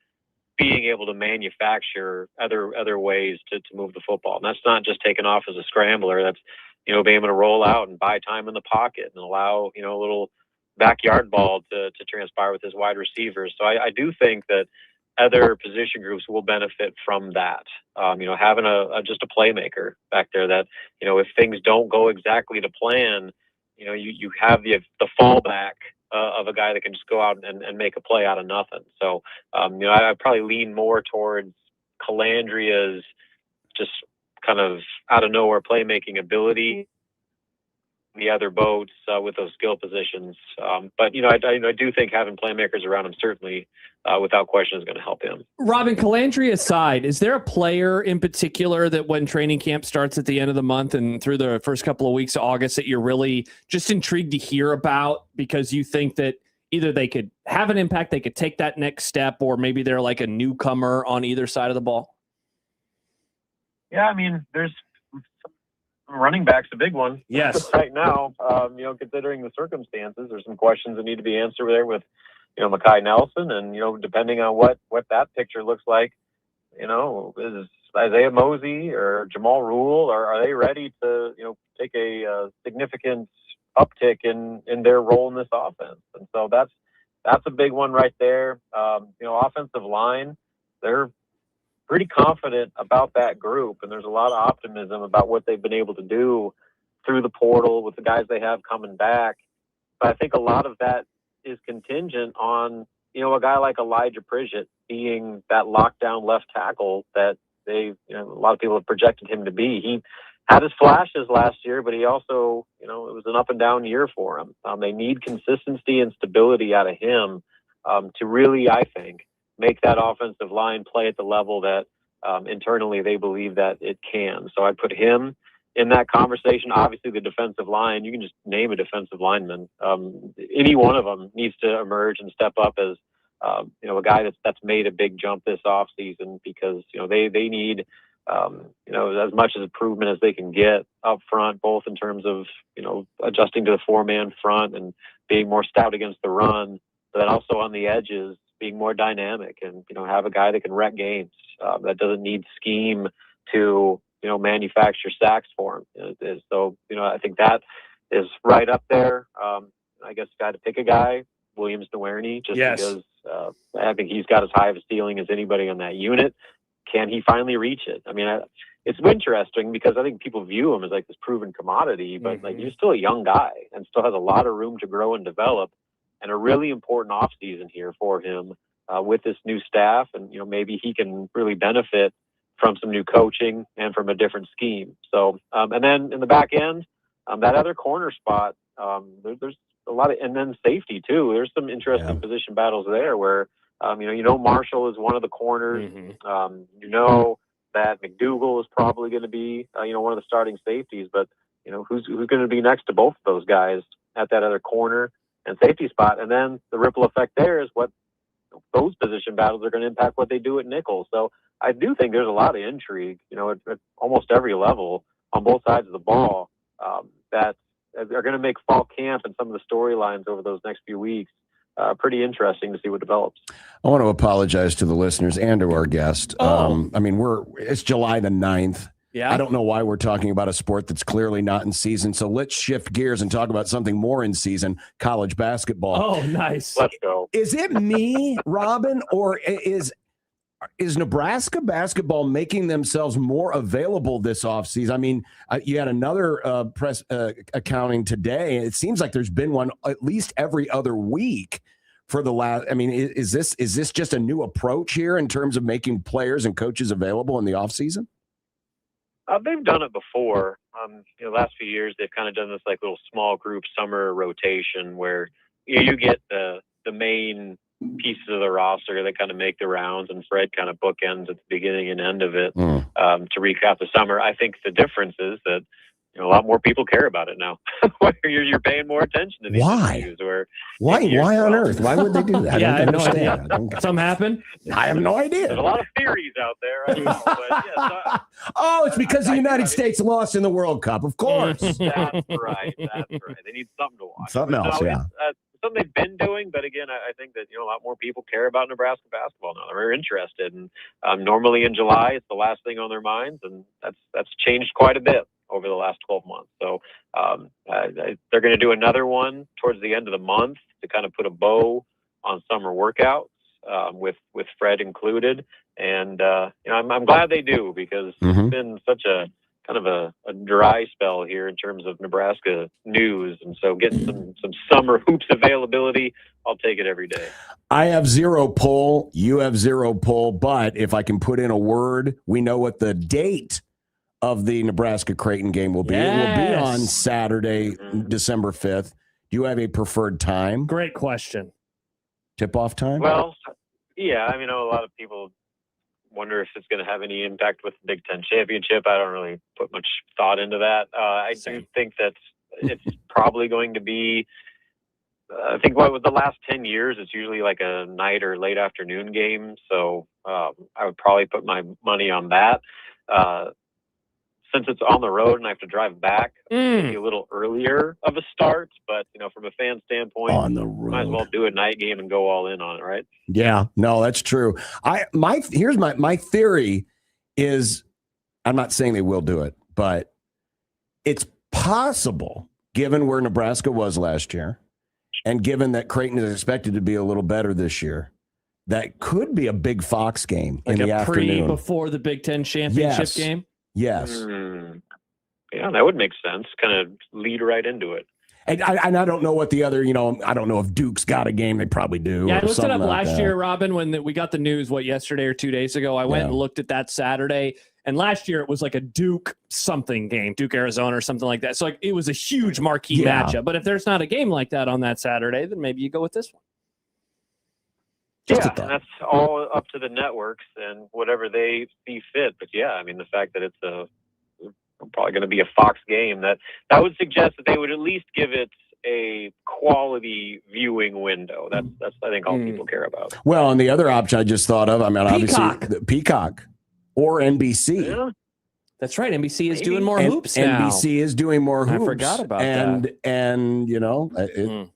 being able to manufacture other ways to move the football. And that's not just taking off as a scrambler. That's, being able to roll out and buy time in the pocket and allow, a little backyard ball to transpire with his wide receivers. So I do think that other position groups will benefit from that. Having just a playmaker back there that, if things don't go exactly to plan, you have the fallback of a guy that can just go out and make a play out of nothing. So, I probably lean more towards Calandria's just kind of out of nowhere playmaking ability, the other boats with those skill positions. But, I do think having playmakers around him certainly, without question, is going to help him. Robin, Calandria aside, is there a player in particular that when training camp starts at the end of the month and through the first couple of weeks of August that you're really just intrigued to hear about because you think that either they could have an impact, they could take that next step, or maybe they're like a newcomer on either side of the ball? Yeah, there's running back's a big one. Yes. Right now, considering the circumstances, there's some questions that need to be answered there with, Mekhi Nelson, and, depending on what that picture looks like, is Isaiah Mosey or Jamal Rule, or are they ready to, take a significant uptick in their role in this offense? And so that's a big one right there. Offensive line, they're pretty confident about that group, and there's a lot of optimism about what they've been able to do through the portal with the guys they have coming back. But I think a lot of that is contingent on, a guy like Elijah Pridgett being that lockdown left tackle that a lot of people have projected him to be. He had his flashes last year, but he also, it was an up and down year for him. They need consistency and stability out of him to really, I think, make that offensive line play at the level that internally they believe that it can. So I'd put him in that conversation. Obviously, the defensive line, you can just name a defensive lineman. Any one of them needs to emerge and step up as a guy that's made a big jump this offseason, because they need as much as improvement as they can get up front, both in terms of adjusting to the 4-man front and being more stout against the run, but then also on the edges being more dynamic and have a guy that can wreck games, that doesn't need scheme to manufacture sacks for him. So I think that is right up there. I guess got to pick a guy, Williams Nowerney, just because I think he's got as high of a ceiling as anybody on that unit. Can he finally reach it? It's interesting because I think people view him as like this proven commodity, but like he's still a young guy and still has a lot of room to grow and develop, and a really important offseason here for him with this new staff. And maybe he can really benefit from some new coaching and from a different scheme. So, and then in the back end, that other corner spot, there's a lot of, and then safety too. There's some interesting position battles there where, Marshall is one of the corners. That McDougal is probably going to be, one of the starting safeties, but who's going to be next to both of those guys at that other corner and safety spot? And then the ripple effect there is what those position battles are going to impact what they do at nickel. So I do think there's a lot of intrigue, at almost every level on both sides of the ball, that are going to make fall camp and some of the storylines over those next few weeks pretty interesting to see what develops. I want to apologize to the listeners and to our guest. It's July the 9th. Yeah. I don't know why we're talking about a sport that's clearly not in season. So let's shift gears and talk about something more in season, college basketball. Oh, nice. Let's go. Is it me, Robin, or is Nebraska basketball making themselves more available this offseason? I mean, you had another press accounting today, and it seems like there's been one at least every other week for the last. I mean, is this just a new approach here in terms of making players and coaches available in the offseason? They've done it before. The last few years, they've kind of done this like little small group summer rotation where you get the main pieces of the roster that kind of make the rounds, and Fred kind of bookends at the beginning and end of it to recap the summer. I think the difference is that a lot more people care about it now. You're paying more attention to these issues. Why on earth? Why would they do that? Yeah, I don't understand. Something happened? I have no idea. There's a lot of theories out there. I don't know, but it's because the United States lost in the World Cup, of course. That's right. They need something to watch. Something else, yeah. Something they've been doing, but again, I think that a lot more people care about Nebraska basketball now. They're very interested, and normally in July, it's the last thing on their minds, and that's changed quite a bit over the last 12 months. So they're going to do another one towards the end of the month to kind of put a bow on summer workouts with Fred included, and I'm glad they do, because it's been such a kind of a dry spell here in terms of Nebraska news. And so getting some summer hoops availability, I'll take it every day. I have zero pull. You have zero pull. But if I can put in a word, we know what the date of the Nebraska-Creighton game will be. Yes. It will be on Saturday, December 5th. Do you have a preferred time? Great question. Tip-off time? Well, yeah. I mean, a lot of people wonder if it's going to have any impact with the Big Ten championship. I don't really put much thought into that. I do think that it's probably going to be, I think with the last 10 years, it's usually like a night or late afternoon game. So I would probably put my money on that. Since it's on the road and I have to drive back, maybe a little earlier of a start. But, from a fan standpoint, on the road, might as well do a night game and go all in on it, right? Yeah, no, that's true. Here's my theory is, I'm not saying they will do it, but it's possible, given where Nebraska was last year, and given that Creighton is expected to be a little better this year, that could be a big Fox game like in the afternoon before the Big Ten championship game. Yes. Yeah, that would make sense. Kind of lead right into it. And I don't know what the other, I don't know if Duke's got a game. They probably do. Yeah, I looked it up like last year, Robin, when we got the news, yesterday or 2 days ago. I went and looked at that Saturday. And last year it was like a Duke something game, Duke, Arizona or something like that. So it was a huge marquee matchup. But if there's not a game like that on that Saturday, then maybe you go with this one. Yeah, and that's all up to the networks and whatever they see fit. But yeah, I mean, the fact that it's probably going to be a Fox game, that would suggest that they would at least give it a quality viewing window. That's I think all people care about. Well, and the other option I just thought of, I mean, obviously Peacock or NBC. Yeah. That's right. NBC is doing more hoops now. NBC is doing more hoops. I forgot about that. And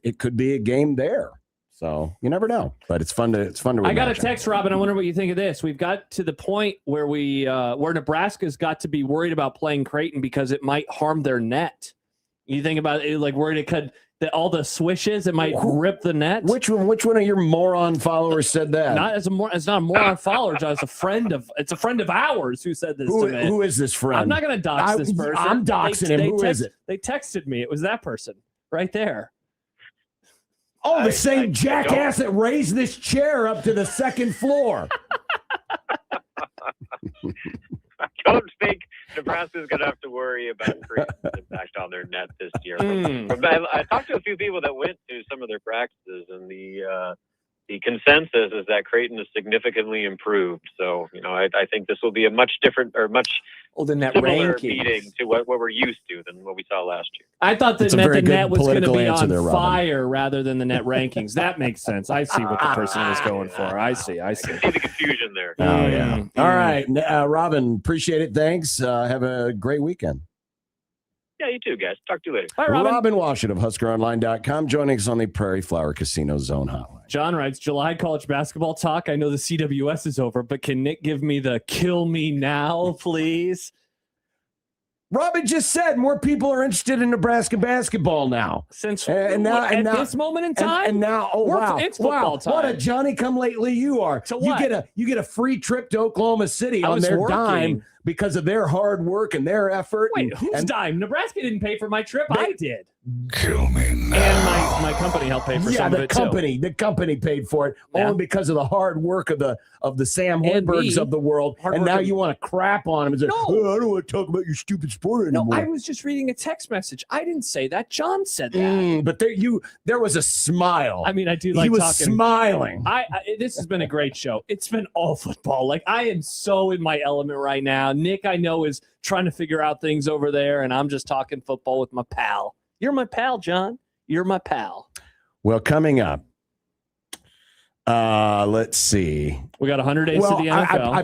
it could be a game there. So you never know, but it's fun to. I got a text, Robin. I wonder what you think of this. We've got to the point where where Nebraska's got to be worried about playing Creighton because it might harm their net. You think about it, like worried it could all the swishes, it might rip the net. Which one of your moron followers said that? It's not a moron follower, John. It's a friend of ours who said this to me. Who is this friend? I'm not going to dox this person. I'm doxing him. Who is it? They texted me. It was that person right there. Oh, the same jackass that raised this chair up to the second floor. Nebraska's going to have to worry about Creighton's impact on their net this year. I talked to a few people that went to some of their practices, and the consensus is that Creighton is significantly improved. So, I think this will be a much different or much similar meeting to what we're used to than what we saw last year. I thought that meant the net was going to be on there, fire rather than the net rankings. That makes sense. I see what the person was going for. I see. I can see the confusion there. Oh, yeah. All right. Robin, appreciate it. Thanks. Have a great weekend. Yeah, you too, guys. Talk to you later. All right, Robin Washut of HuskerOnline.com joining us on the Prairie Flower Casino Zone Hotline. John writes, July college basketball talk. I know the CWS is over, but can Nick give me the kill me now, please? Robin just said more people are interested in Nebraska basketball now. Since and now, this moment in time? And now, it's football time. What a Johnny-come-lately you are. So what? You get a free trip to Oklahoma City on their dime because of their hard work and their effort. Wait, whose dime? Nebraska didn't pay for my trip. I did. Kill me now. And my company helped pay for some of it too. The company paid for it only because of the hard work of the Sam Holmbergs of the world. And now you want to crap on them and say, I don't want to talk about your stupid sport anymore. No, I was just reading a text message. I didn't say that. John said that. But there was a smile. I mean, I do like he was talking. Smiling. This has been a great show. It's been all football. Like, I am so in my element right now. Nick, I know, is trying to figure out things over there, and I'm just talking football with my pal. You're my pal, John. You're my pal. Well, coming up, let's see. We got 100 days to the NFL. I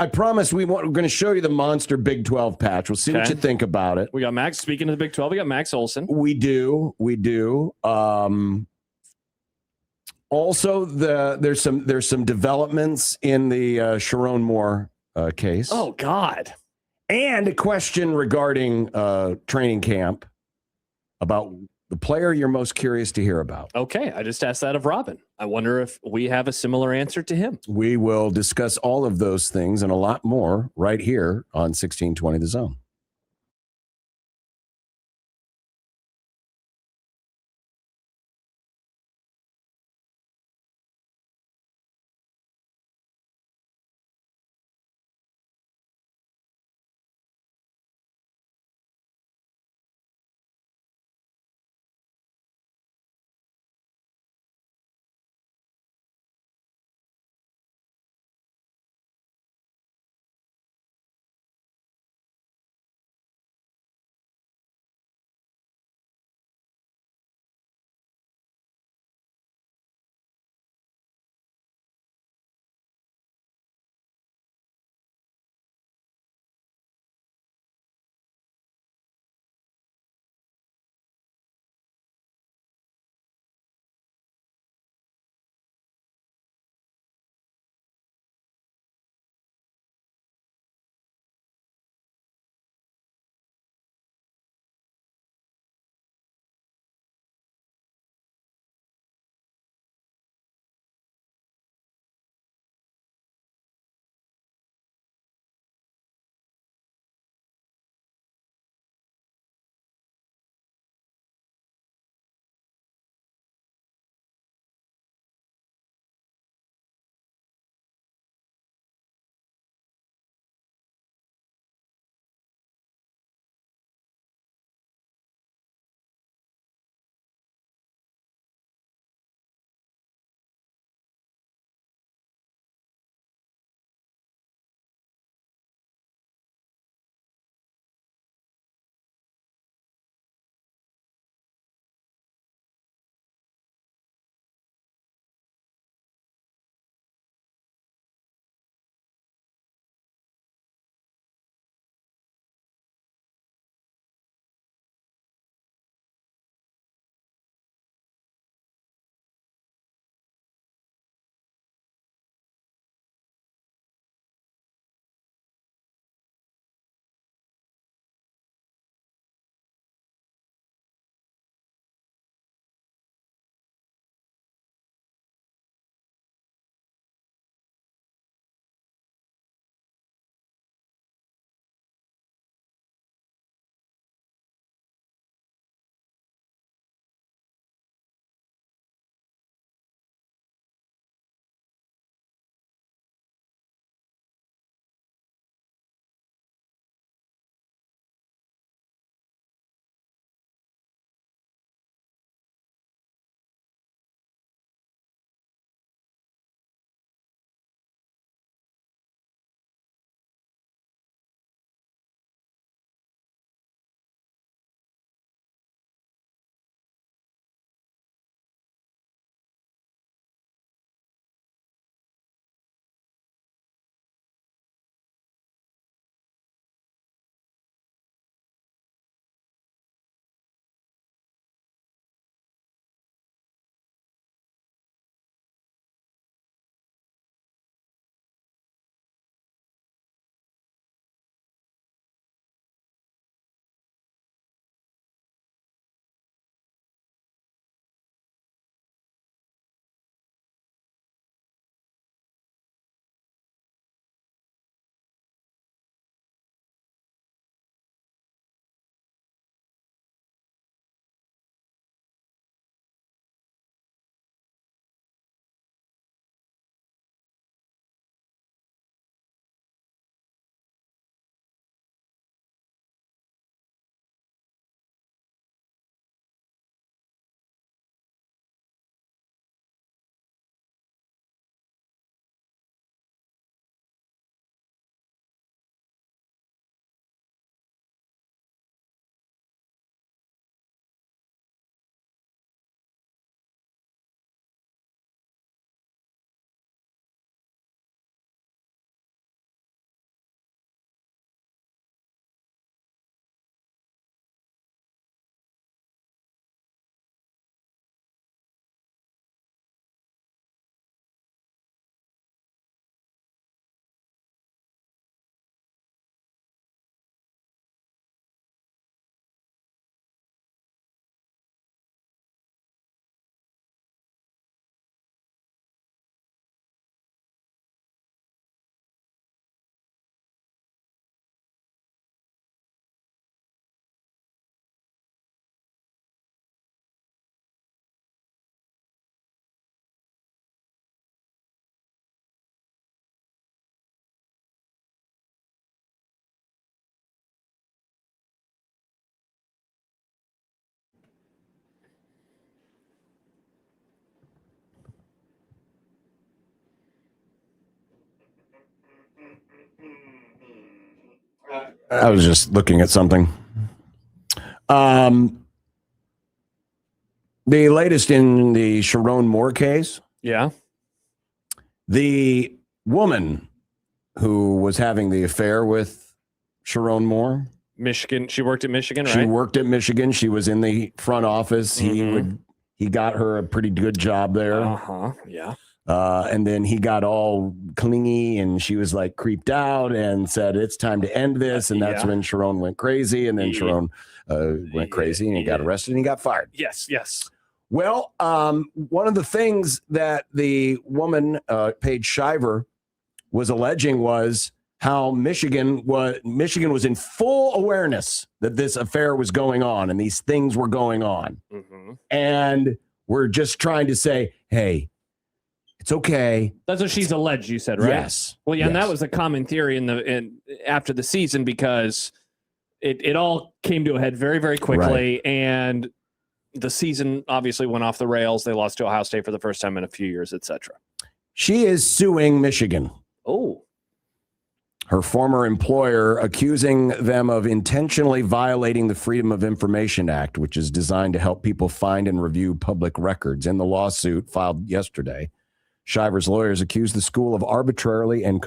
promised we're going to show you the monster Big 12 patch. We'll see what you think about it. We got Max. Speaking of the Big 12, we got Max Olson. We do. Also, there's some developments in the Sharon Moore case. Oh God! And a question regarding training camp about the player you're most curious to hear about. Okay, I just asked that of Robin. I wonder if we have a similar answer to him. We will discuss all of those things and a lot more right here on 1620 The Zone. I was just looking at something. The latest in the Sharon Moore case. Yeah. The woman who was having the affair with Sharon Moore. Michigan. She worked at Michigan, right? She worked at Michigan. She was in the front office. He got her a pretty good job there. Yeah. And then he got all clingy and she was like creeped out and said, it's time to end this. And that's when Sharon went crazy. And then Sharon went crazy and he got arrested and he got fired. Yes. Well, one of the things that the woman, Paige Shiver, was alleging was how Michigan was in full awareness that this affair was going on and these things were going on. And we're just trying to say, hey, it's okay. That's what she's alleged, you said, right? Yes. Well, yeah, and that was a common theory after the season because it all came to a head very, very quickly. Right. And the season obviously went off the rails. They lost to Ohio State for the first time in a few years, etc. She is suing Michigan. Oh. Her former employer accusing them of intentionally violating the Freedom of Information Act, which is designed to help people find and review public records. In the lawsuit filed yesterday, Shiver's lawyers accused the school of arbitrarily and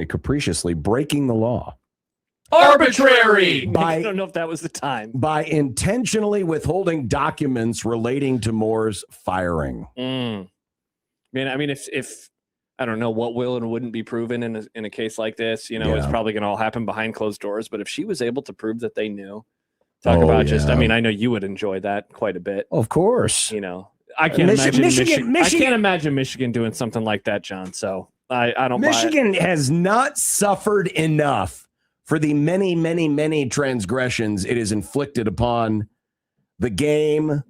capriciously breaking the law. Arbitrary! I don't know if that was the time. By intentionally withholding documents relating to Moore's firing. Man, I mean, if I don't know what will and wouldn't be proven in a case like this, it's probably going to all happen behind closed doors. But if she was able to prove that they knew, I know you would enjoy that quite a bit. Of course. I can't imagine Michigan. I can't imagine Michigan doing something like that, John. So I don't. Michigan has not suffered enough for the many, many, many transgressions it has inflicted upon the game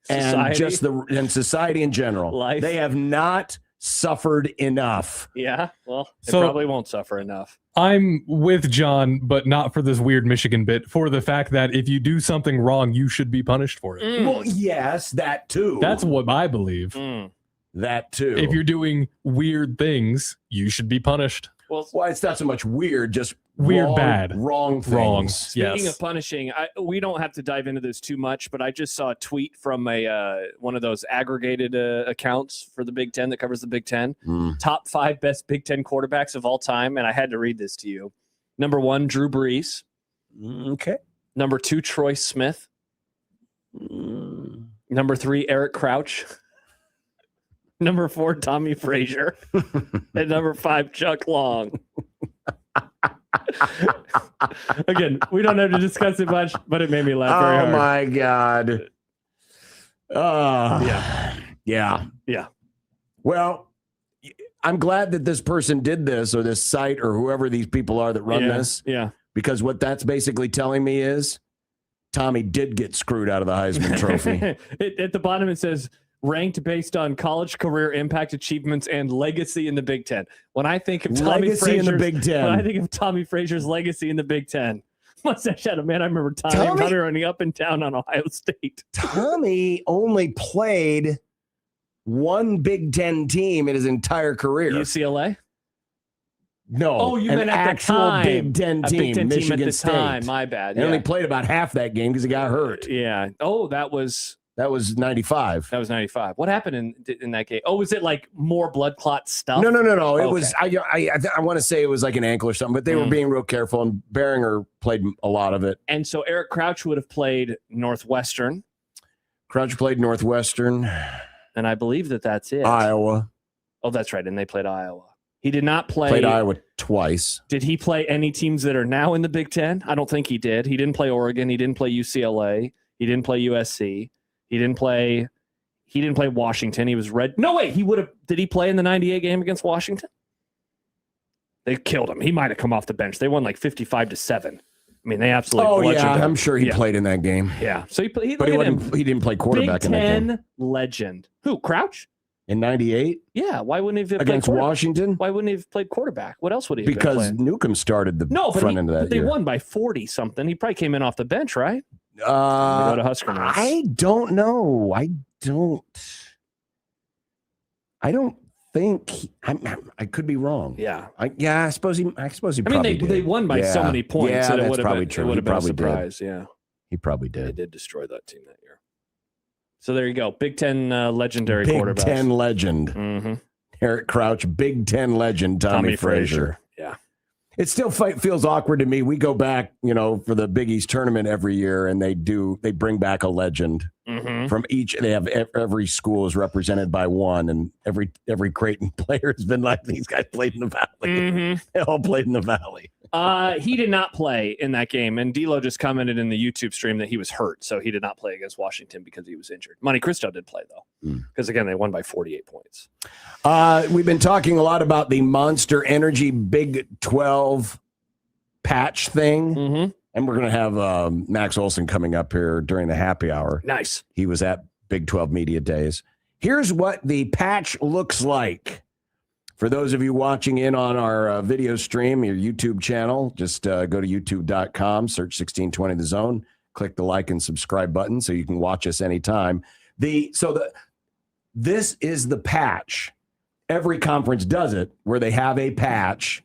and just and society in general. Life. They have not suffered enough. Yeah, well, they So- probably won't suffer enough. I'm with John, but not for this weird Michigan bit, for the fact that if you do something wrong, you should be punished for it. Well, yes, that too. That's what I believe. That too. If you're doing weird things, you should be punished. Well, it's not so much weird, just Weird, wrong, bad. wrong things. Wrong. Speaking Yes. of punishing, we don't have to dive into this too much, but I just saw a tweet from one of those aggregated accounts for the Big Ten that covers the Big Ten. Top 5 best Big Ten quarterbacks of all time, and I had to read this to you. Number 1, Drew Brees. Okay. Number 2, Troy Smith. Number 3, Eric Crouch. Number 4, Tommy Frazier. And number 5, Chuck Long. Again, we don't have to discuss it much, but it made me laugh very hard. Oh my God. Yeah. Well, I'm glad that this person did this, or this site, or whoever these people are that run this. Yeah. Because what that's basically telling me is Tommy did get screwed out of the Heisman Trophy. At the bottom, it says ranked based on college career impact achievements and legacy in the Big Ten. When I think of Tommy Legacy in the Frazier's, Big Ten. when I think of Tommy Frazier's legacy in the Big Ten, mustache out of man, I remember Tommy Hunter running up and down on Ohio State. Tommy only played one Big Ten team in his entire career. UCLA? No. Oh, you an meant at the actual time. Big Ten A team, Big Ten team Michigan at the State. time. My bad. He only played about half that game because he got hurt. Yeah. Oh, that was 95. That was 95. What happened in that game? Oh, was it like more blood clot stuff? No. It Okay. was. I want to say it was like an ankle or something, but they were being real careful, and Behringer played a lot of it. And so Eric Crouch would have played Northwestern. Crouch played Northwestern, and I believe that's it. Iowa. Oh, that's right. And they played Iowa. He did not play. Played Iowa twice. Did he play any teams that are now in the Big Ten? I don't think he did. He didn't play Oregon. He didn't play UCLA. He didn't play USC. He didn't play Washington. He was red. No, wait. Did he play in the 98 game against Washington? They killed him. He might have come off the bench. They won like 55-7. I mean, they absolutely bludgeoned him. I'm sure he played in that game. Yeah. So he didn't play quarterback Big in that game. Ten legend. Who? Crouch? In 98? Yeah. Why wouldn't he have played against Washington? Why wouldn't he have played quarterback? What else would he have Because been playing? Newcomb started the front end of that but they year. won by 40 something. He probably came in off the bench, right? Go to Husker Mouse. I don't know. I don't think I could be wrong. Yeah. I suppose he probably they won by so many points. Yeah, that that's it would probably have true. It would He have been a probably surprise. did. Yeah. He probably They did. did destroy that team that year. So there you go. Big Ten legendary Big quarterbacks. Ten legend. Mm-hmm. Eric Crouch, Big Ten legend, Tommy Frazier. Yeah. It still feels awkward to me. We go back, for the Big East tournament every year, and they bring back a legend from each. They have every school is represented by one, and every Creighton player has been like, these guys played in the Valley. They all played in the Valley. He did not play in that game, and D'Lo just commented in the YouTube stream that he was hurt, so he did not play against Washington because he was injured. Monte Cristo did play, though, because, again, they won by 48 points. We've been talking a lot about the Monster Energy Big 12 patch thing, and we're going to have Max Olson coming up here during the happy hour. Nice. He was at Big 12 Media Days. Here's what the patch looks like. For those of you watching in on our video stream, your YouTube channel, just go to youtube.com, search 1620 The Zone, click the like and subscribe button so you can watch us anytime. This is the patch. Every conference does it, where they have a patch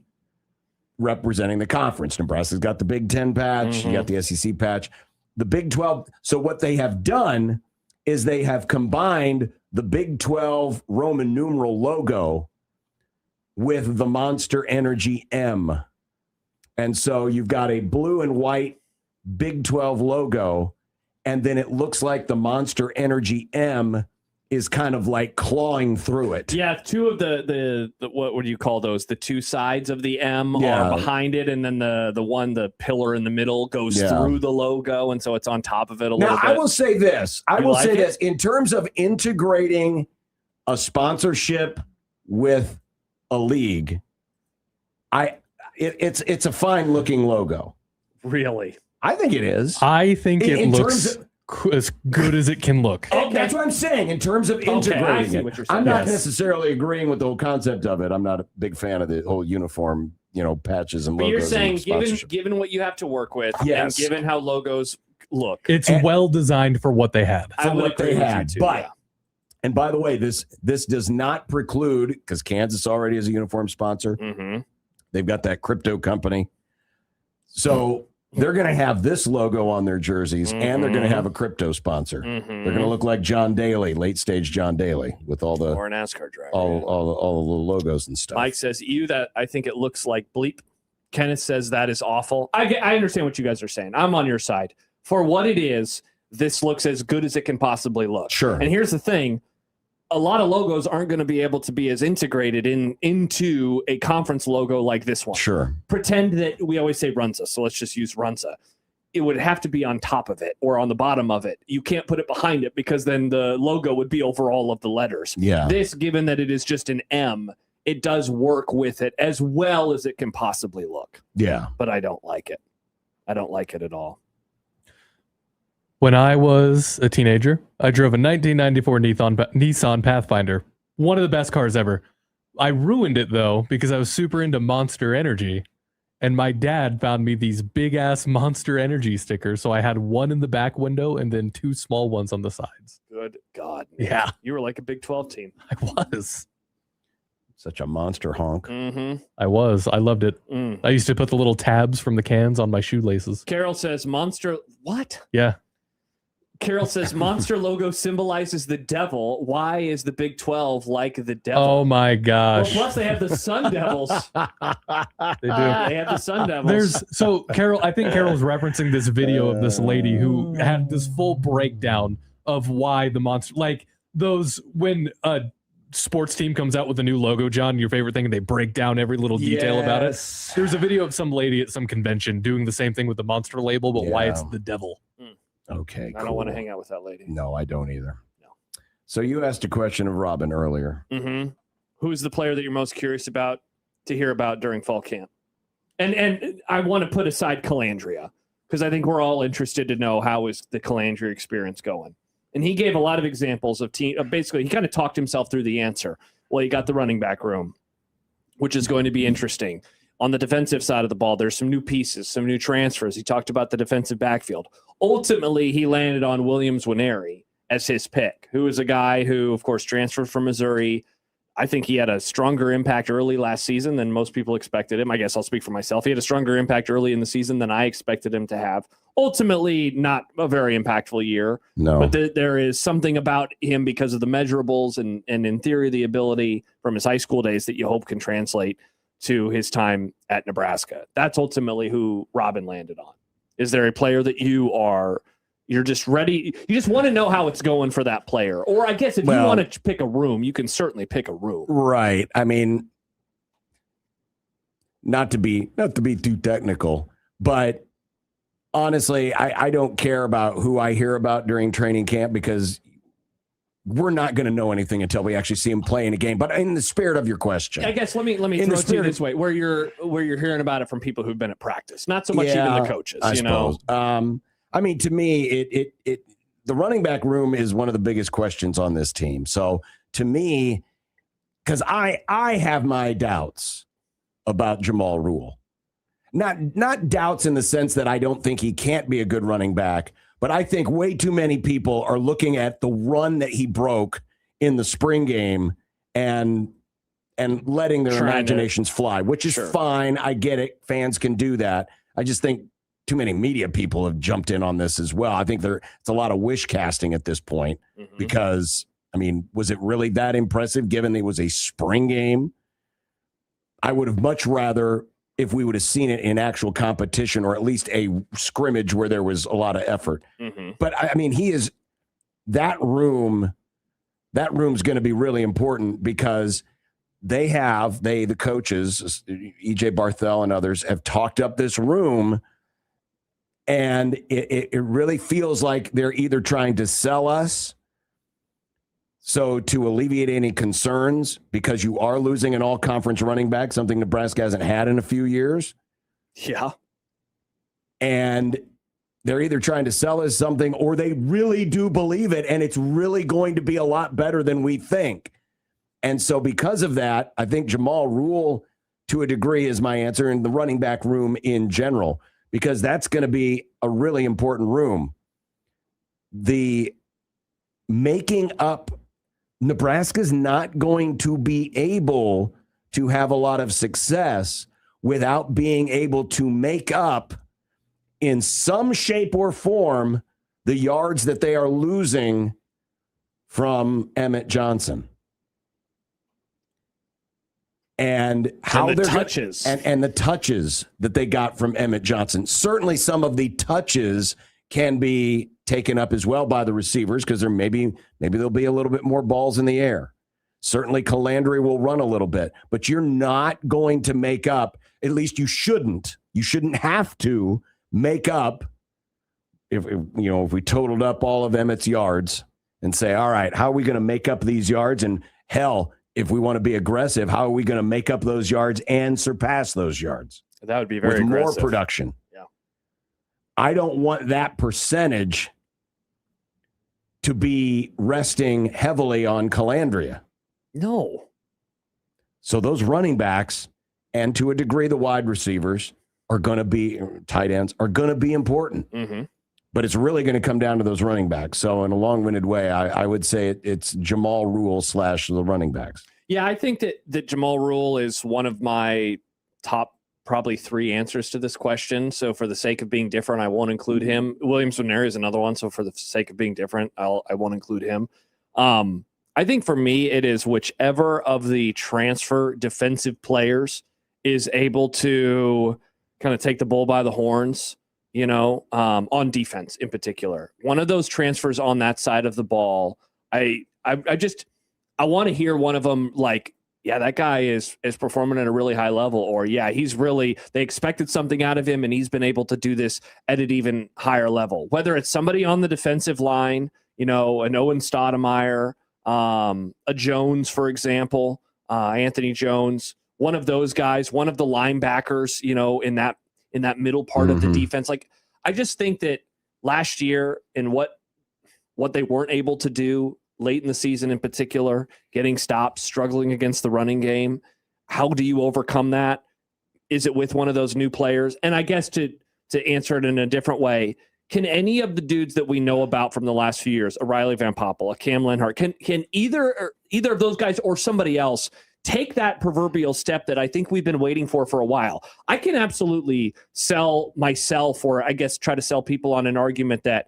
representing the conference. Nebraska's got the Big Ten patch. You got the SEC patch. The Big 12. So what they have done is they have combined the Big 12 Roman numeral logo with the Monster Energy M. And so you've got a blue and white Big 12 logo, and then it looks like the Monster Energy M is kind of like clawing through it. Yeah, two of the what would you call those? The two sides of the M are behind it, and then the pillar in the middle goes through the logo, and so it's on top of it a little bit. Now, I will say this. In terms of integrating a sponsorship with a league, it's a fine looking logo. Really? I think it is. I think it looks as good as it can look. Okay. That's what I'm saying in terms of integrating it. I'm not necessarily agreeing with the whole concept of it. I'm not a big fan of the whole uniform, patches and logos. But you're saying, given what you have to work with, and given how logos look, it's well designed for what they had. And by the way, this does not preclude, because Kansas already is a uniform sponsor. They've got that crypto company. So they're going to have this logo on their jerseys, and they're going to have a crypto sponsor. They're going to look like John Daly, late stage John Daly, with all the or a NASCAR driver, all the logos and stuff. Mike says, that I think it looks like bleep. Kenneth says that is awful. I understand what you guys are saying. I'm on your side. For what it is, this looks as good as it can possibly look. Sure. And here's the thing. A lot of logos aren't going to be able to be as integrated into a conference logo like this one. Sure. Pretend that we always say Runza, so let's just use Runza. It would have to be on top of it or on the bottom of it. You can't put it behind it because then the logo would be over all of the letters. Yeah. This, given that it is just an M, it does work with it as well as it can possibly look. Yeah. But I don't like it. I don't like it at all. When I was a teenager, I drove a 1994 Nissan Pathfinder. One of the best cars ever. I ruined it, though, because I was super into Monster Energy. And my dad found me these big-ass Monster Energy stickers. So I had one in the back window and then two small ones on the sides. Good God. Man. Yeah. You were like a Big 12 team. I was. Such a monster honk. I was. I loved it. I used to put the little tabs from the cans on my shoelaces. Carol says, Monster... What? Yeah. Carol says, Monster logo symbolizes the devil. Why is the Big 12 like the devil? Oh, my gosh. Well, plus they have the Sun Devils. They do. They have the Sun Devils. Carol, I think Carol's referencing this video of this lady who had this full breakdown of why the monster, like those, when a sports team comes out with a new logo, John, your favorite thing, and they break down every little detail about it. There's a video of some lady at some convention doing the same thing with the monster label, but why it's the devil. Okay, I don't want to hang out with that lady. No, I don't either. No. So you asked a question of Robin earlier. Who's the player that you're most curious about to hear about during fall camp? And I want to put aside Calandria because I think we're all interested to know how is the Calandria experience going. And he gave a lot of examples of basically, he kind of talked himself through the answer. Well, you got the running back room, which is going to be interesting. On the defensive side of the ball, there's some new pieces, some new transfers. He talked about the defensive backfield. Ultimately, he landed on Williams-Winery as his pick, who is a guy who, of course, transferred from Missouri, I think he had a stronger impact early last season than most people expected him. I guess I'll speak for myself. He had a stronger impact early in the season than I expected him to have. Ultimately, not a very impactful year. No. But there is something about him because of the measurables and in theory, the ability from his high school days that you hope can translate to his time at Nebraska. That's ultimately who Robin landed on. Is there a player that you're just ready? You just want to know how it's going for that player. Or I guess if you want to pick a room, you can certainly pick a room. Right. I mean, not to be too technical, but honestly, I don't care about who I hear about during training camp because we're not going to know anything until we actually see him play in a game. But in the spirit of your question, I guess let me throw it to you this way: where you're hearing about it from people who've been at practice, not so much even the coaches. I suppose. I mean, to me, the running back room is one of the biggest questions on this team. So to me, because I have my doubts about Jamal Rule. Not doubts in the sense that I don't think he can't be a good running back, but I think way too many people are looking at the run that he broke in the spring game and letting their imaginations fly, which is fine. I get it. Fans can do that. I just think too many media people have jumped in on this as well. I think it's a lot of wish casting at this point because, I mean, was it really that impressive given it was a spring game? I would have much rather if we would have seen it in actual competition or at least a scrimmage where there was a lot of effort. But I mean, that room's going to be really important because the coaches, EJ Barthel and others have talked up this room. And it really feels like they're either trying to sell us so to alleviate any concerns because you are losing an all-conference running back, something Nebraska hasn't had in a few years. Yeah. And they're either trying to sell us something or they really do believe it, and it's really going to be a lot better than we think. And so because of that, I think Jamal Rule, to a degree, is my answer in the running back room in general, because that's going to be a really important room. The making up, Nebraska's not going to be able to have a lot of success without being able to make up in some shape or form the yards that they are losing from Emmett Johnson. And how the touches and the touches that they got from Emmett Johnson. Certainly some of the touches can be taken up as well by the receivers because maybe there'll be a little bit more balls in the air. Certainly Calandry will run a little bit, but you're not going to make up, at least you shouldn't have to make up if we totaled up all of Emmett's yards and say, all right, how are we going to make up these yards? And hell, if we want to be aggressive, how are we going to make up those yards and surpass those yards? That would be very with aggressive. More production. Yeah. I don't want that percentage to be resting heavily on Calandria. No. So those running backs and to a degree the wide receivers are going to be tight ends are going to be important. But it's really going to come down to those running backs. So in a long-winded way, I would say it's Jamal Rule / the running backs. Yeah, I think that Jamal Rule is one of my top probably 3 answers to this question. So for the sake of being different, I won't include him. Williams Nwaneri is another one. So for the sake of being different, I won't include him. I think for me, it is whichever of the transfer defensive players is able to kind of take the bull by the horns, on defense in particular. One of those transfers on that side of the ball, I want to hear one of them like, yeah, that guy is performing at a really high level, or yeah, they expected something out of him and he's been able to do this at an even higher level. Whether it's somebody on the defensive line, an Owen Stoudemire, a Jones, for example, Anthony Jones, one of those guys, one of the linebackers, in that middle part of the defense. Like, I just think that last year and what they weren't able to do late in the season in particular, getting stops, struggling against the running game, how do you overcome that? Is it with one of those new players? And I guess to answer it in a different way, Can any of the dudes that we know about from the last few years, a Riley Van Poppel, a Cam Lenhart, can either of those guys or somebody else take that proverbial step that I think we've been waiting for a while? I can absolutely sell myself, or I guess try to sell people on an argument that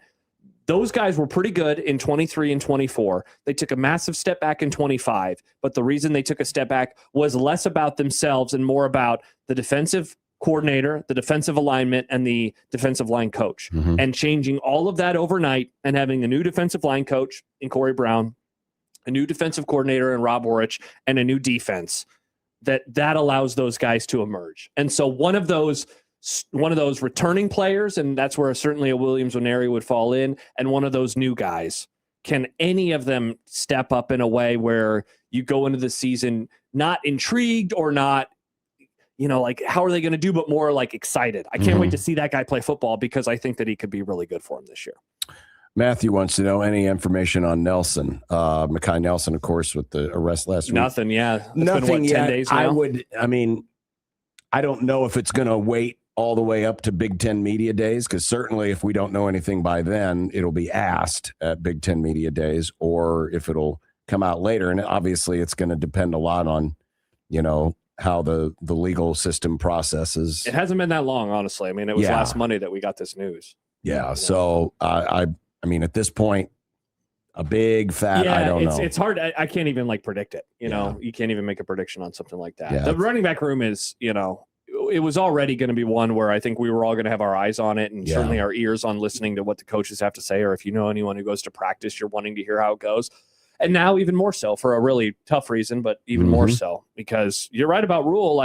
those guys were pretty good in 23 and 24. They took a massive step back in 25, but the reason they took a step back was less about themselves and more about the defensive coordinator, the defensive alignment, and the defensive line coach. And changing all of that overnight and having a new defensive line coach in Corey Brown, a new defensive coordinator in Rob Orich, and a new defense, that allows those guys to emerge. And so one of those returning players, and that's where certainly a Williams Nwaneri would fall in, and one of those new guys, can any of them step up in a way where you go into the season not intrigued or not, like how are they going to do, but more like excited? I can't wait to see that guy play football because I think that he could be really good for him this year. Matthew wants to know any information on Nelson, Mekhi Nelson, of course, with the arrest last week. Nothing. Yeah. Nothing been, yet. 10 days now? I don't know if it's going to wait all the way up to Big Ten Media Days, because certainly if we don't know anything by then, it'll be asked at Big Ten Media Days, or if it'll come out later. And obviously it's going to depend a lot on, how the legal system processes. It hasn't been that long, honestly. I mean, it was last Monday that we got this news. Yeah. So I mean, at this point, a big fat, I don't know. It's hard. I can't even predict it. You can't even make a prediction on something like that. Yeah. The running back room is, it was already going to be one where I think we were all going to have our eyes on it, and certainly our ears on listening to what the coaches have to say, or if you know anyone who goes to practice, you're wanting to hear how it goes. And now even more so for a really tough reason, but even more so because you're right about Rule.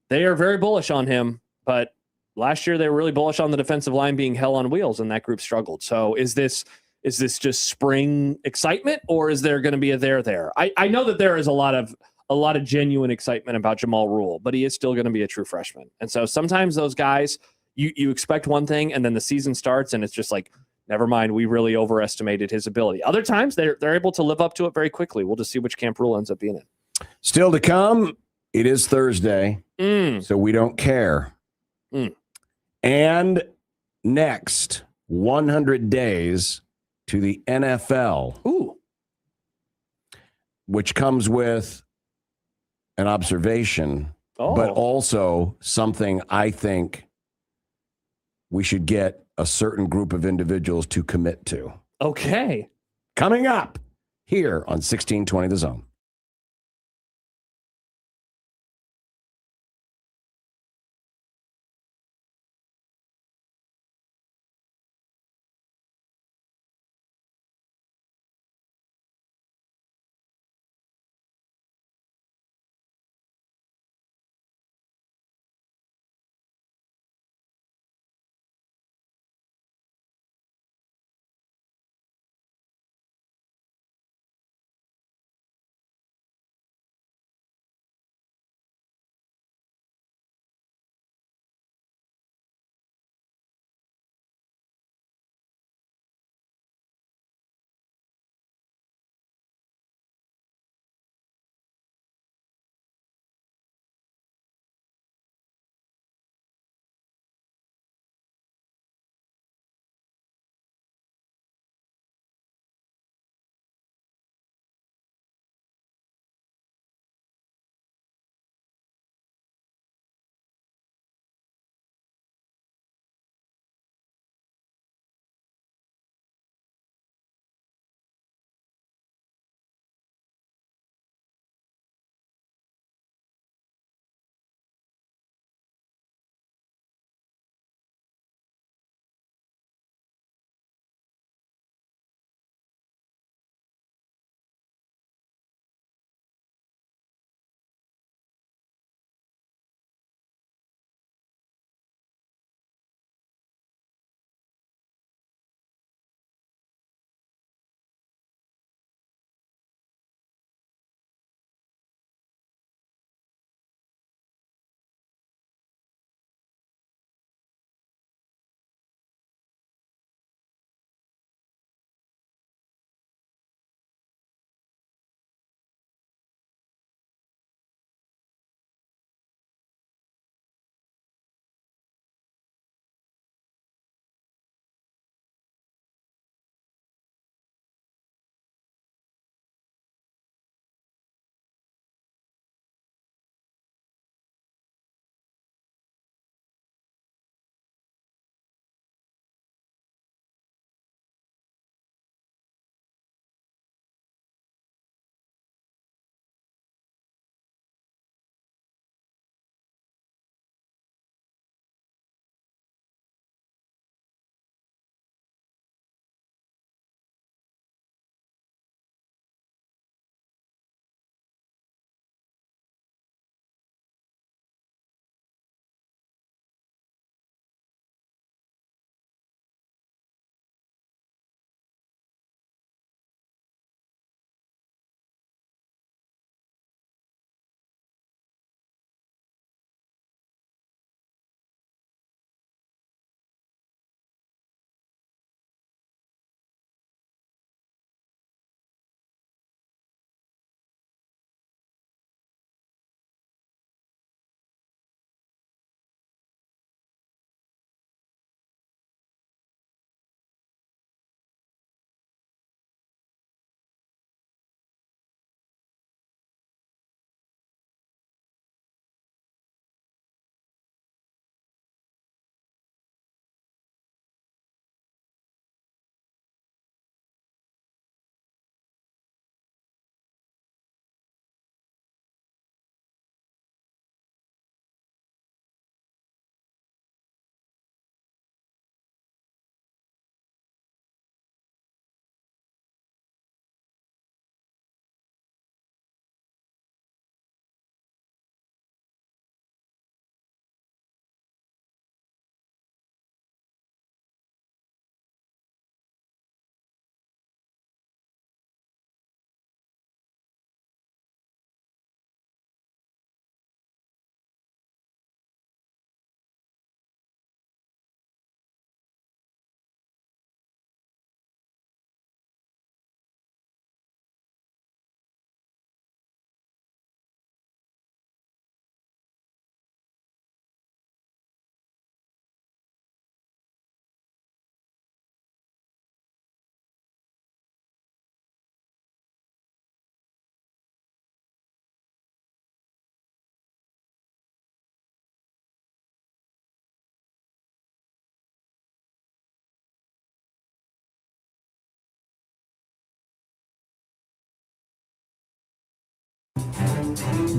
They are very bullish on him, but last year they were really bullish on the defensive line being hell on wheels, and that group struggled. So is this just spring excitement, or is there going to be a there? I know that there is a lot of genuine excitement about Jamal Rule, but he is still going to be a true freshman. And so sometimes those guys, you expect one thing, and then the season starts, and it's just like, never mind, we really overestimated his ability. Other times they're able to live up to it very quickly. We'll just see which camp Rule ends up being in. Still to come, it is Thursday, so we don't care. And next, 100 days to the NFL, which comes with an observation, but also something I think we should get a certain group of individuals to commit to. Okay. Coming up here on 1620 The Zone.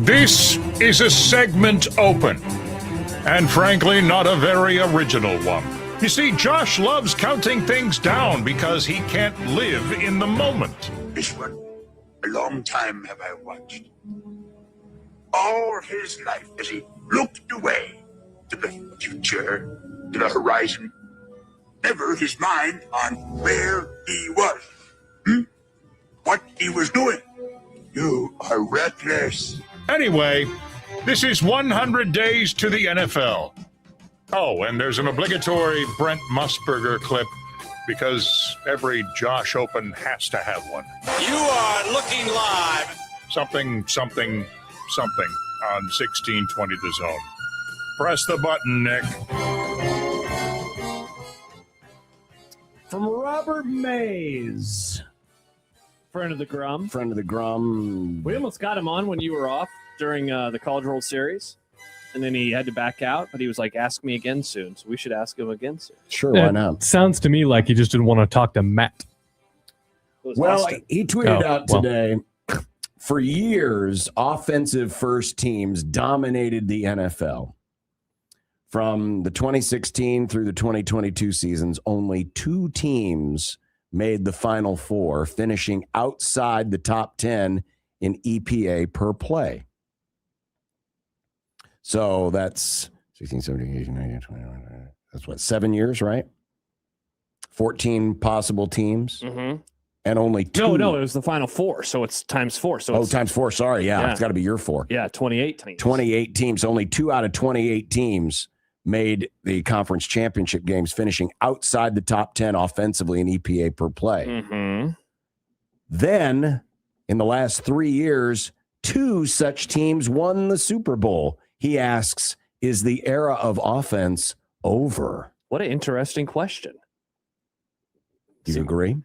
This is a segment open, and frankly, not a very original one. You see, Josh loves counting things down because he can't live in the moment. This one, a long time have I watched. All his life as he looked away to the future, to the horizon, never his mind on where he was, what he was doing. You are reckless. Anyway, this is 100 Days to the NFL. Oh, and there's an obligatory Brent Musburger clip because every Josh Open has to have one. You are looking live. Something on 1620 The Zone. Press the button, Nick. From Robert Mays. Friend of the Grum. We almost got him on when you were off during the College World Series. And then he had to back out, but he was like, ask me again soon. So we should ask him again soon. Sure, why not? Sounds to me like he just didn't want to talk to Matt. Well, he tweeted out today, for years, offensive first teams dominated the NFL. From the 2016 through the 2022 seasons, only 2 teams made the Final Four, finishing outside the top 10 in EPA per play. So that's 16, 17, 18, 19, 20. That's what, 7 years, right? 14 possible teams. Mm-hmm. And only 2. No, it was the Final Four, so it's times 4. So times 4. Sorry, yeah. It's got to be your 4. Yeah, 28 teams. 28 teams. Only 2 out of 28 teams made the conference championship games, finishing outside the top 10 offensively in EPA per play. Mm-hmm. Then, in the last 3 years, 2 such teams won the Super Bowl. He asks, is the era of offense over? What an interesting question. Do you agree?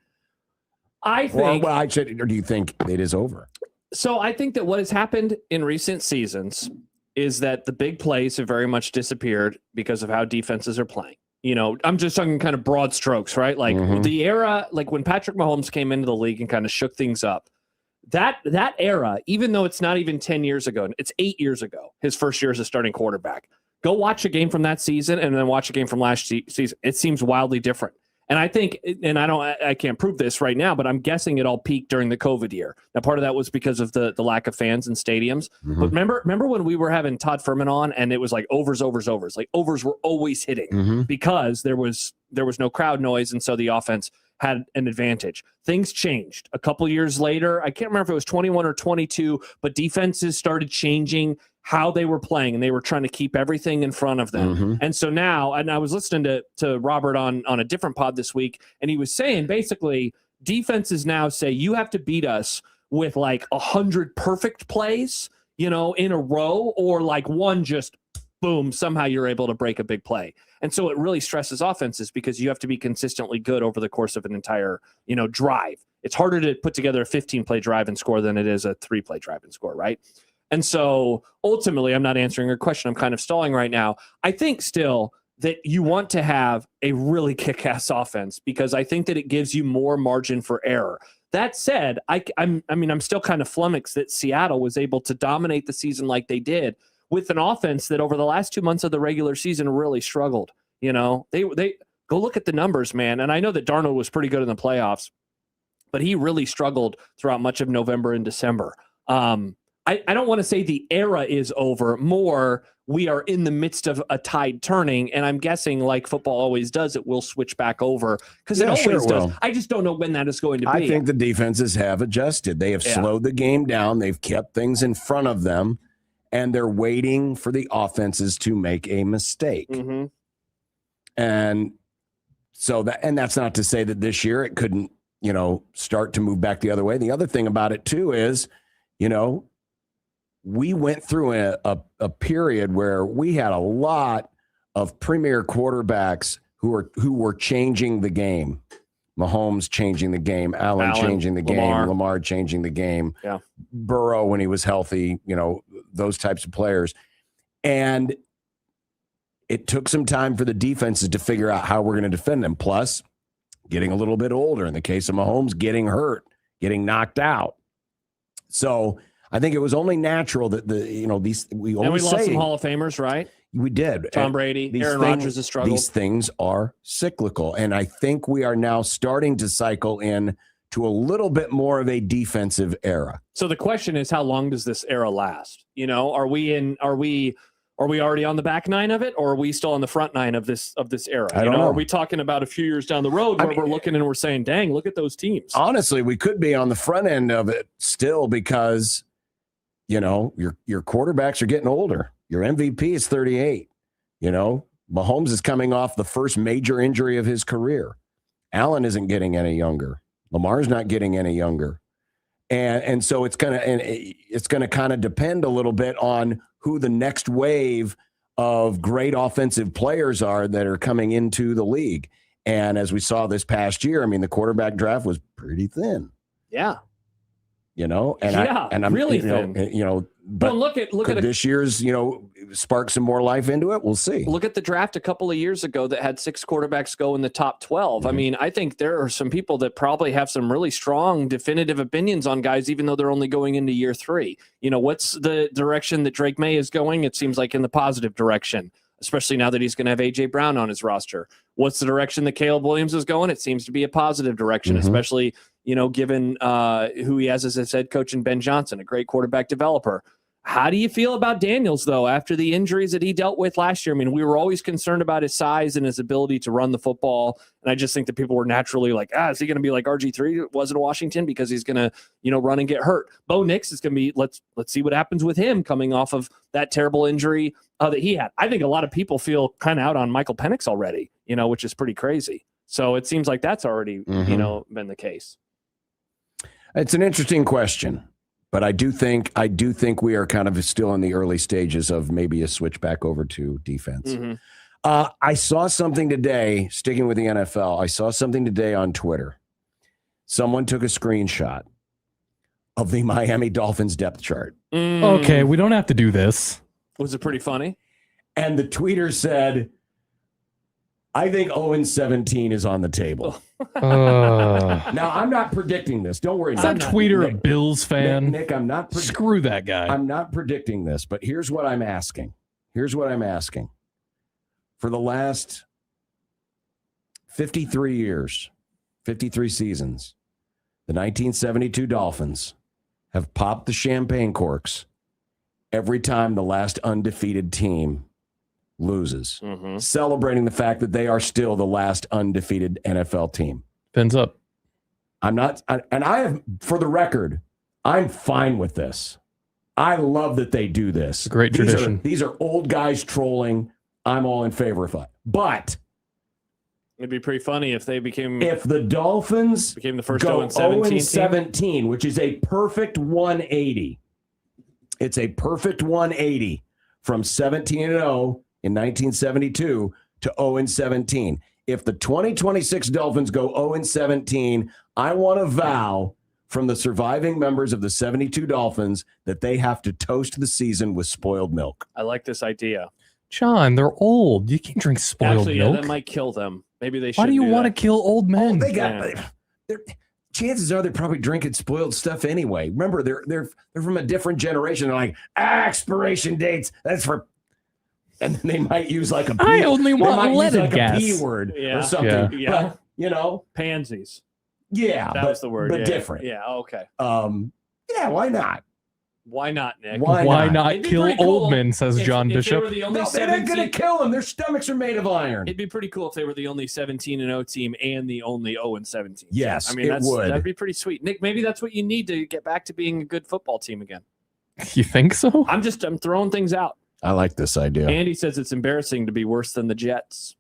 I think. Or do you think it is over? So I think that what has happened in recent seasons is that the big plays have very much disappeared because of how defenses are playing. You know, I'm just talking kind of broad strokes, right? Like the era, like when Patrick Mahomes came into the league and kind of shook things up. That era, even though it's not even 10 years ago, it's 8 years ago, his first year as a starting quarterback. Go watch a game from that season and then watch a game from last season. It seems wildly different. And I think, and I can't prove this right now, but I'm guessing it all peaked during the COVID year. Now, part of that was because of the lack of fans in stadiums. Mm-hmm. But remember when we were having Todd Furman on and it was like overs. Like overs were always hitting because there was no crowd noise. And so the offense had an advantage. Things changed a couple years later. I can't remember if it was 21 or 22, but defenses started changing how they were playing, and they were trying to keep everything in front of them. And so now, and I was listening to Robert on a different pod this week, and he was saying basically defenses now say you have to beat us with like 100 perfect plays, in a row, or like one just boom, somehow you're able to break a big play. And so it really stresses offenses because you have to be consistently good over the course of an entire, drive. It's harder to put together a 15-play drive and score than it is a 3-play drive and score, right? And so ultimately, I'm not answering your question. I'm kind of stalling right now. I think still that you want to have a really kick-ass offense because I think that it gives you more margin for error. That said, I'm still kind of flummoxed that Seattle was able to dominate the season like they did with an offense that over the last 2 months of the regular season really struggled. They go look at the numbers, man. And I know that Darnold was pretty good in the playoffs, but he really struggled throughout much of November and December. I don't want to say the era is over. More, we are in the midst of a tide turning, and I'm guessing, like football always does, it will switch back over because it always does. I just don't know when that is going to be. I think the defenses have adjusted. They have slowed the game down. They've kept things in front of them, and they're waiting for the offenses to make a mistake. And so that's not to say that this year it couldn't, start to move back the other way. The other thing about it too is, we went through a period where we had a lot of premier quarterbacks who were changing the game. Mahomes changing the game, Allen changing the game, Lamar changing the game, Burrow when he was healthy, those types of players. And it took some time for the defenses to figure out how we're going to defend them. Plus, getting a little bit older. In the case of Mahomes, getting hurt, getting knocked out. So I think it was only natural that we And always we lost say some Hall of Famers, right? we did. Tom Brady, Aaron Rodgers has struggled. These things are cyclical, and I think we are now starting to cycle in to a little bit more of a defensive era. So the question is, how long does this era last? Are we already on the back nine of it, or are we still on the front nine of this era? I don't know. Are we talking about a few years down the road where we're looking and we're saying, dang, look at those teams? Honestly, we could be on the front end of it still because, your quarterbacks are getting older. Your MVP is 38. Mahomes is coming off the first major injury of his career. Allen isn't getting any younger. Lamar's not getting any younger. And so it's gonna kind of depend a little bit on who the next wave of great offensive players are that are coming into the league. And as we saw this past year, the quarterback draft was pretty thin. Yeah. I'm really thin. But look at this year's, spark some more life into it. We'll see. Look at the draft a couple of years ago that had 6 quarterbacks go in the top 12. Mm-hmm. I think there are some people that probably have some really strong, definitive opinions on guys, even though they're only going into year 3. What's the direction that Drake May is going? It seems like in the positive direction, especially now that he's going to have A.J. Brown on his roster. What's the direction that Caleb Williams is going? It seems to be a positive direction, especially, given who he has as his head coach in Ben Johnson, a great quarterback developer. How do you feel about Daniels, though, after the injuries that he dealt with last year? We were always concerned about his size and his ability to run the football. And I just think that people were naturally like, is he going to be like RG3 was in Washington because he's going to, run and get hurt? Bo Nix is going to be, let's see what happens with him coming off of that terrible injury that he had. I think a lot of people feel kind of out on Michael Penix already, which is pretty crazy. So it seems like that's already, been the case. It's an interesting question. But I do think we are kind of still in the early stages of maybe a switch back over to defense. I saw something today, sticking with the NFL, I saw something today on Twitter. Someone took a screenshot of the Miami Dolphins depth chart. Okay, we don't have to do this. Was it pretty funny? And the tweeter said, I think 0-17 is on the table. Now, I'm not predicting this. Don't worry. Is that tweeter a Bills fan? Nick, I'm not. Screw that guy. I'm not predicting this, but here's what I'm asking. For the last 53 years, 53 seasons, the 1972 Dolphins have popped the champagne corks every time the last undefeated team loses, celebrating the fact that they are still the last undefeated NFL team. Fins up. For the record, I'm fine with this. I love that they do this. Great tradition. These are old guys trolling. I'm all in favor of it. But it'd be pretty funny if the Dolphins became the first go 0-17, which is a perfect 180. It's a perfect 180 from 17-0 in 1972 to 0-17. If the 2026 Dolphins go 0-17, I want to vow from the surviving members of the 72 Dolphins that they have to toast the season with spoiled milk. I like this idea. John, they're old. You can't drink spoiled milk. Yeah, that might kill them. Maybe they should. Why do you want to kill old men? Chances are they're probably drinking spoiled stuff anyway. Remember, they're from a different generation. They're like, expiration dates. That's for... And then they might use like a P. I only want leaded gas. A P word or something. Yeah. But, pansies. Yeah, that was the word. But different. Yeah. Okay. Yeah. Why not? Why not, Nick? Why not kill old men? Says John Bishop. They're not going to kill them. Their stomachs are made of iron. It'd be pretty cool if they were the only 17-0 team and the only 0-17. Yes, that'd be pretty sweet. Nick, maybe that's what you need to get back to being a good football team again. You think so? I'm throwing things out. I like this idea. Andy says it's embarrassing to be worse than the Jets.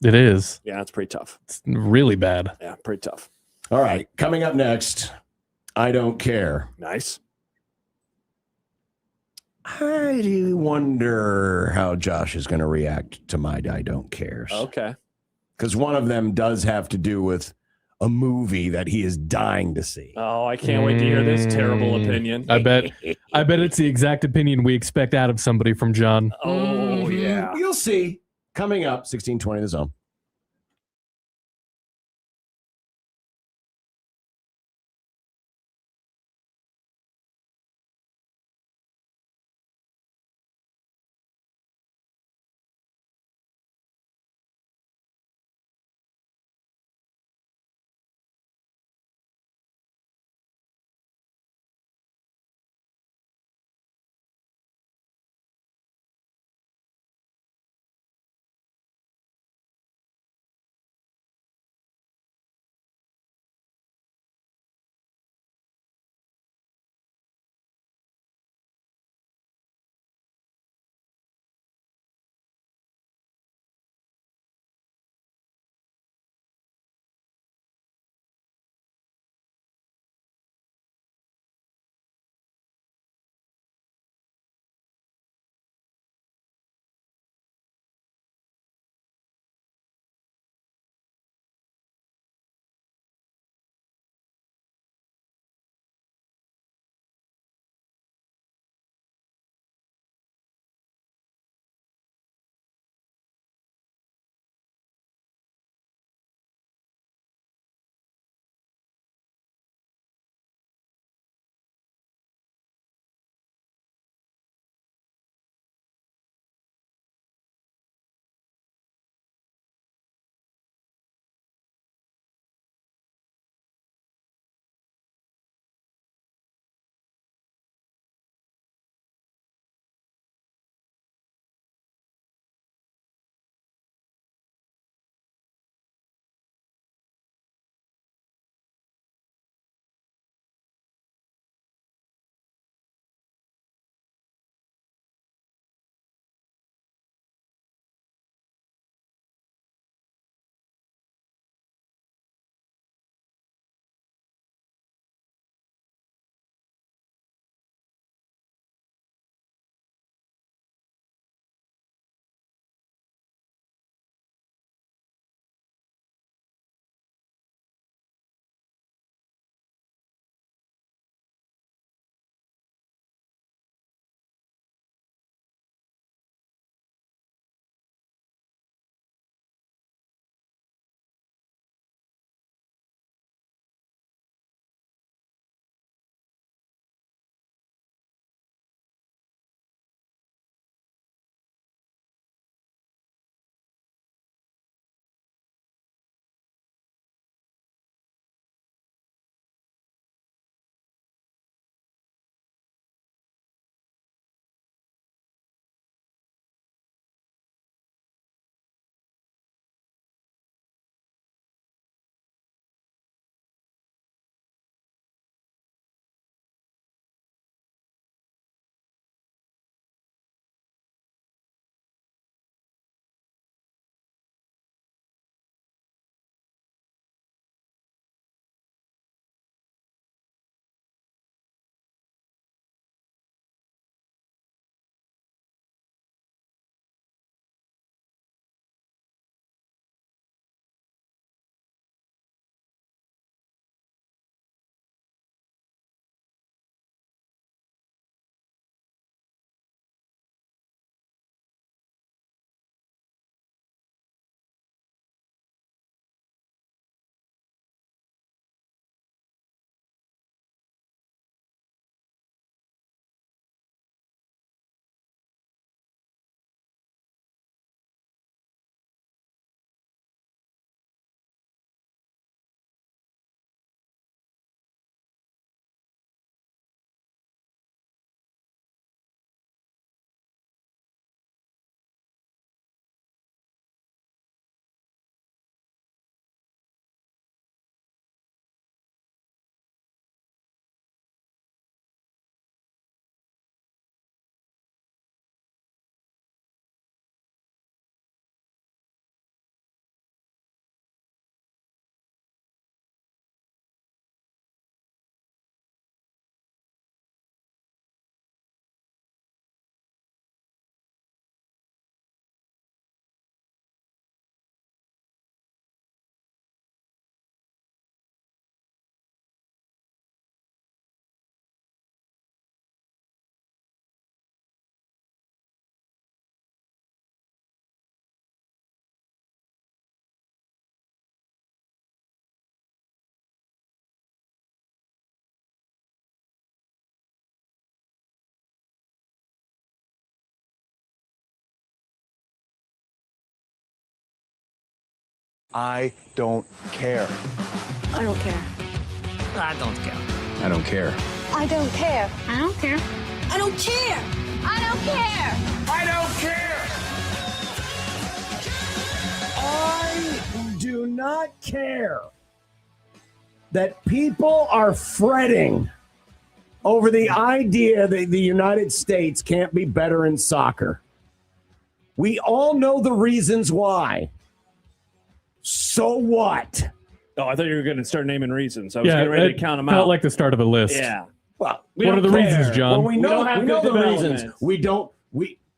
It is. Yeah, it's pretty tough. It's really bad. Yeah, pretty tough. All right, coming up next, I don't care. Nice. I do wonder how Josh is going to react to my I don't cares. Okay. Because one of them does have to do with a movie that he is dying to see. Oh, I can't wait to hear this terrible opinion. I bet it's the exact opinion we expect out of somebody from John. Oh, yeah. You'll see. Coming up, 1620 The Zone. I don't care. I don't care. I don't care. I don't care. I don't care. I don't care. I don't care. I don't care. I don't care. I do not care that people are fretting over the idea that the United States can't be better in soccer. We all know the reasons why. So what? Oh, I thought you were going to start naming reasons. I was getting ready to count them out. Felt like the start of a list. Yeah. Well, what are the reasons, John? Well, we know the reasons.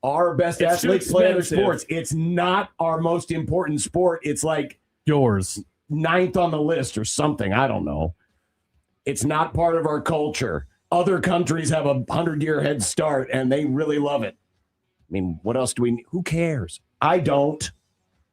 Our best It's too athletes play other expensive. sports. It's not our most important sport. It's like yours, 9th on the list or something. I don't know. It's not part of our culture. Other countries have a 100-year head start, and they really love it. I mean, what else do we need? Who cares? I don't.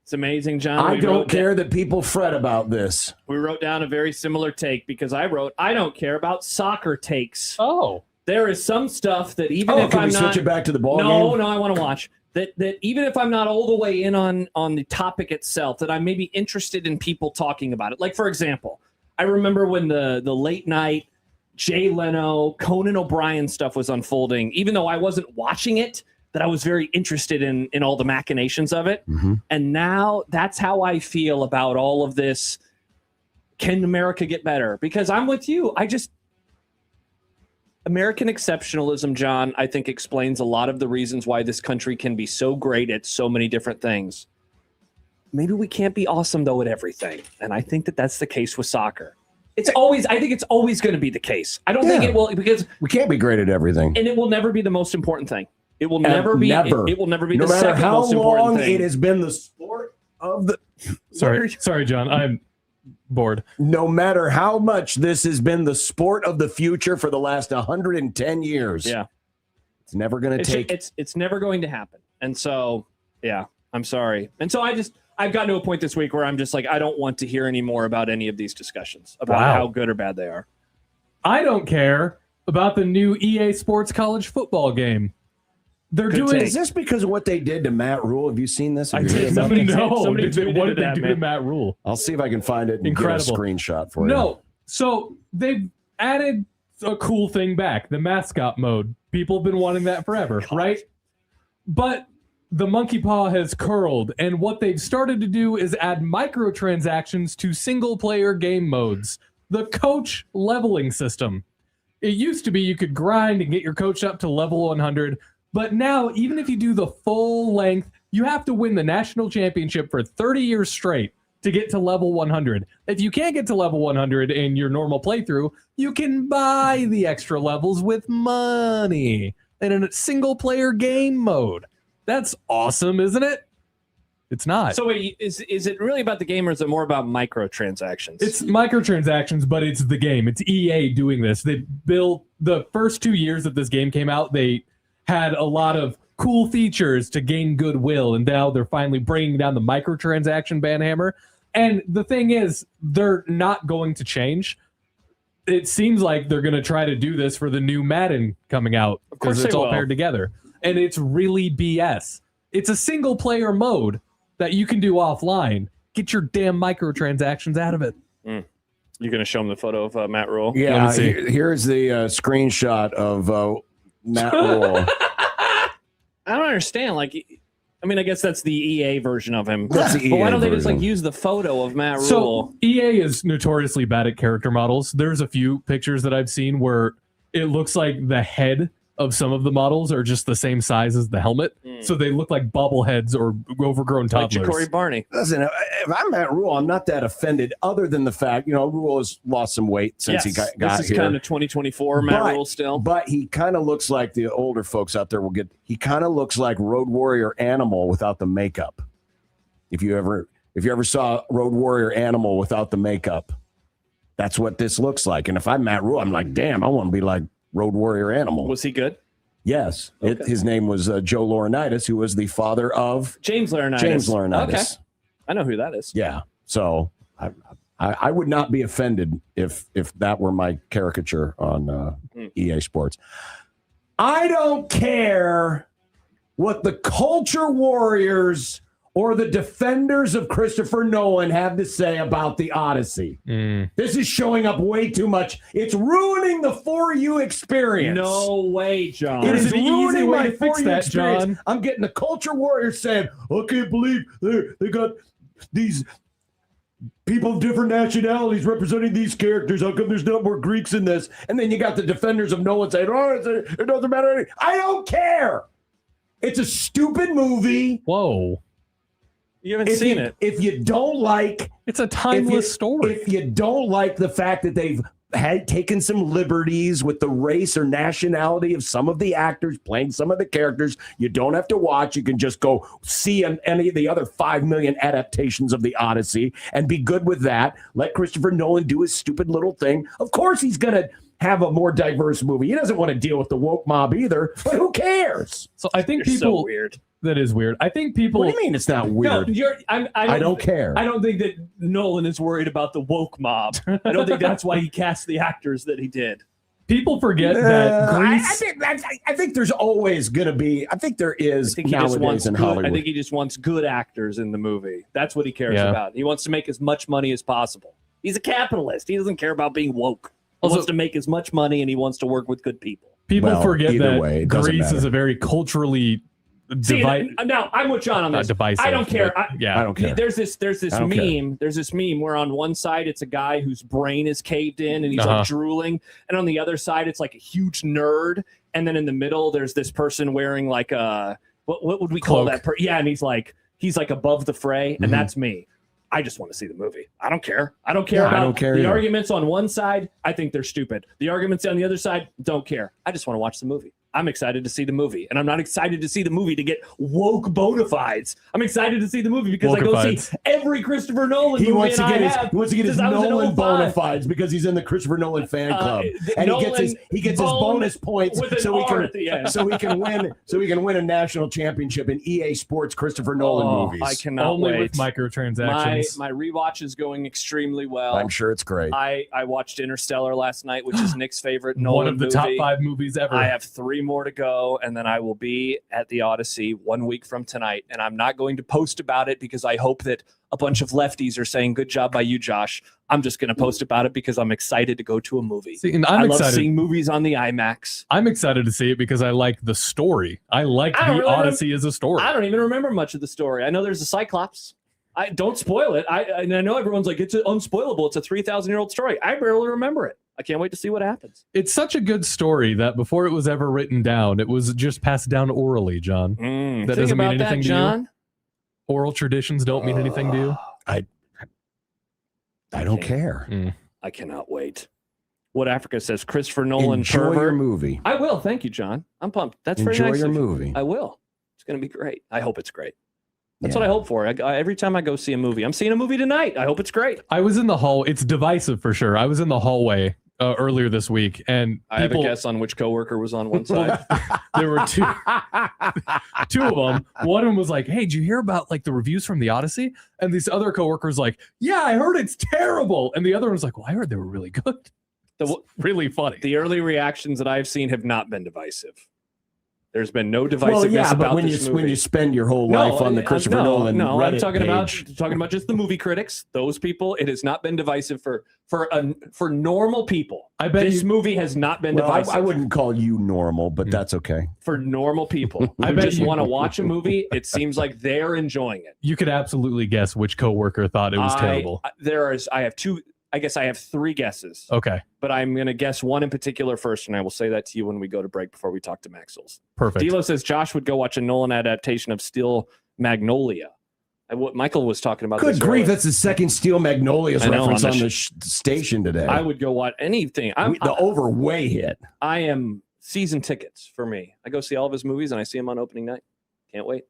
It's amazing, John. I don't care that people fret about this. We wrote down a very similar take because I wrote, I don't care about soccer takes. Oh. There is some stuff that even if can I'm we not... switch it back to the ball game? No, I want to watch. That even if I'm not all the way in on the topic itself, that I'm maybe interested in people talking about it. Like, for example, I remember when the late night Jay Leno, Conan O'Brien stuff was unfolding, even though I wasn't watching it, that I was very interested in all the machinations of it. Mm-hmm. And now that's how I feel about all of this. Can America get better? Because I'm with you. American exceptionalism, John, I think explains a lot of the reasons why this country can be so great at so many different things. Maybe we can't be awesome, though, at everything. And I think that that's the case with soccer. I think it's always going to be the case. I don't think it will, because we can't be great at everything. And it will never be the most important thing. It will never be. It will never be no the matter second how most important long thing. it has been the sport of the. Sorry, John. I'm bored. No matter how much this has been the sport of the future for the last 110 years. Yeah, it's never going to take. It's never going to happen. And so, yeah, I'm sorry. And so I've gotten to a point this week where I'm just like, I don't want to hear any more about any of these discussions about how good or bad they are. I don't care about the new EA Sports college football game. They're doing. Is this because of what they did to Matt Rule? Have you seen this? I did. What What tweeted did they that, do to man. Matt Rule? I'll see if I can find it and Incredible. get a screenshot for you. No. So they've added a cool thing back, the mascot mode. People have been wanting that forever, right? But the monkey paw has curled, and what they've started to do is add microtransactions to single-player game modes. The coach leveling system. It used to be you could grind and get your coach up to level 100, but now, even if you do the full length, you have to win the national championship for 30 years straight to get to level 100. If you can't get to level 100 in your normal playthrough, you can buy the extra levels with money in a single-player game mode. That's awesome, isn't it? It's not. So wait, is it really about the game, or is it more about microtransactions? It's microtransactions, but it's the game. It's EA doing this. They built the first 2 years that this game came out. They had a lot of cool features to gain goodwill, and now they're finally bringing down the microtransaction banhammer. And the thing is, they're not going to change. It seems like they're going to try to do this for the new Madden coming out because it's all paired together. And it's really BS. It's a single player mode that you can do offline. Get your damn microtransactions out of it. You're going to show them the photo of Matt Rule? Yeah, here's the screenshot of Matt Rule. I don't understand. Like, I mean, I guess that's the EA version of him. That's the but why EA don't they just version. use the photo of Matt Rule? So EA is notoriously bad at character models. There's a few pictures that I've seen where it looks like the head of some of the models are just the same size as the helmet. So they look like bobbleheads or overgrown Like toddlers. Ja'Cory Barney. Listen, if I'm Matt Rule, I'm not that offended, other than the fact, Rule has lost some weight since he got this is here. kind of 2024 Matt Rule still. But he kind of looks like the older folks out there will get. He kind of looks like Road Warrior Animal without the makeup. If you ever saw Road Warrior Animal without the makeup, that's what this looks like. And if I'm Matt Rule, I'm like, damn, I want to be like Road Warrior Animal. Was he good? Yes. His name was Joe Laurinaitis, who was the father of James Laurinaitis. James Laurinaitis. Okay. I know who that is. Yeah. So I would not be offended if that were my caricature on EA Sports. I don't care what the culture warriors or the defenders of Christopher Nolan have to say about the Odyssey. This is showing up way too much. It's ruining the For You experience. No way, John. It is an easy ruining way my to fix For You that, experience. John. I'm getting the culture warriors saying, I can't believe they got these people of different nationalities representing these characters. How come there's not more Greeks in this? And then you got the defenders of Nolan saying, it doesn't matter. I don't care. It's a stupid movie. Whoa. You haven't seen it. If you don't like... It's a timeless story. If you don't like the fact that they've taken some liberties with the race or nationality of some of the actors playing some of the characters, you don't have to watch. You can just go see any of the other 5 million adaptations of the Odyssey and be good with that. Let Christopher Nolan do his stupid little thing. Of course he's going to have a more diverse movie. He doesn't want to deal with the woke mob either, but who cares? So I think You're people... so weird. That is weird. I think people... What do you mean it's not weird? No, I don't care. I don't think that Nolan is worried about the woke mob. I don't think that's why he cast the actors that he did. People forget that Greece... I think there's always going to be... I think there is nowadays in Hollywood. I think he just wants good actors in the movie. That's what he cares about. He wants to make as much money as possible. He's a capitalist. He doesn't care about being woke. He wants to make as much money, and he wants to work with good people. People forget that Greece is a very culturally... Now I'm with John on this. Divisive, I don't care. I don't care. There's this meme. There's this meme where on one side it's a guy whose brain is caved in and he's like drooling, and on the other side it's like a huge nerd, and then in the middle there's this person wearing like a what would we call that? Yeah, and he's like above the fray, and that's me. I just want to see the movie. I don't care. I don't care about the arguments on one side. I think they're stupid. The arguments on the other side, don't care. I just want to watch the movie. I'm excited to see the movie, and I'm not excited to see the movie to get woke bona fides. I'm excited to see the movie because I go see every Christopher Nolan movie. He wants to get his Nolan bona fides fides because he's in the Christopher Nolan fan club, and he gets his bonus points so he can win a national championship in EA Sports Christopher Nolan movies. I cannot Only wait. with microtransactions. My rewatch is going extremely well. I'm sure it's great. I watched Interstellar last night, which is Nick's favorite One Nolan of the movie. top 5 movies ever. I have 3 more to go, and then I will be at the Odyssey 1 week from tonight. And I'm not going to post about it because I hope that a bunch of lefties are saying good job by you, Josh. I'm just going to post about it because I'm excited to go to a movie. See, and I love seeing movies on the IMAX. I'm excited to see it because I like the story. I like the Odyssey as a story. I don't even remember much of the story. I know there's a Cyclops. I don't spoil it. I know everyone's like, it's unspoilable. It's a 3,000-year-old story. I barely remember it. I can't wait to see what happens. It's such a good story that before it was ever written down, it was just passed down orally, John. That doesn't mean anything to you? Oral traditions don't mean anything to you? I don't care. I cannot wait. What Africa says, Christopher Nolan. Enjoy your movie. I will. Thank you, John. I'm pumped. That's very Enjoy nice. your movie. I will. It's going to be great. I hope it's great. That's what I hope for. Every time I go see a movie, I'm seeing a movie tonight. I hope it's great. I was in the hall. It's divisive for sure. I was in the hallway earlier this week, and I have a guess on which coworker was on one side. There were two of them. One of them was like, "Hey, did you hear about like the reviews from the Odyssey?" And this other coworker was like, "Yeah, I heard it's terrible." And the other one was like, "Well, I heard they were really good." It's really funny. The early reactions that I've seen have not been divisive. There's been no divisiveness about when this movie. when you spend your whole life on the Christopher Nolan Reddit I'm talking page. about just the movie critics. Those people. It has not been divisive for normal people. I bet this movie has not been divisive. I wouldn't call you normal, but that's okay. For normal people, I bet just want to watch a movie. It seems like they're enjoying it. You could absolutely guess which coworker thought it was terrible. I guess I have 3 guesses. Okay. But I'm going to guess one in particular first, and I will say that to you when we go to break before we talk to Maxwell's. Perfect. D'Lo says Josh would go watch a Nolan adaptation of Steel Magnolia. What Michael was talking about. Good grief, that's the second Steel Magnolias reference on the station today. I would go watch anything. The overway hit. I am season tickets for me. I go see all of his movies, and I see him on opening night. Can't wait.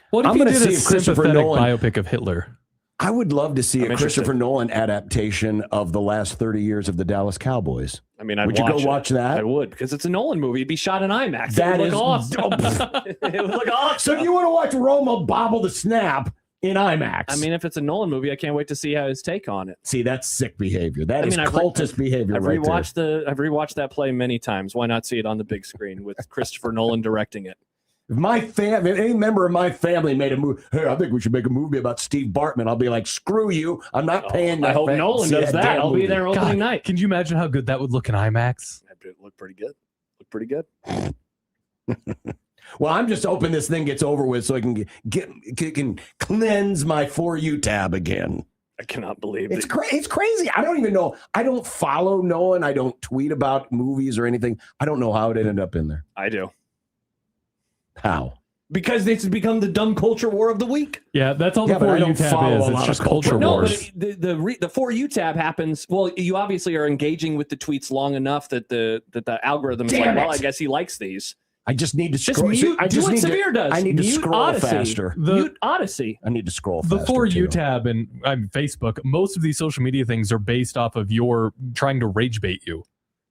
What if I'm you gonna did a see Christopher sympathetic Nolan biopic of Hitler? I would love to see I'm a Christopher Nolan adaptation of the last 30 years of the Dallas Cowboys. I mean, would you go watch that? I would, because it's a Nolan movie. It'd be shot in IMAX. That it would is look awesome. It would look awesome. So if you want to watch Romo bobble the snap in IMAX. I mean, if it's a Nolan movie, I can't wait to see how his take on it. See, that's sick behavior. That is cultist behavior. I've rewatched that play many times. Why not see it on the big screen with Christopher Nolan directing it? If any member of my family made a movie, hey, I think we should make a movie about Steve Bartman, I'll be like, screw you. I'm not paying. I hope Nolan does that. I'll be there opening night. Can you imagine how good that would look in IMAX? It look pretty good. Look pretty good. Well, I'm just hoping this thing gets over with so I can can cleanse my For You tab again. I cannot believe it's it's crazy. I don't even know. I don't follow Nolan. I don't tweet about movies or anything. I don't know how it ended up in there. I do. How? Because it's become the dumb culture war of the week. Yeah, that's all the For You tab is. It's just culture wars. But the For You tab happens. Well, you obviously are engaging with the tweets long enough that the algorithm is like, well, I guess he likes these. I just need to Just scroll. mute. I just Do what need Severe does. I need to Mute scroll Odyssey. faster. Mute Odyssey. I need to scroll faster. The For You too. tab and Facebook, most of these social media things are based off of your trying to rage bait you.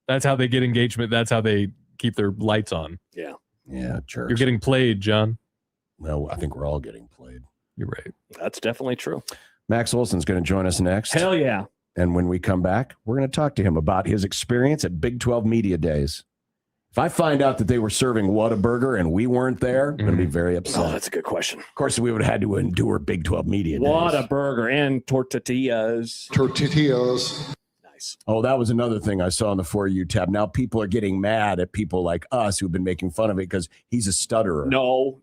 That's how they get engagement. That's how they keep their lights on. Yeah. Yeah, jerks. You're getting played, John. Well, I think we're all getting played. You're right. That's definitely true. Max Olson's going to join us next. Hell yeah. And when we come back, we're going to talk to him about his experience at Big 12 Media Days. If I find out that they were serving Whataburger and we weren't there, I'm going to be very upset. Oh, that's a good question. Of course, we would have had to endure Big 12 Media Days. Whataburger and tortillas. Tortillas. Nice. Oh, that was another thing I saw on the For You tab. Now people are getting mad at people like us who've been making fun of it because he's a stutterer. No,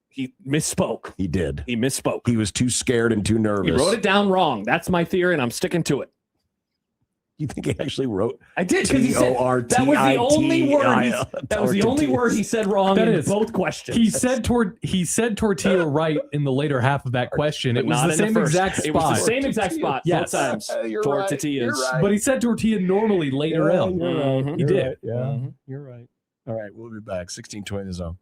he misspoke. He did. He misspoke. He was too scared and too nervous. He wrote it down wrong. That's my theory, and I'm sticking to it. You think he actually wrote? I did, because he said that was the only word. That was the only word he said wrong in both questions. He said tortilla right in the later half of that question. It was the same exact spot. It was the same exact spot both times. Tortillas. Right. But he said tortilla normally later on. Right. He did. Right. Yeah, you're right. All right, we'll be back. 1620 The Zone.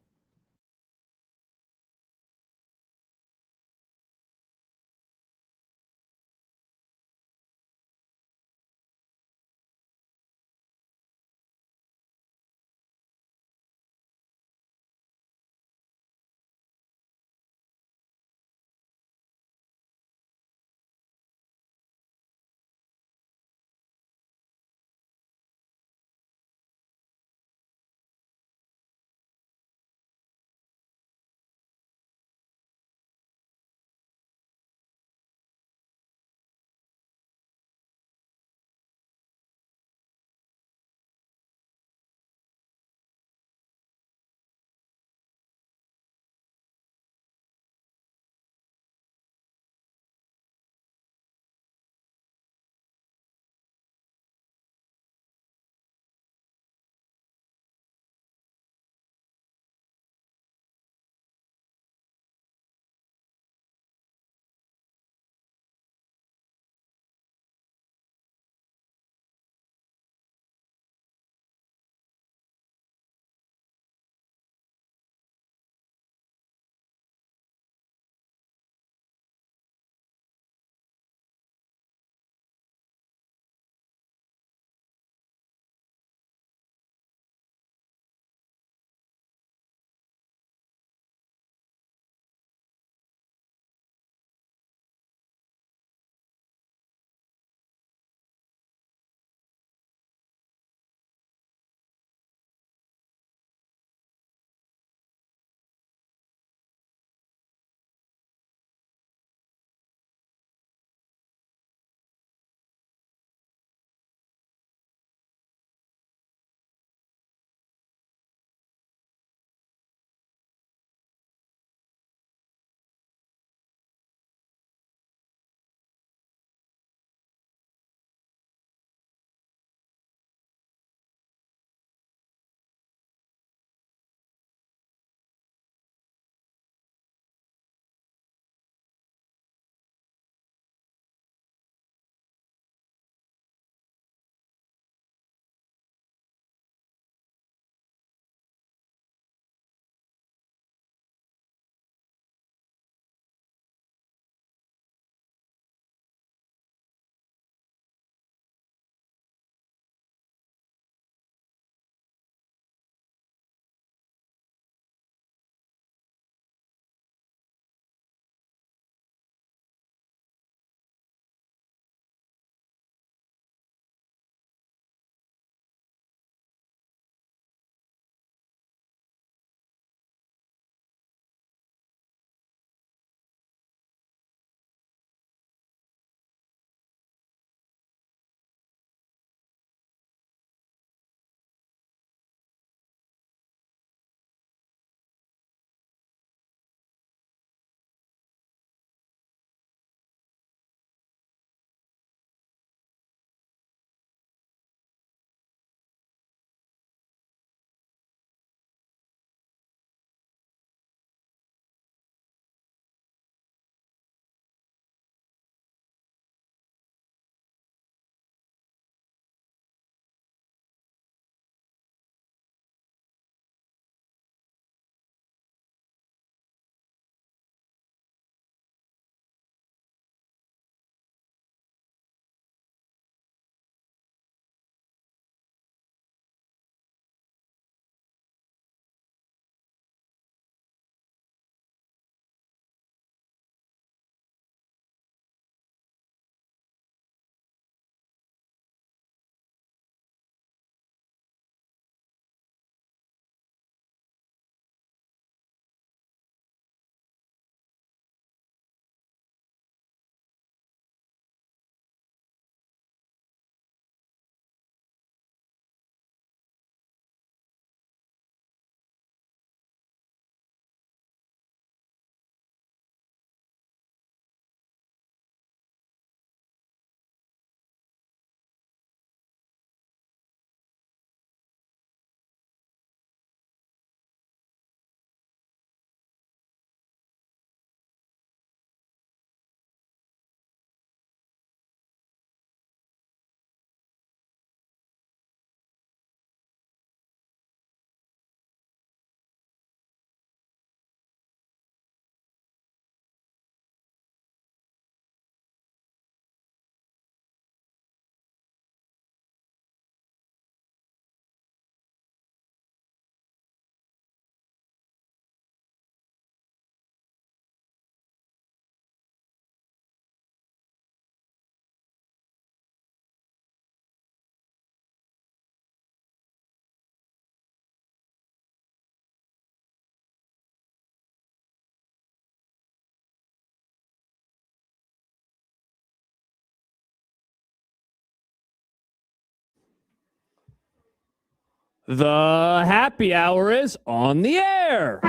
The happy hour is on the air.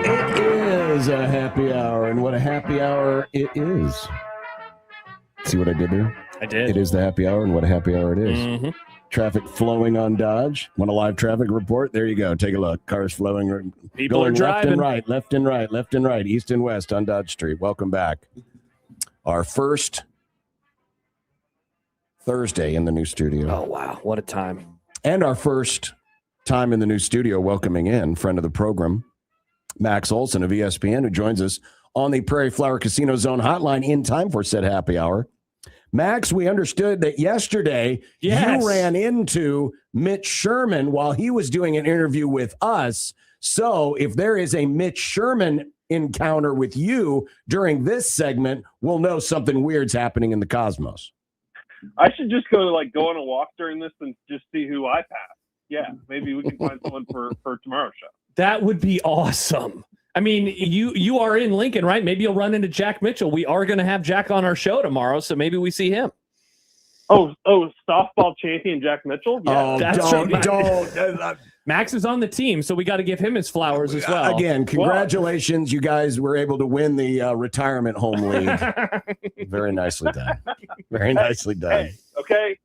It is a happy hour, and what a happy hour it is. See what I did there? I did. It is the happy hour, and what a happy hour it is. Mm-hmm. Traffic flowing on Dodge. Want a live traffic report? There you go. Take a look. Cars flowing. People are going driving. left and right, east and west on Dodge Street. Welcome back. Our first Thursday in the new studio. Oh, wow. What a time. And our first time in the new studio welcoming in friend of the program, Max Olson of ESPN, who joins us on the Prairie Flower Casino Zone hotline in time for said happy hour. Max, we understood that yesterday you ran into Mitch Sherman while he was doing an interview with us. So if there is a Mitch Sherman encounter with you during this segment, we'll know something weird's happening in the cosmos. I should just go on a walk during this and just see who I pass. Yeah, maybe we can find someone for tomorrow's show. That would be awesome. I mean, you are in Lincoln, right? Maybe you'll run into Jack Mitchell. We are going to have Jack on our show tomorrow, so maybe we see him. Oh, softball champion Jack Mitchell? Yeah, Don't. Max is on the team, so we got to give him his flowers as well. Again, congratulations. You guys were able to win the retirement home league. Very nicely done. Very nicely done. Hey, okay.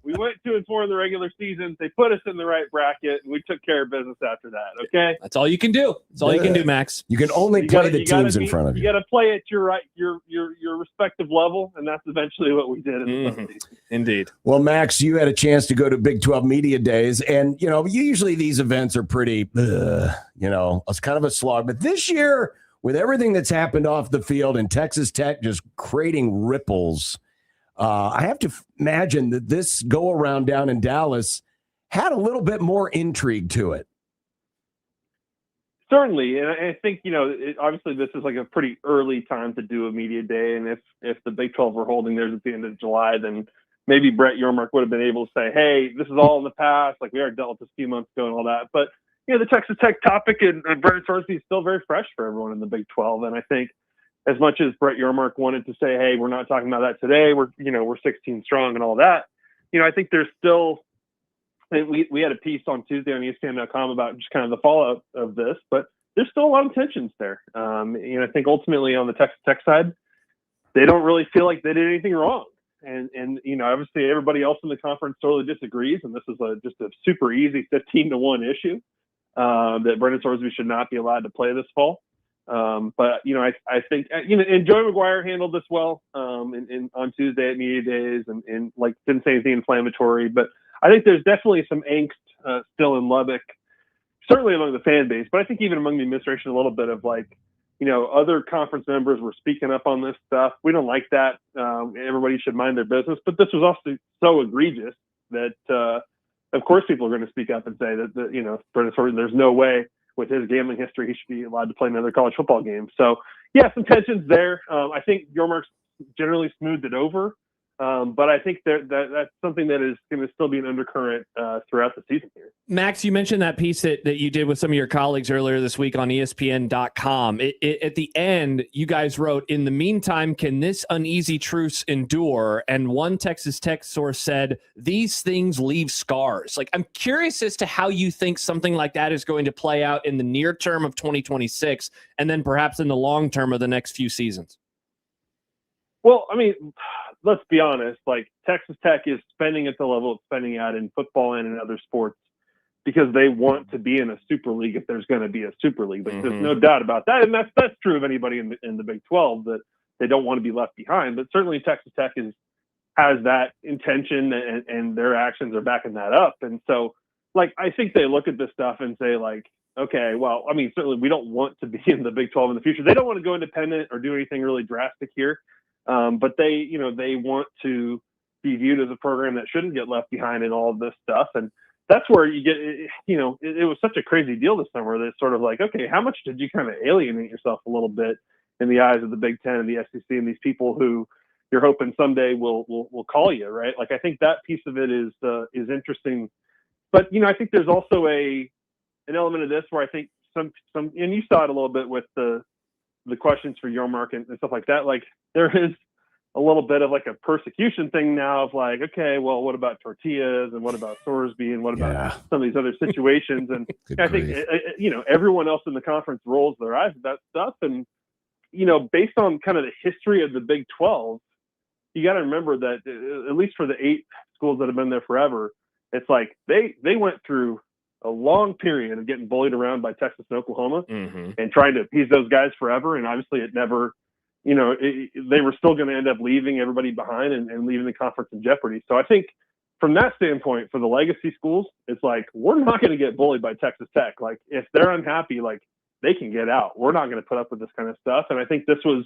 We went 2-4 in the regular season. They put us in the right bracket, and we took care of business after that. Okay, that's all you can do. That's all you can do, Max. You can only play the teams in front of you. You got to play at your respective level, and that's eventually what we did in the postseason. Indeed. Well, Max, you had a chance to go to Big 12 Media Days, and usually these events are pretty, it's kind of a slog. But this year, with everything that's happened off the field and Texas Tech just creating ripples. I have to imagine that this go-around down in Dallas had a little bit more intrigue to it. Certainly, and I think, obviously this is like a pretty early time to do a media day, and if the Big 12 were holding theirs at the end of July, then maybe Brett Yormark would have been able to say, hey, this is all in the past, like we already dealt with this a few months ago and all that. But, the Texas Tech topic and Brennan Sorsby is still very fresh for everyone in the Big 12, and I think as much as Brett Yormark wanted to say, hey, we're not talking about that today, we're 16 strong and all that, I think there's still, we had a piece on Tuesday on ESPN.com about just kind of the fallout of this, but there's still a lot of tensions there. I think ultimately on the Texas Tech side, they don't really feel like they did anything wrong. And obviously everybody else in the conference totally disagrees, and this is just a super easy 15-1 issue that Brennan Sorsby should not be allowed to play this fall. But I think and Joey McGuire handled this well on Tuesday at media days and didn't say anything inflammatory. But I think there's definitely some angst still in Lubbock, certainly among the fan base, but I think even among the administration a little bit of other conference members were speaking up on this stuff. We don't like that. Everybody should mind their business. But this was also so egregious that of course people are going to speak up and say that Brennan Sorsby, there's no way. With his gambling history, he should be allowed to play another college football game. So, yeah, some tensions there. I think Yormark's generally smoothed it over, but I think that's something that is going to still be an undercurrent throughout the season here. Max, you mentioned that piece that you did with some of your colleagues earlier this week on ESPN.com. At the end, you guys wrote, in the meantime, can this uneasy truce endure? And one Texas Tech source said, these things leave scars. I'm curious as to how you think something like that is going to play out in the near term of 2026 and then perhaps in the long term of the next few seasons. Well, I mean, let's be honest, Texas Tech is spending at the level it's spending at in football and in other sports because they want to be in a super league if there's going to be a super league. But there's no doubt about that. And that's true of anybody in the Big 12, that they don't want to be left behind. But certainly Texas Tech has that intention and their actions are backing that up. And so, I think they look at this stuff and say, okay, well, I mean, certainly we don't want to be in the Big 12 in the future. They don't want to go independent or do anything really drastic here. But they want to be viewed as a program that shouldn't get left behind in all of this stuff. And that's where you get, it was such a crazy deal this summer that it's sort of okay, how much did you kind of alienate yourself a little bit in the eyes of the Big Ten and the SEC and these people who you're hoping someday will call you, right? I think that piece of it is interesting. But, I think there's also an element of this where I think some, and you saw it a little bit with the questions for Yormark and stuff like that. There is a little bit of like a persecution thing now of like, okay, well, what about tortillas and what about Sorsby and what about some of these other situations? And I think, everyone else in the conference rolls their eyes at that stuff. And, based on kind of the history of the Big 12, you got to remember that at least for the 8 schools that have been there forever, it's like they went through a long period of getting bullied around by Texas and Oklahoma and trying to appease those guys forever. And obviously it never, they were still going to end up leaving everybody behind and leaving the conference in jeopardy. So I think from that standpoint, for the legacy schools, it's like, we're not going to get bullied by Texas Tech. Like, if they're unhappy, like, they can get out. We're not going to put up with this kind of stuff. And I think this was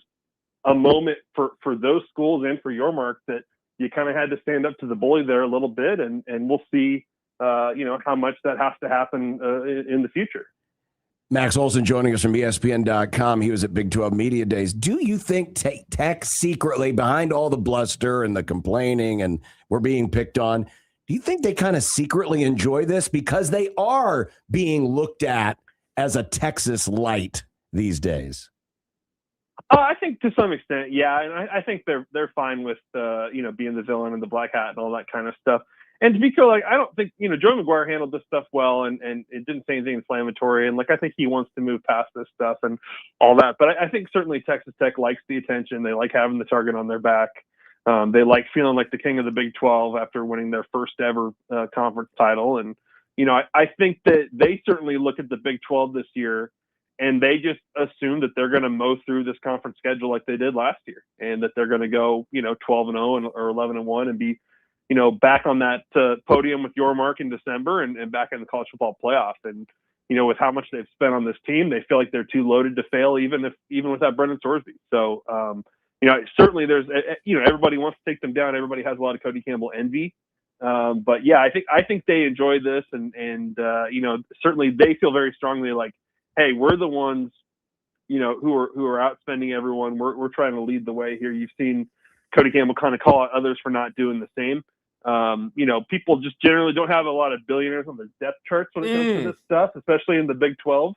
a moment for those schools and for Yormark that you kind of had to stand up to the bully there a little bit. And we'll see, how much that has to happen in the future. Max Olson joining us from ESPN.com. He was at Big 12 Media Days. Do you think Tech secretly, behind all the bluster and the complaining and we're being picked on, do you think they kind of secretly enjoy this because they are being looked at as a Texas light these days? I think to some extent, yeah. And I think they're fine with, being the villain and the black hat and all that kind of stuff. And to be clear, like, I don't think, Joey McGuire handled this stuff well and it didn't say anything inflammatory. And, like, I think he wants to move past this stuff and all that. But I think certainly Texas Tech likes the attention. They like having the target on their back. They like feeling like the king of the Big 12 after winning their first ever conference title. And, I think that they certainly look at the Big 12 this year and they just assume that they're going to mow through this conference schedule like they did last year and that they're going to go, 12-0 or 11-1 and be, back on that podium with Yormark in December and back in the college football playoff. And, with how much they've spent on this team, they feel like they're too loaded to fail, even without Brendan Sorsby. So, certainly there's, everybody wants to take them down. Everybody has a lot of Cody Campbell envy. But yeah, I think they enjoy this and certainly they feel very strongly like, hey, we're the ones, who are outspending everyone. We're trying to lead the way here. You've seen Cody Campbell kind of call out others for not doing the same. People just generally don't have a lot of billionaires on their depth charts when it comes to this stuff, especially in the Big 12.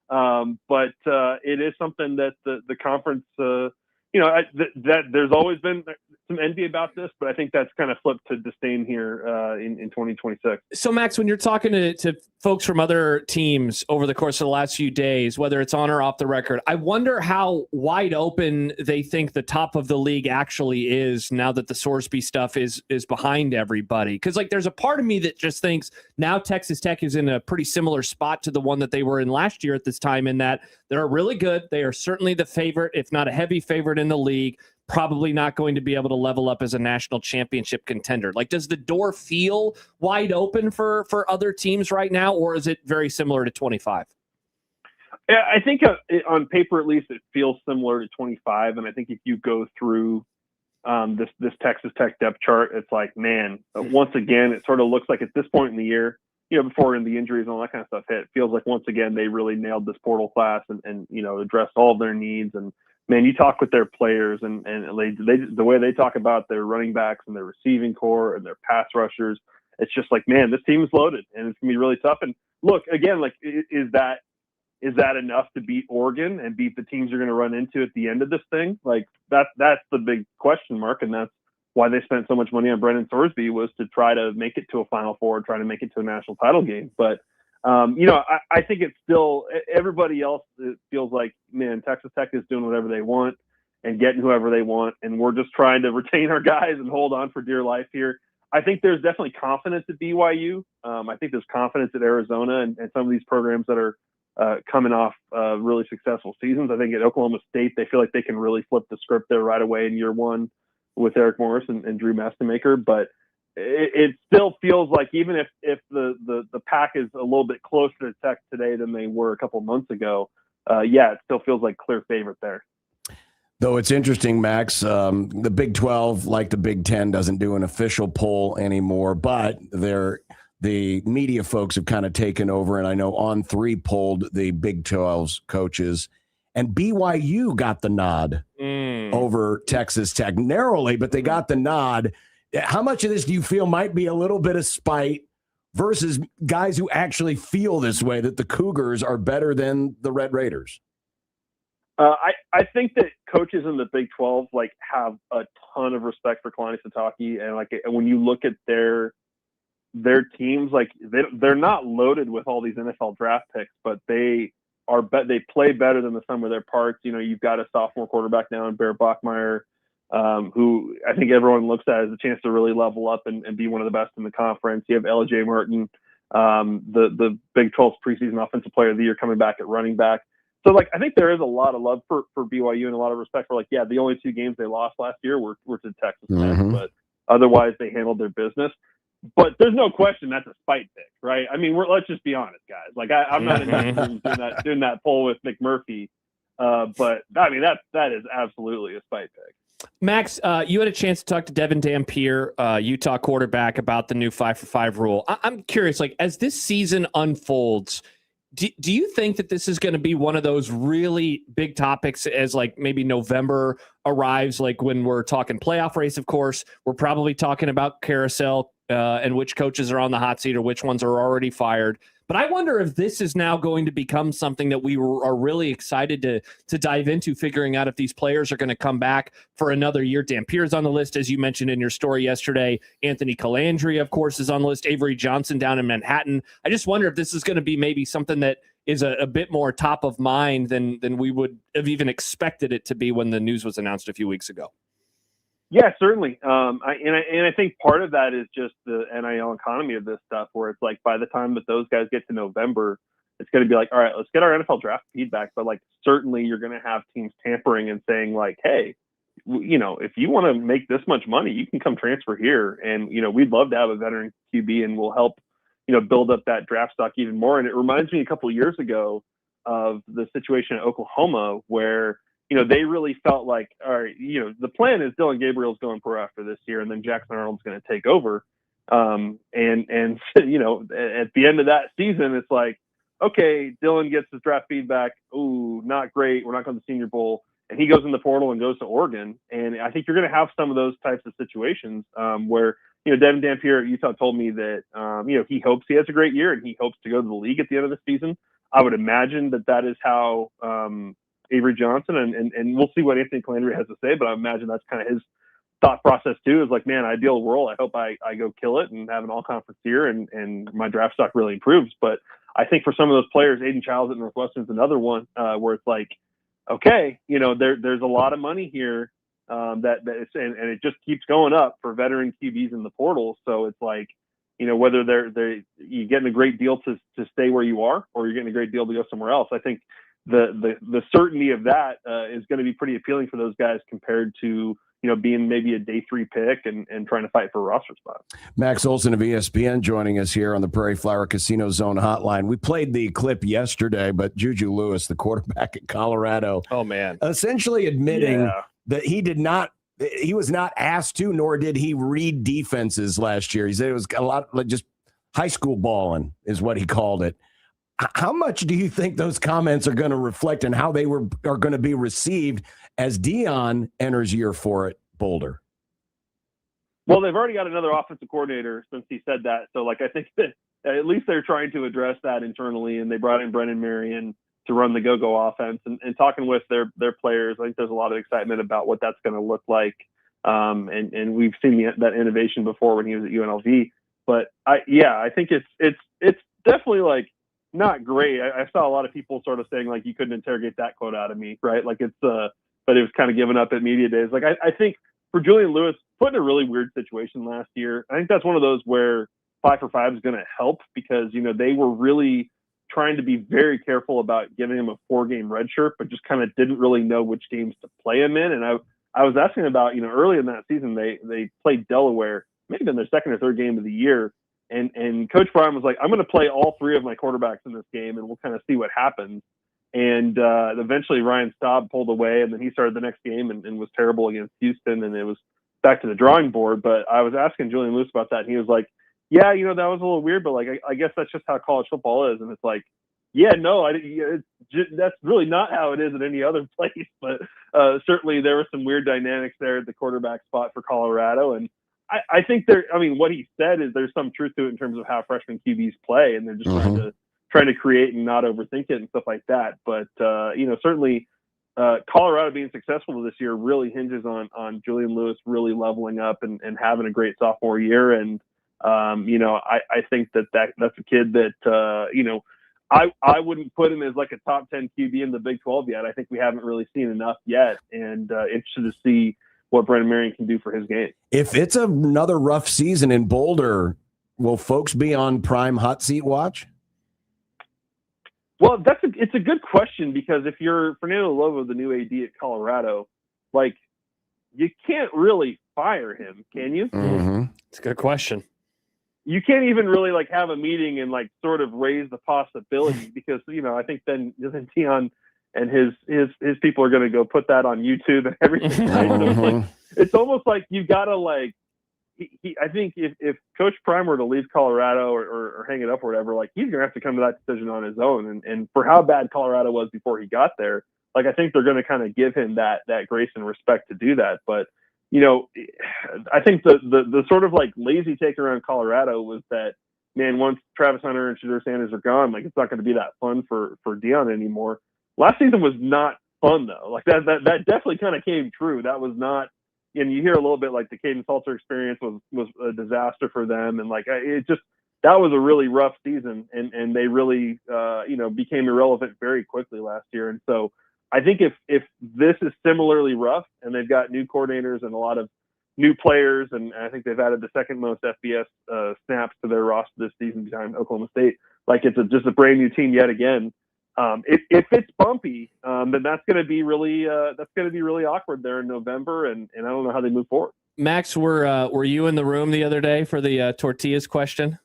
But it is something that the conference, that there's always been some envy about this, but I think that's kind of flipped to disdain here in 2026. So, Max, when you're talking to folks from other teams over the course of the last few days, whether it's on or off the record, I wonder how wide open they think the top of the league actually is now that the Sorsby stuff is behind everybody. Because, like, there's a part of me that just thinks now Texas Tech is in a pretty similar spot to the one that they were in last year at this time, in that they're really good. They are certainly the favorite, if not a heavy favorite in the league. Probably not going to be able to level up as a national championship contender. Like, does the door feel wide open for other teams right now, or is it very similar to 25? Yeah, I think on paper, at least, it feels similar to 25. And I think if you go through this Texas Tech depth chart, it's like, man, once again, it sort of looks like at this point in the year, before the injuries and all that kind of stuff hit, it feels like once again they really nailed this portal class and addressed all of their needs. And man, you talk with their players and they the way they talk about their running backs and their receiving core and their pass rushers, it's just like, man, this team is loaded and it's gonna be really tough. And look, again, like, is that enough to beat Oregon and beat the teams you're going to run into at the end of this thing? Like, that's the big question mark, and that's why they spent so much money on Brendan Sorsby, was to try to make it to a Final Four, try to make it to a national title game. But I think it's still, everybody else, it feels like, man, Texas Tech is doing whatever they want and getting whoever they want, and we're just trying to retain our guys and hold on for dear life here. I think there's definitely confidence at BYU. I think there's confidence at Arizona and some of these programs that are coming off really successful seasons. I think at Oklahoma State, they feel like they can really flip the script there right away in year one with Eric Morris and Drew Mastemaker. But it still feels like, even if the pack is a little bit closer to Tech today than they were a couple months ago, it still feels like clear favorite there. Though it's interesting, Max, the Big 12, like the Big 10, doesn't do an official poll anymore, but the media folks have kind of taken over, and I know On3 polled the Big 12's coaches, and BYU got the nod over Texas Tech narrowly, but they got the nod. How much of this do you feel might be a little bit of spite versus guys who actually feel this way, that the Cougars are better than the Red Raiders? I think that coaches in the Big 12 like have a ton of respect for Kalani Sitake, and like when you look at their teams, like they're not loaded with all these NFL draft picks, but they play better than the sum of their parts. You know, you've got a sophomore quarterback now in Bear Bachmeier, who I think everyone looks at as a chance to really level up and be one of the best in the conference. You have LJ Martin, the Big 12's preseason offensive player of the year, coming back at running back. So, like, I think there is a lot of love for BYU and a lot of respect for, like, yeah, the only 2 games they lost last year were to Texas Tech, but otherwise they handled their business. But there's no question that's a spite pick, right? I mean, let's just be honest, guys. Like, I'm not in doing that poll with McMurphy, but I mean that is absolutely a spite pick. Max, you had a chance to talk to Devin Dampier, Utah quarterback, about the new 5-for-5 rule. I'm curious, like, as this season unfolds, do you think that this is going to be one of those really big topics as, like, maybe November arrives, like when we're talking playoff race, of course, we're probably talking about carousel and which coaches are on the hot seat or which ones are already fired. But I wonder if this is now going to become something that we are really excited to dive into, figuring out if these players are going to come back for another year. Dampier's on the list, as you mentioned in your story yesterday. Anthony Calandri, of course, is on the list. Avery Johnson down in Manhattan. I just wonder if this is going to be maybe something that is a bit more top of mind than we would have even expected it to be when the news was announced a few weeks ago. Yeah, certainly. I think part of that is just the NIL economy of this stuff, where it's like by the time that those guys get to November, it's going to be like, all right, let's get our NFL draft feedback. But like, certainly you're going to have teams tampering and saying like, hey, you know, if you want to make this much money, you can come transfer here. And, you know, we'd love to have a veteran QB and we'll help, you know, build up that draft stock even more. And it reminds me a couple of years ago of the situation at Oklahoma where, you know, they really felt like, all right, you know, the plan is Dylan Gabriel's going pro after this year, and then Jackson Arnold's going to take over. And you know, at the end of that season, it's like, okay, Dylan gets his draft feedback. Ooh, not great. We're not going to the Senior Bowl. And he goes in the portal and goes to Oregon. And I think you're going to have some of those types of situations where, you know, Devin Dampier at Utah told me that, you know, he hopes he has a great year and he hopes to go to the league at the end of the season. I would imagine that is how Avery Johnson, and we'll see what Anthony Calandri has to say, but I imagine that's kind of his thought process too, is like, man, ideal world, I hope I go kill it and have an all-conference year and my draft stock really improves. But I think for some of those players, Aiden Childs at Northwestern is another one where it's like, okay, you know, there's a lot of money here that it's, and it just keeps going up for veteran QBs in the portal. So it's like, you know, whether you're getting a great deal to stay where you are or you're getting a great deal to go somewhere else. I think the certainty of that is going to be pretty appealing for those guys compared to, you know, being maybe a day 3 pick and trying to fight for a roster spot. Max Olson of ESPN joining us here on the Prairie Flower Casino Zone hotline. We played the clip yesterday, but Juju Lewis, the quarterback at Colorado, oh man, essentially admitting that he was not asked to, nor did he read defenses last year. He said it was a lot like just high school balling is what he called it. How much do you think those comments are going to reflect on how they are going to be received as Dion enters year 4 at Boulder? Well, they've already got another offensive coordinator since he said that. So, like, I think that at least they're trying to address that internally, and they brought in Brennan Marion to run the go-go offense. And talking with their players, I think there's a lot of excitement about what that's going to look like. And we've seen that innovation before when he was at UNLV. But I think it's definitely like, not great. I saw a lot of people sort of saying like, you couldn't interrogate that quote out of me, right? Like but it was kind of given up at media days. Like I think for Julian Lewis, put in a really weird situation last year. I think that's one of those where 5-for-5 is going to help because, you know, they were really trying to be very careful about giving him a 4-game redshirt, but just kind of didn't really know which games to play him in. And I was asking about, you know, early in that season, they played Delaware, maybe in their 2nd or 3rd game of the year. And Coach Brown was like, I'm going to play all 3 of my quarterbacks in this game, and we'll kind of see what happens. And eventually Ryan Staub pulled away, and then he started the next game and was terrible against Houston, and it was back to the drawing board. But I was asking Julian Lewis about that, and he was like, yeah, you know, that was a little weird, but like I guess that's just how college football is. And it's like, yeah, no, that's really not how it is at any other place. But certainly there were some weird dynamics there at the quarterback spot for Colorado, and I think what he said is there's some truth to it in terms of how freshman QBs play, and they're just trying to create and not overthink it and stuff like that. But, you know, certainly Colorado being successful this year really hinges on Julian Lewis really leveling up and having a great sophomore year. And, I think that's a kid that, I wouldn't put him as like a top 10 QB in the Big 12 yet. I think we haven't really seen enough yet, and interested to see what Brennan Marion can do for his game. If it's another rough season in Boulder, will folks be on prime hot seat watch? Well, it's a good question, because if you're Fernando Lobo, the new AD at Colorado, like, you can't really fire him, can you? Mm-hmm. It's a good question. You can't even really like have a meeting and like sort of raise the possibility, because I think then Deion and his people are going to go put that on YouTube and everything. Right? So it's almost like you got to like. I think if Coach Prime were to leave Colorado or hang it up or whatever, like, he's going to have to come to that decision on his own. And for how bad Colorado was before he got there, like, I think they're going to kind of give him that grace and respect to do that. But I think the sort of like lazy take around Colorado was that, man, once Travis Hunter and Shedeur Sanders are gone, like, it's not going to be that fun for Deion anymore. Last season was not fun though. Like that definitely kind of came true. That was not, and you hear a little bit like the Caden Salter experience was a disaster for them. And like, that was a really rough season, and they really, became irrelevant very quickly last year. And so I think if this is similarly rough, and they've got new coordinators and a lot of new players, and I think they've added the second most FBS snaps to their roster this season behind Oklahoma State, like, it's just a brand new team yet again. If it's bumpy, then that's going to be really awkward there in November, and I don't know how they move forward. Max, were you in the room the other day for the tortillas question?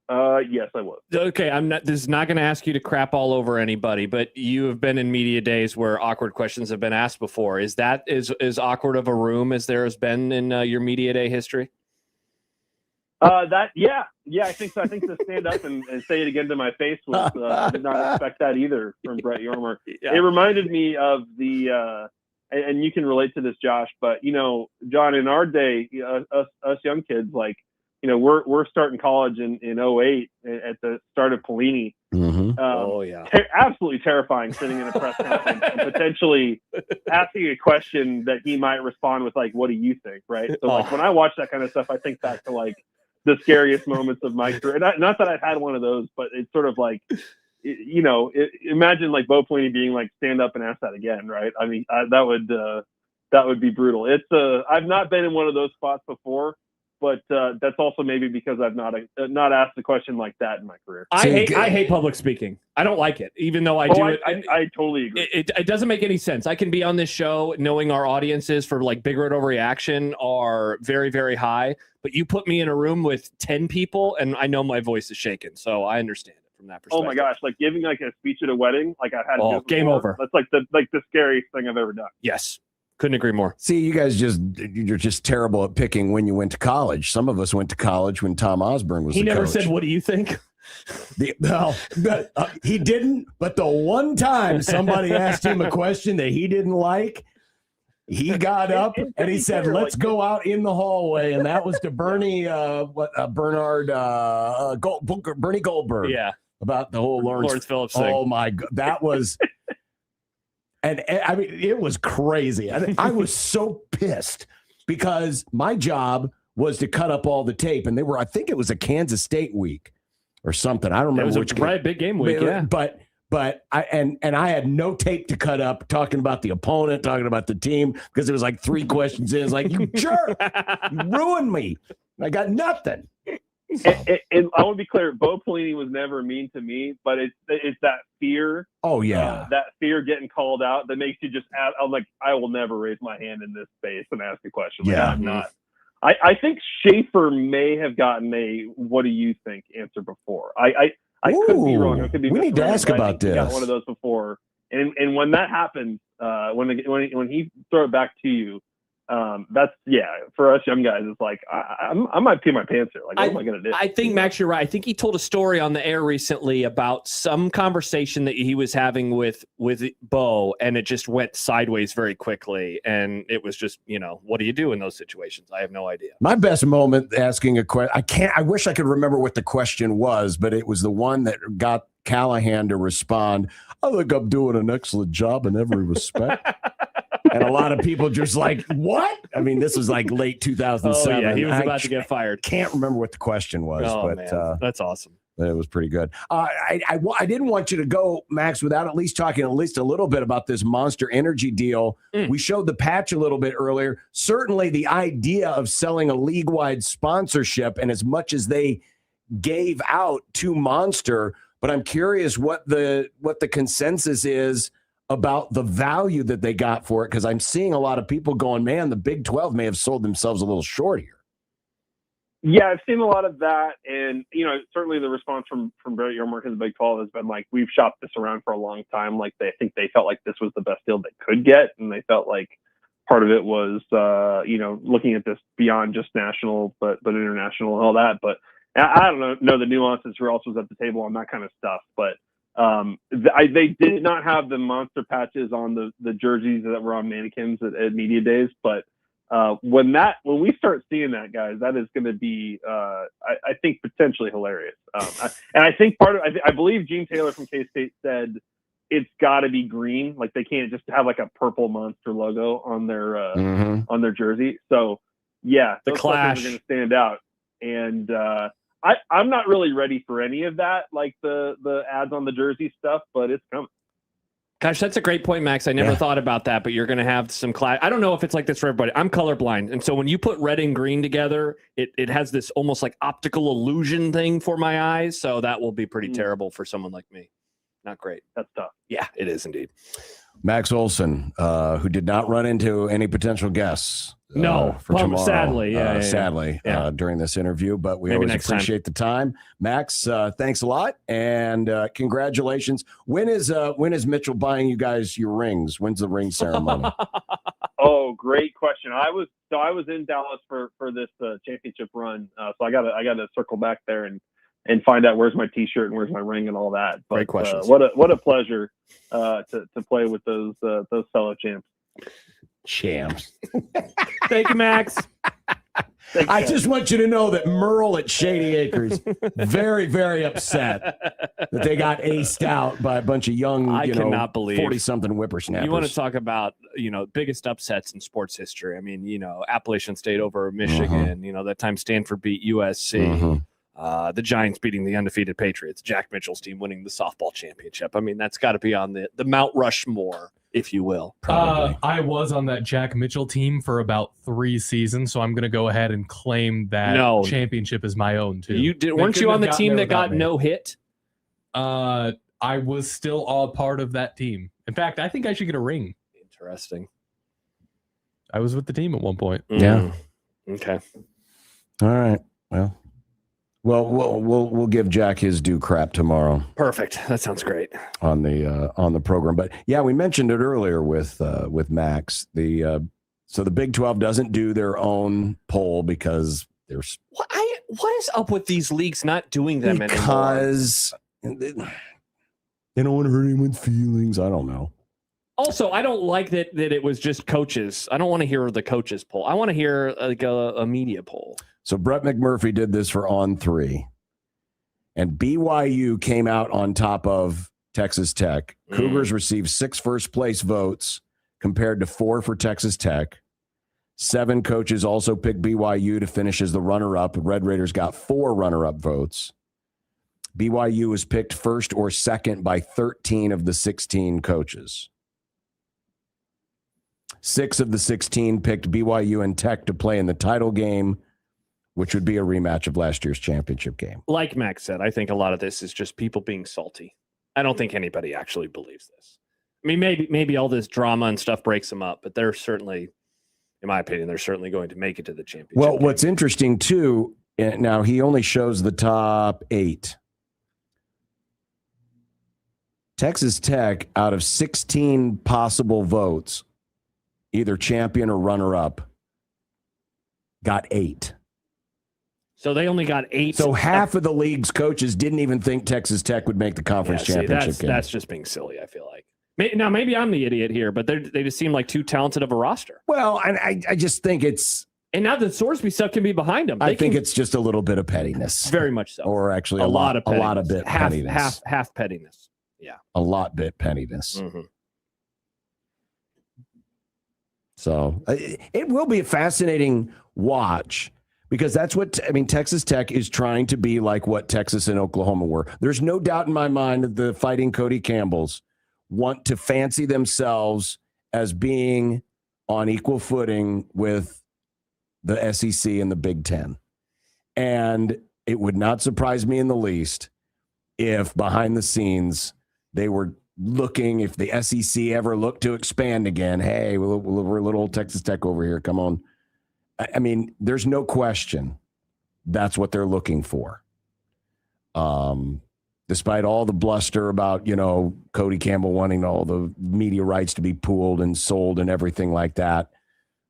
Yes, I was. Okay, this is not going to ask you to crap all over anybody, but you have been in media days where awkward questions have been asked before. Is that as awkward of a room as there has been in your media day history? I think so. I think to stand up and say it again to my face was, I did not expect that either from Brett Yormark. Yeah. It reminded me of the, and you can relate to this, Josh, but John, in our day, us young kids, like, we're starting college in 2008 at the start of Pelini. Mm-hmm. Absolutely terrifying, sitting in a press conference and potentially asking a question that he might respond with, like, what do you think? Right. So like, when I watch that kind of stuff, I think back to like the scariest moments of my career. Not that I've had one of those, but it's sort of like, imagine like Bo Pelini being like, stand up and ask that again. Right. I mean, that would be brutal. I've not been in one of those spots before, but that's also maybe because I've not asked a question like that in my career. I hate public speaking. I don't like it, even though I do it. I totally agree. It doesn't make any sense. I can be on this show knowing our audiences for like Big Red Overreaction are very, very high, but you put me in a room with 10 people and I know my voice is shaking. So I understand it from that perspective. Oh my gosh. Like giving like a speech at a wedding, like I've had to do game over. That's like the scariest thing I've ever done. Yes. Couldn't agree more. See, you guys you're just terrible at picking when you went to college. Some of us went to college when Tom Osborne was the coach. He never said, what do you think? He didn't. But the one time somebody asked him a question that he didn't like, he got up and he said, let's go out in the hallway. And that was to Bernie Goldberg. Yeah. About the whole Lawrence Phillips thing. Oh, my God. That was... And I mean, it was crazy. I was so pissed because my job was to cut up all the tape, and I think it was a Kansas State week or something. I don't remember which game. Big game week, yeah. But I had no tape to cut up talking about the opponent, talking about the team, because it was like 3 questions in. It's like, you jerk, you ruined me. I got nothing. And I want to be clear, Bo Pelini was never mean to me, but it's that fear. Oh yeah, that fear getting called out that makes you just. I'm like, I will never raise my hand in this space and ask a question. Like, yeah, I'm not. I think Schaefer may have gotten a "What do you think?" answer before. I could be wrong. I could be. We need to ask about this. He got one of those before, and when that happens, when he throw it back to you. That's for us young guys, it's like I might pee my pants here. Like, what am I gonna do? I think, Max, you're right. I think he told a story on the air recently about some conversation that he was having with Bo, and it just went sideways very quickly. And it was just, what do you do in those situations? I have no idea. My best moment asking a question, I wish I could remember what the question was, but it was the one that got Callahan to respond, I think I'm doing an excellent job in every respect. And a lot of people just like, what? I mean, this was like late 2007. Oh, yeah, he was about to get fired. Can't remember what the question was, but man. That's awesome. It was pretty good. I didn't want you to go, Max, without at least talking at least a little bit about this Monster Energy deal. We showed the patch a little bit earlier. Certainly the idea of selling a league-wide sponsorship, and as much as they gave out to Monster, but I'm curious what the consensus is about the value that they got for it, because I'm seeing a lot of people going, man, the Big 12 may have sold themselves a little short here. Yeah, I've seen a lot of that, and certainly the response from Brett Yormark and the Big 12 has been like, we've shopped this around for a long time. Like I think they felt like this was the best deal they could get, and they felt like part of it was looking at this beyond just national, but international and all that. But I don't know the nuances. Who else was at the table on that kind of stuff? But they did not have the monster patches on the jerseys that were on mannequins at media days, but. When we start seeing that, guys, that is going to be, I think, potentially hilarious. And I think I believe Gene Taylor from K-State said it's got to be green. Like they can't just have like a purple monster logo on their jersey. So yeah, the clash are going to stand out. And I'm not really ready for any of that, like the ads on the jersey stuff, but it's coming. Gosh, that's a great point, Max. I never thought about that, but you're going to have some class. I don't know if it's like this for everybody. I'm colorblind. And so when you put red and green together, it has this almost like optical illusion thing for my eyes. So that will be pretty terrible for someone like me. Not great. That's tough. Yeah, it is indeed. Max Olson, who did not run into any potential guests. No, for tomorrow. Sadly, sadly, during this interview, but we Maybe always appreciate the time. Max, thanks a lot, and congratulations. When is Mitchell buying you guys your rings? When's the ring ceremony? Oh, great question. I was in Dallas for this championship run, so I gotta circle back there and find out where's my T-shirt and where's my ring and all that. But, great questions. What a pleasure to play with those fellow champs. Thank you, Max. I just want you to know that Merle at Shady Acres very, very upset that they got aced out by a bunch of young, cannot believe 40-something whippersnappers. You want to talk about, biggest upsets in sports history. I mean, Appalachian State over Michigan, that time Stanford beat USC. The Giants beating the undefeated Patriots, Jack Mitchell's team winning the softball championship. I mean, that's got to be on the Mount Rushmore, if you will. Probably. I was on that Jack Mitchell team for about 3 seasons, so I'm going to go ahead and claim that championship is my own too. Weren't you on the team that got no hit? I was still all part of that team. In fact, I think I should get a ring. Interesting. I was with the team at one point. Yeah. Okay. All right. Well, we'll give Jack his due crap tomorrow. Perfect. That sounds great on the program. But yeah, we mentioned it earlier with Max. So the Big 12 doesn't do their own poll because there's what is up with these leagues not doing them anymore? Because they don't want to hurt anyone's feelings. I don't know. Also, I don't like that it was just coaches. I don't want to hear the coaches poll. I want to hear like a media poll. So Brett McMurphy did this for On3, and BYU came out on top of Texas Tech. Cougars received 6 first-place votes compared to 4 for Texas Tech. 7 coaches also picked BYU to finish as the runner-up. Red Raiders got 4 runner-up votes. BYU was picked first or second by 13 of the 16 coaches. 6 of the 16 picked BYU and Tech to play in the title game, which would be a rematch of last year's championship game. Like Max said, I think a lot of this is just people being salty. I don't think anybody actually believes this. I mean, maybe all this drama and stuff breaks them up, but they're certainly, in my opinion, they're certainly going to make it to the championship Well, game. What's interesting, too, now he only shows the top 8. Texas Tech, out of 16 possible votes, either champion or runner-up, got 8. So they only got 8. So half of the league's coaches didn't even think Texas Tech would make the conference championship game. That's just being silly, I feel like. Now, maybe I'm the idiot here, but they just seem like too talented of a roster. Well, and I just think it's And now the Sorsby stuff can be behind them. I think it's just a little bit of pettiness. Very much so. Or actually a lot of pettiness. Half pettiness. Yeah. A lot bit pettiness. Mm-hmm. So it will be a fascinating watch because that's what, Texas Tech is trying to be like what Texas and Oklahoma were. There's no doubt in my mind that the Fighting Cody Campbells want to fancy themselves as being on equal footing with the SEC and the Big Ten. And it would not surprise me in the least if behind the scenes they were looking, if the SEC ever looked to expand again, hey, we're a little Texas Tech over here. Come on. I mean, there's no question that's what they're looking for. Despite all the bluster about, Cody Campbell wanting all the media rights to be pooled and sold and everything like that.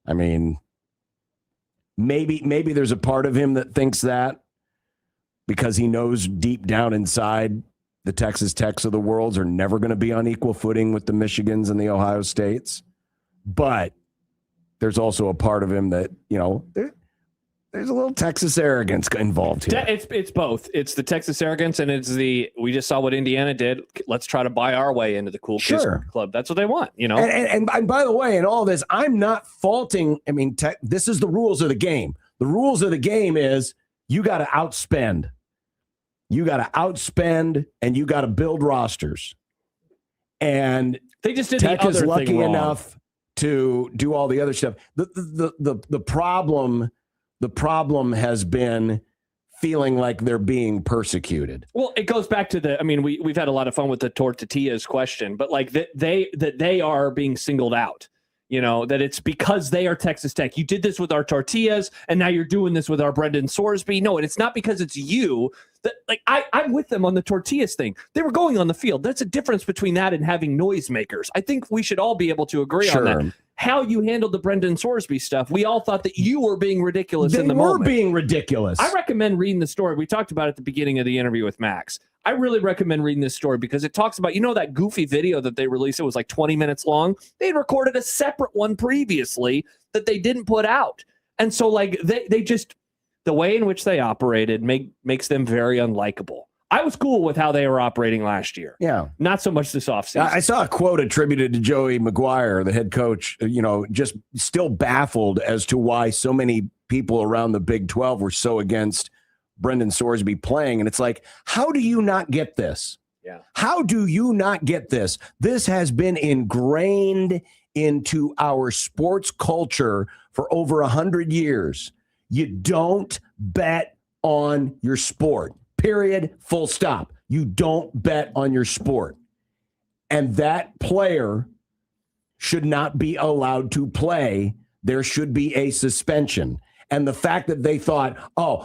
I mean, maybe there's a part of him that thinks that because he knows deep down inside the Texas Techs of the world are never going to be on equal footing with the Michigans and the Ohio States. But there's also a part of him that, there's a little Texas arrogance involved here. It's both. It's the Texas arrogance, and it's we just saw what Indiana did. Let's try to buy our way into the cool kids club. That's what they want, And by the way, in all this, I'm not faulting. This is the rules of the game. The rules of the game is you got to outspend. You got to outspend, and you got to build rosters. And they just did Tech the other is lucky thing wrong. enough to do all the other stuff. The problem has been feeling like they're being persecuted. Well, it goes back to we've had a lot of fun with the tortillas question, but like they are being singled out. That it's because they are Texas Tech. You did this with our tortillas, and now you're doing this with our Brendan Sorsby. No, and it's not because it's you. I'm with them on the tortillas thing. They were going on the field. That's a difference between that and having noisemakers. I think we should all be able to agree on that. How you handled the Brendan Sorsby stuff, we all thought that you were being ridiculous in the moment. They were being ridiculous. I recommend reading the story. We talked about it at the beginning of the interview with Max. I really recommend reading this story because it talks about, that goofy video that they released. It was like 20 minutes long. They had recorded a separate one previously that they didn't put out. And so they just, the way in which they operated makes them very unlikable. I was cool with how they were operating last year. Yeah. Not so much this offseason. I saw a quote attributed to Joey McGuire, the head coach, just still baffled as to why so many people around the Big 12 were so against Brendan Sorsby playing. And it's like, how do you not get this? Yeah. How do you not get this? This has been ingrained into our sports culture for over 100 years. You don't bet on your sport. Period. Full stop. You don't bet on your sport. And that player should not be allowed to play. There should be a suspension. And the fact that they thought,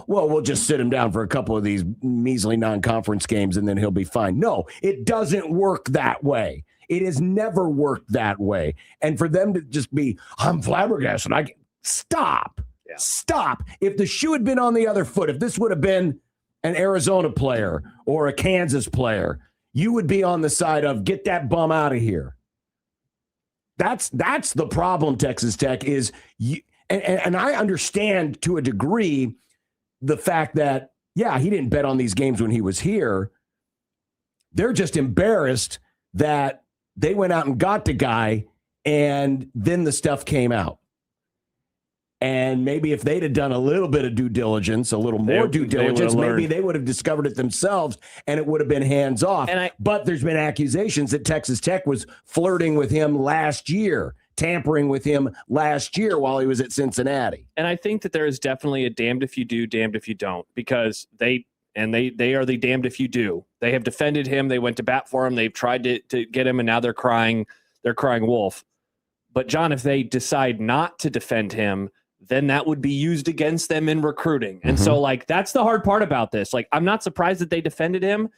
we'll just sit him down for a couple of these measly non-conference games and then he'll be fine. No, it doesn't work that way. It has never worked that way. And for them to just be, I'm flabbergasted. Stop. Yeah. Stop. If the shoe had been on the other foot, if this would have been an Arizona player or a Kansas player, you would be on the side of get that bum out of here. That's the problem, Texas Tech, is you. And I understand to a degree the fact that, he didn't bet on these games when he was here. They're just embarrassed that they went out and got the guy and then the stuff came out. And maybe if they'd have done a little bit of due diligence, a little more due diligence, maybe they would have discovered it themselves and it would have been hands off. But there's been accusations that Texas Tech was flirting with him last year, tampering with him last year while he was at Cincinnati. And I think that there is definitely a damned if you do, damned if you don't, because they are the damned if you do. They have defended him. They went to bat for him. They've tried to get him, and now they're crying wolf. But John, if they decide not to defend him, then that would be used against them in recruiting. And so that's the hard part about this. I'm not surprised that they defended him,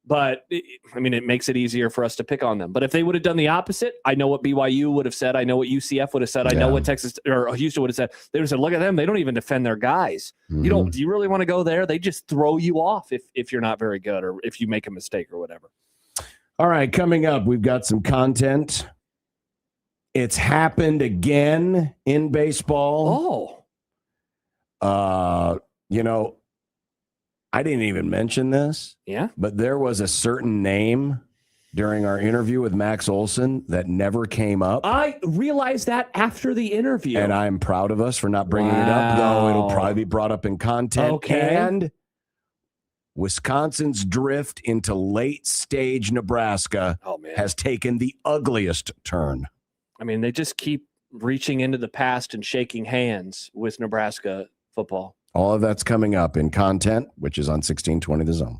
but it makes it easier for us to pick on them. But if they would have done the opposite, I know what BYU would have said. I know what UCF would have said. I know what Texas or Houston would have said. They would have said, look at them. They don't even defend their guys. Do you really want to go there? They just throw you off if you're not very good or if you make a mistake or whatever. All right. Coming up, we've got some content. It's happened again in baseball. Oh. You know, I didn't even mention this. Yeah. But there was a certain name during our interview with Max Olson that never came up. I realized that after the interview. And I'm proud of us for not bringing it up, though it'll probably be brought up in content. Okay. And Wisconsin's drift into late stage Nebraska has taken the ugliest turn. I mean, they just keep reaching into the past and shaking hands with Nebraska football. All of that's coming up in content, which is on 1620 The Zone.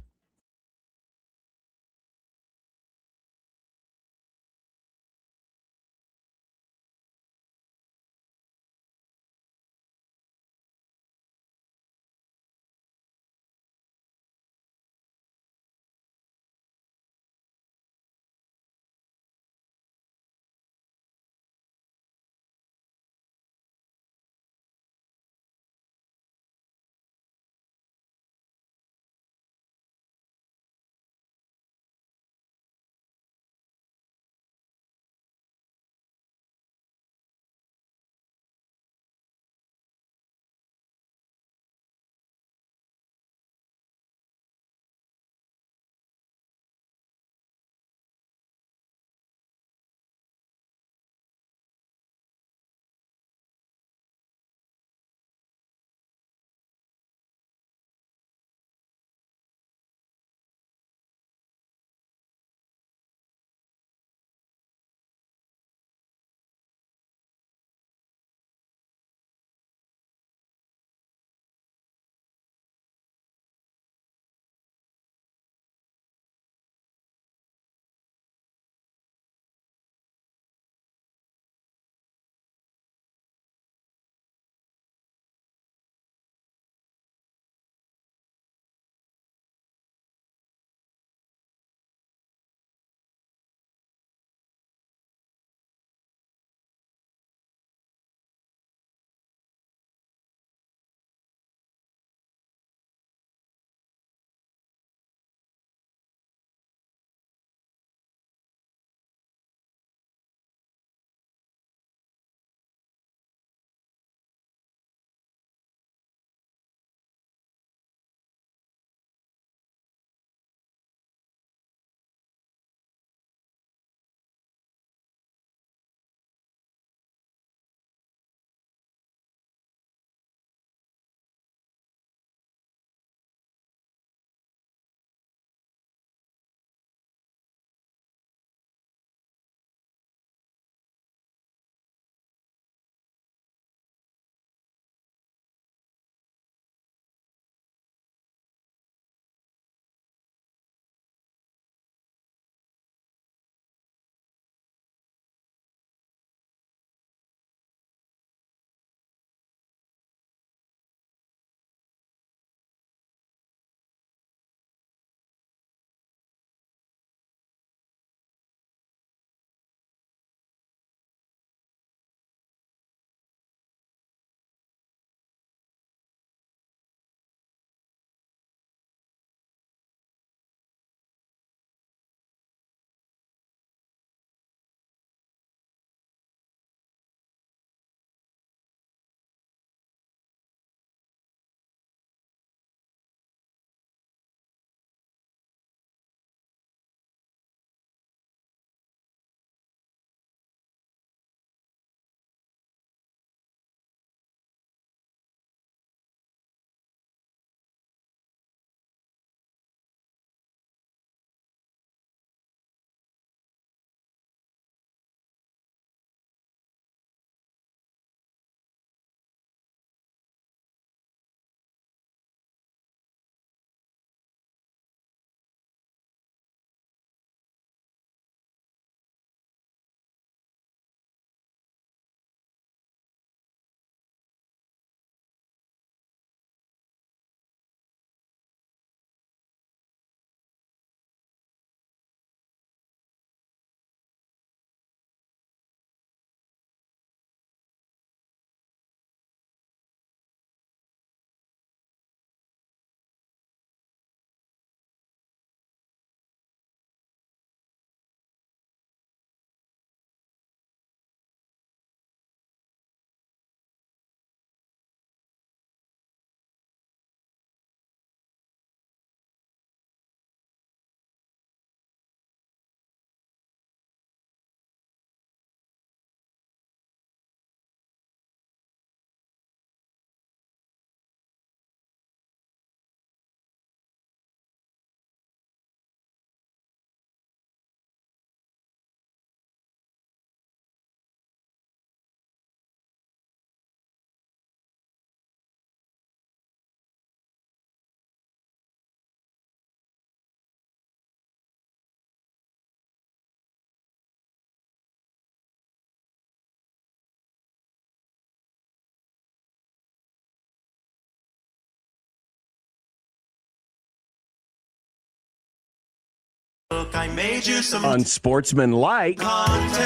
I made you some Unsportsmanlike content.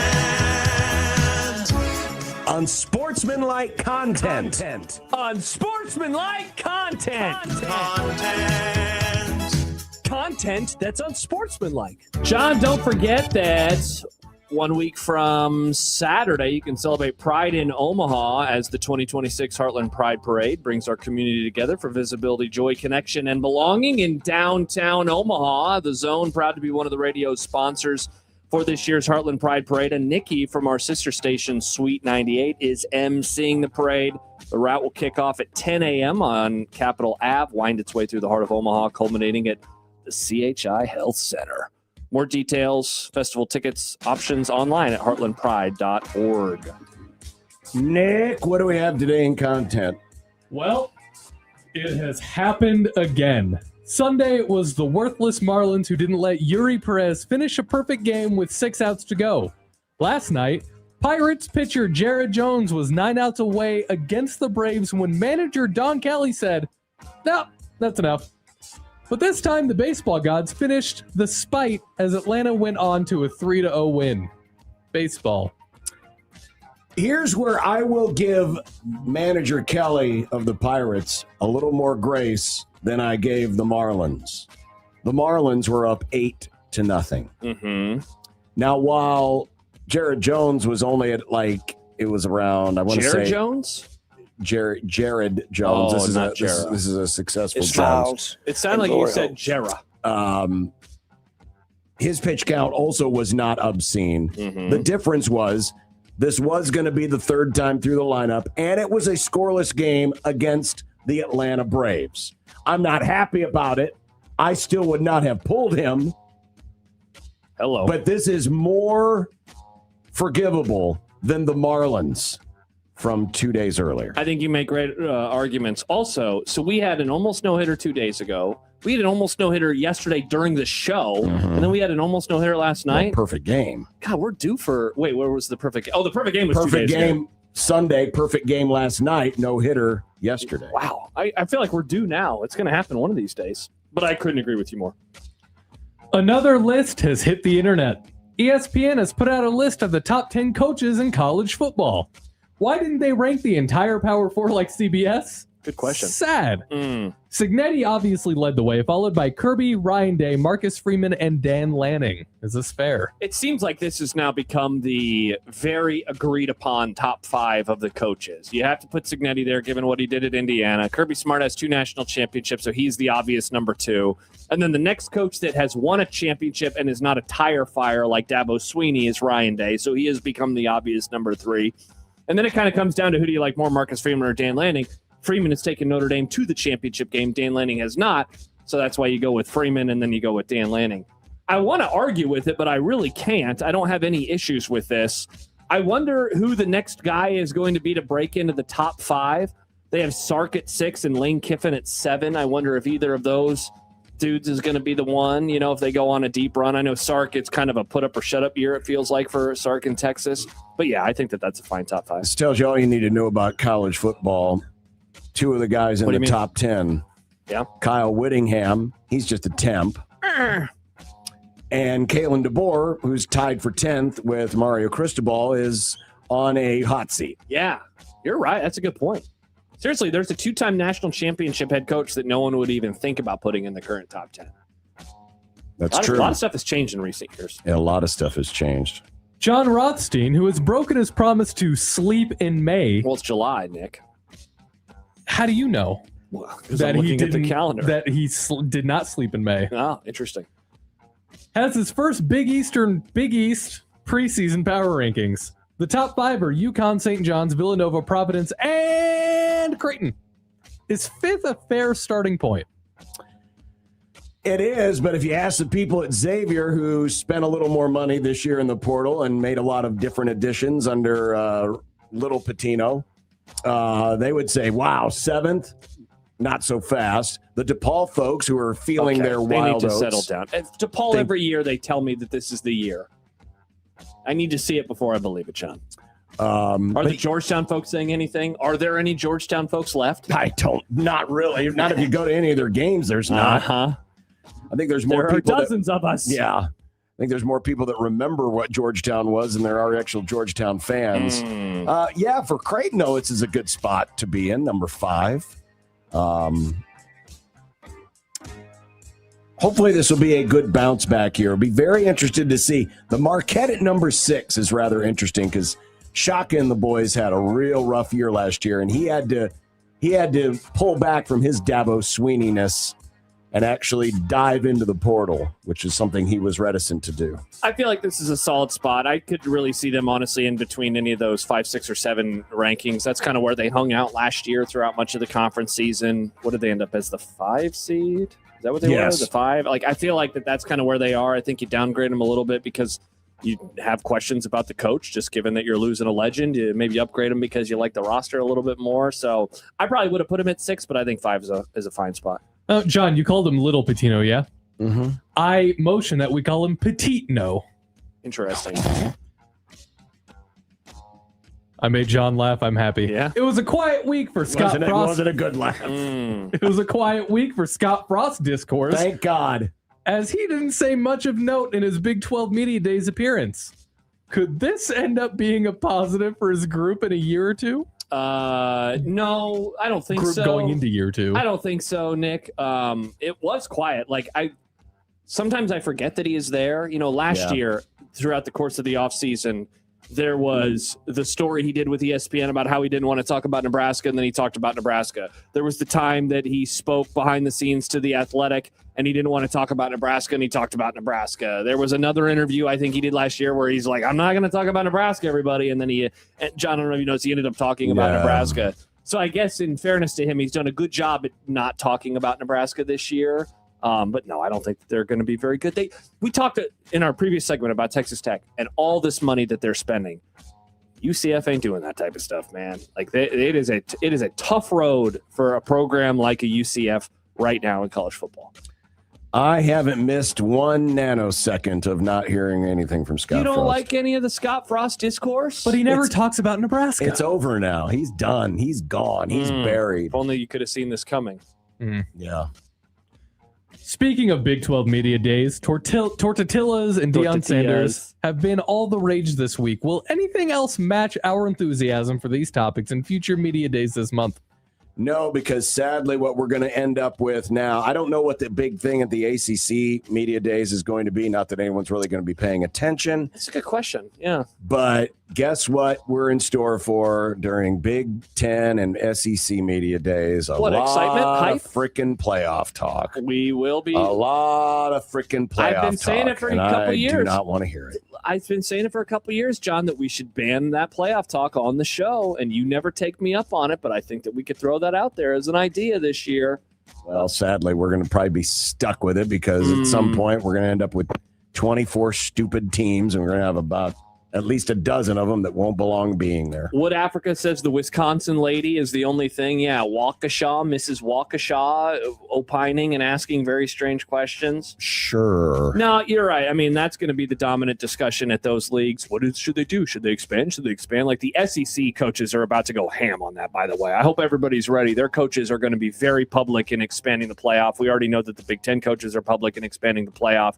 Unsportsmanlike content. Unsportsmanlike content. Content that's unsportsmanlike. John, don't forget that 1 week from Saturday, you can celebrate Pride in Omaha as the 2026 Heartland Pride Parade brings our community together for visibility, joy, connection, and belonging in downtown Omaha. The Zone, proud to be one of the radio's sponsors for this year's Heartland Pride Parade. And Nikki from our sister station, Sweet 98, is emceeing the parade. The route will kick off at 10 a.m. on Capitol Ave, wind its way through the heart of Omaha, culminating at the CHI Health Center. More details, festival tickets, options online at heartlandpride.org. Nick, what do we have today in content? Well, it has happened again. Sunday was the worthless Marlins who didn't let Yuri Perez finish a perfect game with 6 outs to go. Last night, Pirates pitcher Jared Jones was 9 outs away against the Braves when manager Don Kelly said, "No, that's enough." But this time, the baseball gods finished the spite as Atlanta went on to a 3-0 win. Baseball. Here's where I will give manager Kelly of the Pirates a little more grace than I gave the Marlins. The Marlins were up 8-0. Mm-hmm. Now, while Jared Jones was only at it was around, I want to say. Jared Jones? Jared Jones. Oh, this is a successful Jones. It sounded like you said Jera. His pitch count also was not obscene. Mm-hmm. The difference was this was going to be the third time through the lineup, and it was a scoreless game against the Atlanta Braves. I'm not happy about it. I still would not have pulled him. Hello. But this is more forgivable than the Marlins from 2 days earlier. I think you make great arguments. Also, so we had an almost no-hitter 2 days ago. We had an almost no-hitter yesterday during the show, and then we had an almost no-hitter last night. Perfect game. God, we're due for... Wait, where was the perfect game? Oh, the perfect game was perfect 2 days game ago. Sunday, perfect game last night, no-hitter yesterday. Wow. I feel like we're due now. It's going to happen one of these days. But I couldn't agree with you more. Another list has hit the internet. ESPN has put out a list of the top 10 coaches in college football. Why didn't they rank the entire Power 4 like CBS? Good question. Sad. Signetti obviously led the way, followed by Kirby, Ryan Day, Marcus Freeman, and Dan Lanning. Is this fair? It seems like this has now become the very agreed upon top 5 of the coaches. You have to put Signetti there, given what he did at Indiana. Kirby Smart has 2 national championships, so he's the obvious number 2. And then the next coach that has won a championship and is not a tire fire like Dabo Sweeney is Ryan Day, so he has become the obvious number 3. And then it kind of comes down to who do you like more, Marcus Freeman or Dan Lanning? Freeman has taken Notre Dame to the championship game. Dan Lanning has not. So that's why you go with Freeman and then you go with Dan Lanning. I want to argue with it, but I really can't. I don't have any issues with this. I wonder who the next guy is going to be to break into the top 5. They have Sark at 6 and Lane Kiffin at 7. I wonder if either of those dudes is going to be the one, if they go on a deep run. I know Sark, it's kind of a put up or shut up year, it feels like, for Sark in Texas. But yeah, I think that's a fine top 5. This tells you all you need to know about college football. 2 of the guys in the top 10. Yeah. Kyle Whittingham, he's just a temp. And Kalen DeBoer, who's tied for 10th with Mario Cristobal, is on a hot seat. Yeah, you're right. That's a good point. Seriously, there's a 2-time national championship head coach that no one would even think about putting in the current top 10. That's true. A lot of stuff has changed in recent years. Yeah, a lot of stuff has changed. John Rothstein, who has broken his promise to sleep in May. Well, it's July, Nick. How do you know that he didn't, at the calendar. That he did not sleep in May? Oh, interesting. Has his first Big East preseason power rankings. The top 5 are UConn, St. John's, Villanova, Providence, and Creighton. Is 5th a fair starting point? It is, but if you ask the people at Xavier who spent a little more money this year in the portal and made a lot of different additions under Little Patino, they would say, wow, 7th, not so fast. The DePaul folks who are feeling their wild oats. They need to settle down. DePaul, every year they tell me that this is the year. I need to see it before I believe it, John. Are the Georgetown folks saying anything? Are there any Georgetown folks left? Not really. Not if you go to any of their games, there's not. Uh-huh. I think there's more people. There are dozens of us. Yeah. think there's more people that remember what Georgetown was than there are actual Georgetown fans. Yeah, for Creighton, though, this is a good spot to be in, number 5. Hopefully this will be a good bounce back here. I'll be very interested to see. The Marquette at number 6 is rather interesting because Shaka and the boys had a real rough year last year, and he had to pull back from his Dabo Sweeney-ness and actually dive into the portal, which is something he was reticent to do. I feel like this is a solid spot. I could really see them, honestly, in between any of those 5, 6, or 7 rankings. That's kind of where they hung out last year throughout much of the conference season. What did they end up as, the 5 seed? Is that what they were? The 5? Like, I feel like that's kind of where they are. I think you downgrade them a little bit because you have questions about the coach, just given that you're losing a legend. You maybe upgrade them because you like the roster a little bit more. So I probably would have put him at 6, but I think 5 is a fine spot. John, you called him Little Patino, yeah? Mm-hmm. I motion that we call him Petitino. Interesting. I made John laugh. I'm happy. Yeah. It was a quiet week for Scott Frost. It wasn't a good laugh. It was a quiet week for Scott Frost discourse. Thank God. As he didn't say much of note in his Big 12 Media Days appearance. Could this end up being a positive for his group in a year or two? No, I don't think group so. Going into year 2. I don't think so, Nick. It was quiet. Like, sometimes I forget that he is there. Last year, throughout the course of the offseason, there was the story he did with ESPN about how he didn't want to talk about Nebraska, and then he talked about Nebraska. There was the time that he spoke behind the scenes to The Athletic, and he didn't want to talk about Nebraska, and he talked about Nebraska. There was another interview I think he did last year where he's like, I'm not going to talk about Nebraska, everybody. And then John, I don't know if you noticed, he ended up talking about Nebraska. So I guess in fairness to him, he's done a good job at not talking about Nebraska this year. But no, I don't think they're going to be very good. We talked in our previous segment about Texas Tech and all this money that they're spending. UCF ain't doing that type of stuff, man. Like it is a tough road for a program like a UCF right now in college football. I haven't missed 1 nanosecond of not hearing anything from Scott Frost. You don't like any of the Scott Frost discourse? But he never talks about Nebraska. It's over now. He's done. He's gone. He's buried. If only you could have seen this coming. Yeah. Speaking of Big 12 Media Days, Tortillas and Deion Sanders have been all the rage this week. Will anything else match our enthusiasm for these topics in future Media Days this month? No, because sadly what we're going to end up with now, I don't know what the big thing at the ACC Media Days is going to be. Not that anyone's really going to be paying attention. That's a good question. Yeah. But guess what we're in store for during Big 10 and SEC Media Days? What, excitement? Hype? Freaking playoff talk. We will be. A lot of freaking playoff talk. I've been saying it for a couple years. I do not want to hear it. I've been saying it for a couple years, John, that we should ban that playoff talk on the show, and you never take me up on it, but I think that we could throw that out there as an idea this year. Well, sadly, we're going to probably be stuck with it because at some point we're going to end up with 24 stupid teams, and we're going to have about at least a dozen of them that won't belong being there. Wood Africa says the Wisconsin lady is the only thing. Yeah, Waukesha, Mrs. Waukesha, opining and asking very strange questions. Sure. No, you're right. I mean, that's going to be the dominant discussion at those leagues. Should they do? Should they expand? Should they expand? Like the SEC coaches are about to go ham on that, by the way. I hope everybody's ready. Their coaches are going to be very public in expanding the playoff. We already know that the Big Ten coaches are public in expanding the playoff.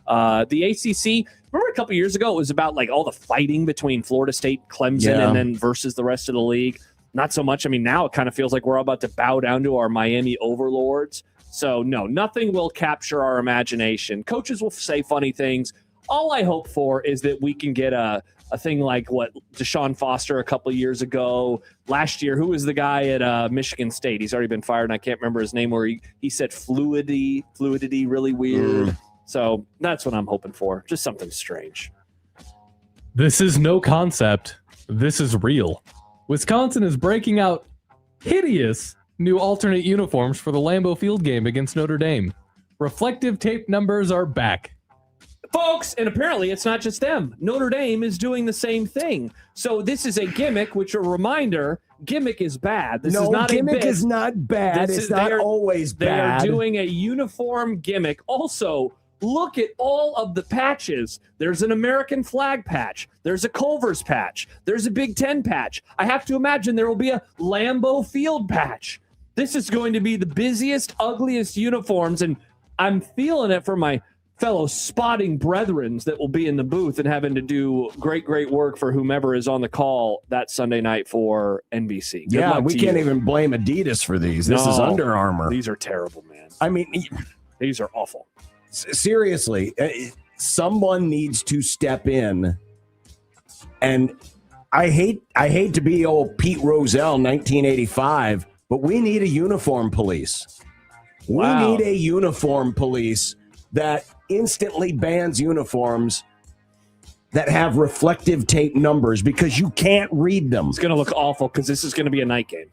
The ACC, remember a couple years ago, it was about like all the fighting between Florida State, Clemson, and then versus the rest of the league. Not so much. I mean, now it kind of feels like we're all about to bow down to our Miami overlords. So, no, nothing will capture our imagination. Coaches will say funny things. All I hope for is that we can get a thing like what Deshaun Foster a couple of years ago. Last year, who was the guy at Michigan State? He's already been fired, and I can't remember his name, where he said fluidity really weird. So that's what I'm hoping for. Just something strange. This is no concept. This is real. Wisconsin is breaking out hideous new alternate uniforms for the Lambeau Field game against Notre Dame. Reflective tape numbers are back. Folks, and apparently it's not just them. Notre Dame is doing the same thing. So this is a gimmick, which a reminder, gimmick is bad. This is not gimmick is not bad. It's not always bad. They are doing a uniform gimmick. Also, look at all of the patches. There's an American flag patch. There's a Culver's patch. There's a Big Ten patch. I have to imagine there will be a Lambeau Field patch. This is going to be the busiest, ugliest uniforms, and I'm feeling it for my fellow spotting brethrens that will be in the booth and having to do great work for whomever is on the call that Sunday night for NBC. Good Yeah, luck we to can't you. even blame Adidas for these. This is No, Under Armour. These are terrible, man. I mean, these are awful. Seriously, someone needs to step in. And I hate to be old Pete Rozelle, 1985, but we need a uniform police. Wow. We need a uniform police that instantly bans uniforms that have reflective tape numbers because you can't read them. It's going to look awful because this is going to be a night game.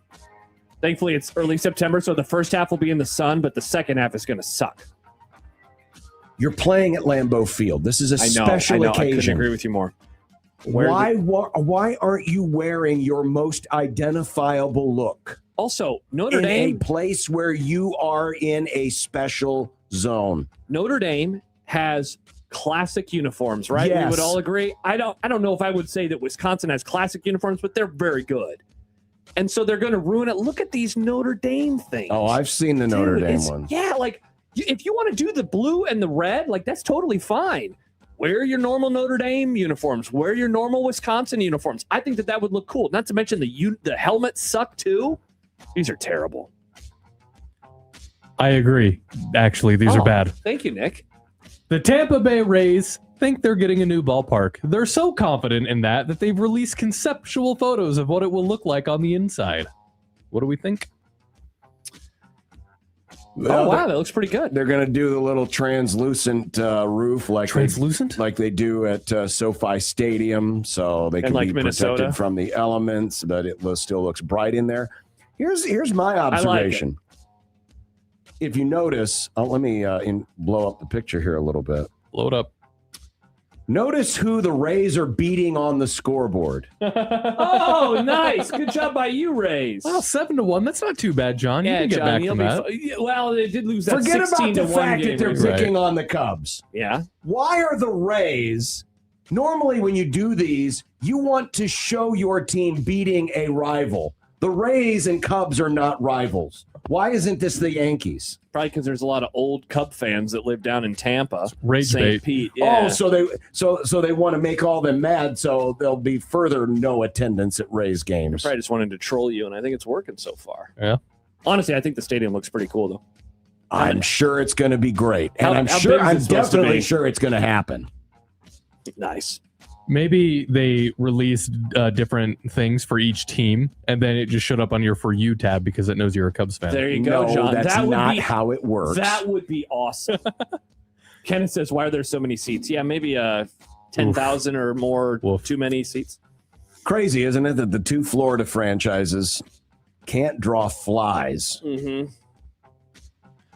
Thankfully, it's early September, so the first half will be in the sun, but the second half is going to suck. You're playing at Lambeau Field. This is a special occasion. I couldn't agree with you more. Why aren't you wearing your most identifiable look? Also, Notre in Dame, a place where you are in a special zone. Notre Dame has classic uniforms, right? Yes. We would all agree. I don't know if I would say that Wisconsin has classic uniforms, but they're very good. And so they're going to ruin it. Look at these Notre Dame things. Oh, I've seen the Notre Dame ones. Yeah, like if you want to do the blue and the red, like that's totally fine. Wear your normal Notre Dame uniforms. Wear your normal Wisconsin uniforms. I think that would look cool. Not to mention the helmets suck too. These are terrible. I agree. Actually, these are bad. Thank you, Nick. The Tampa Bay Rays think they're getting a new ballpark. They're so confident in that they've released conceptual photos of what it will look like on the inside. What do we think? Oh, wow, that looks pretty good. They're going to do the little translucent roof like they do at SoFi Stadium, so they can be protected from the elements, but it still looks bright in there. Here's my observation. If you notice, let me blow up the picture here a little bit. Blow it up. Notice who the Rays are beating on the scoreboard. Oh, nice. Good job by you, Rays. Well, 7-1. That's not too bad, John. You Yeah, can get John, back you'll from be that. well, they did lose that Forget 16 about the to 1 fact game. that they're picking on the Cubs. Yeah. Why are the Rays, normally when you do these, you want to show your team beating a rival. The Rays and Cubs are not rivals. Why isn't this the Yankees? Probably because there's a lot of old Cub fans that live down in Tampa. Rage St. bait. Pete. Yeah. Oh, so they want to make all them mad, so there'll be further no attendance at Rays games. Probably just wanted to troll you, and I think it's working so far. Yeah. Honestly, I think the stadium looks pretty cool, though. I'm sure it's going to be great, and I'm definitely sure it's going to happen. Nice. Maybe they released different things for each team, and then it just showed up on your For You tab because it knows you're a Cubs fan. There you go, John. That's not how it works. That would be awesome. Kenneth says, why are there so many seats? Yeah, maybe 10,000 or more, too many seats. Crazy, isn't it, that the two Florida franchises can't draw flies? Mm-hmm.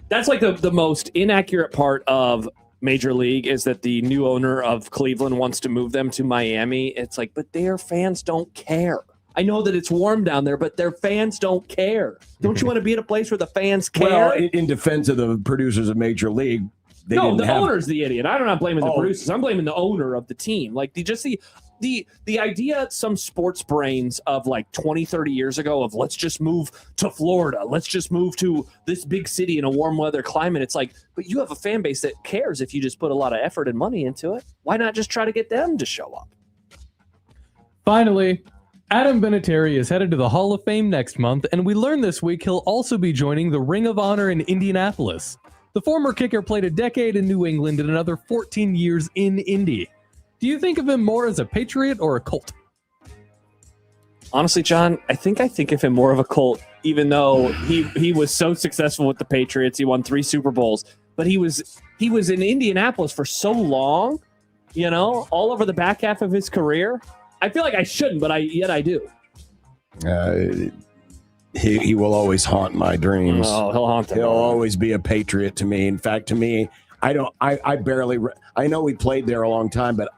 That's like the most inaccurate part of Major League is that the new owner of Cleveland wants to move them to Miami. It's like, but their fans don't care. I know that it's warm down there, but their fans don't care. Don't you want to be at a place where the fans care? Well, in defense of the producers of Major League, the owner's the idiot. I'm not blaming the producers. I'm blaming the owner of the team. Like, the idea, some sports brains of like 20, 30 years ago of let's just move to Florida. Let's just move to this big city in a warm weather climate. It's like, but you have a fan base that cares if you just put a lot of effort and money into it. Why not just try to get them to show up? Finally, Adam Vinatieri is headed to the Hall of Fame next month, and we learned this week he'll also be joining the Ring of Honor in Indianapolis. The former kicker played a decade in New England and another 14 years in Indy. Do you think of him more as a Patriot or a Colt? Honestly, John, I think of him more of a Colt, even though he was so successful with the Patriots. He won 3 Super Bowls, but he was in Indianapolis for so long, all over the back half of his career. I feel like I shouldn't, but yet I do. He will always haunt my dreams. Oh, he'll haunt them. He'll always be a Patriot to me. In fact, to me, I know he played there a long time, but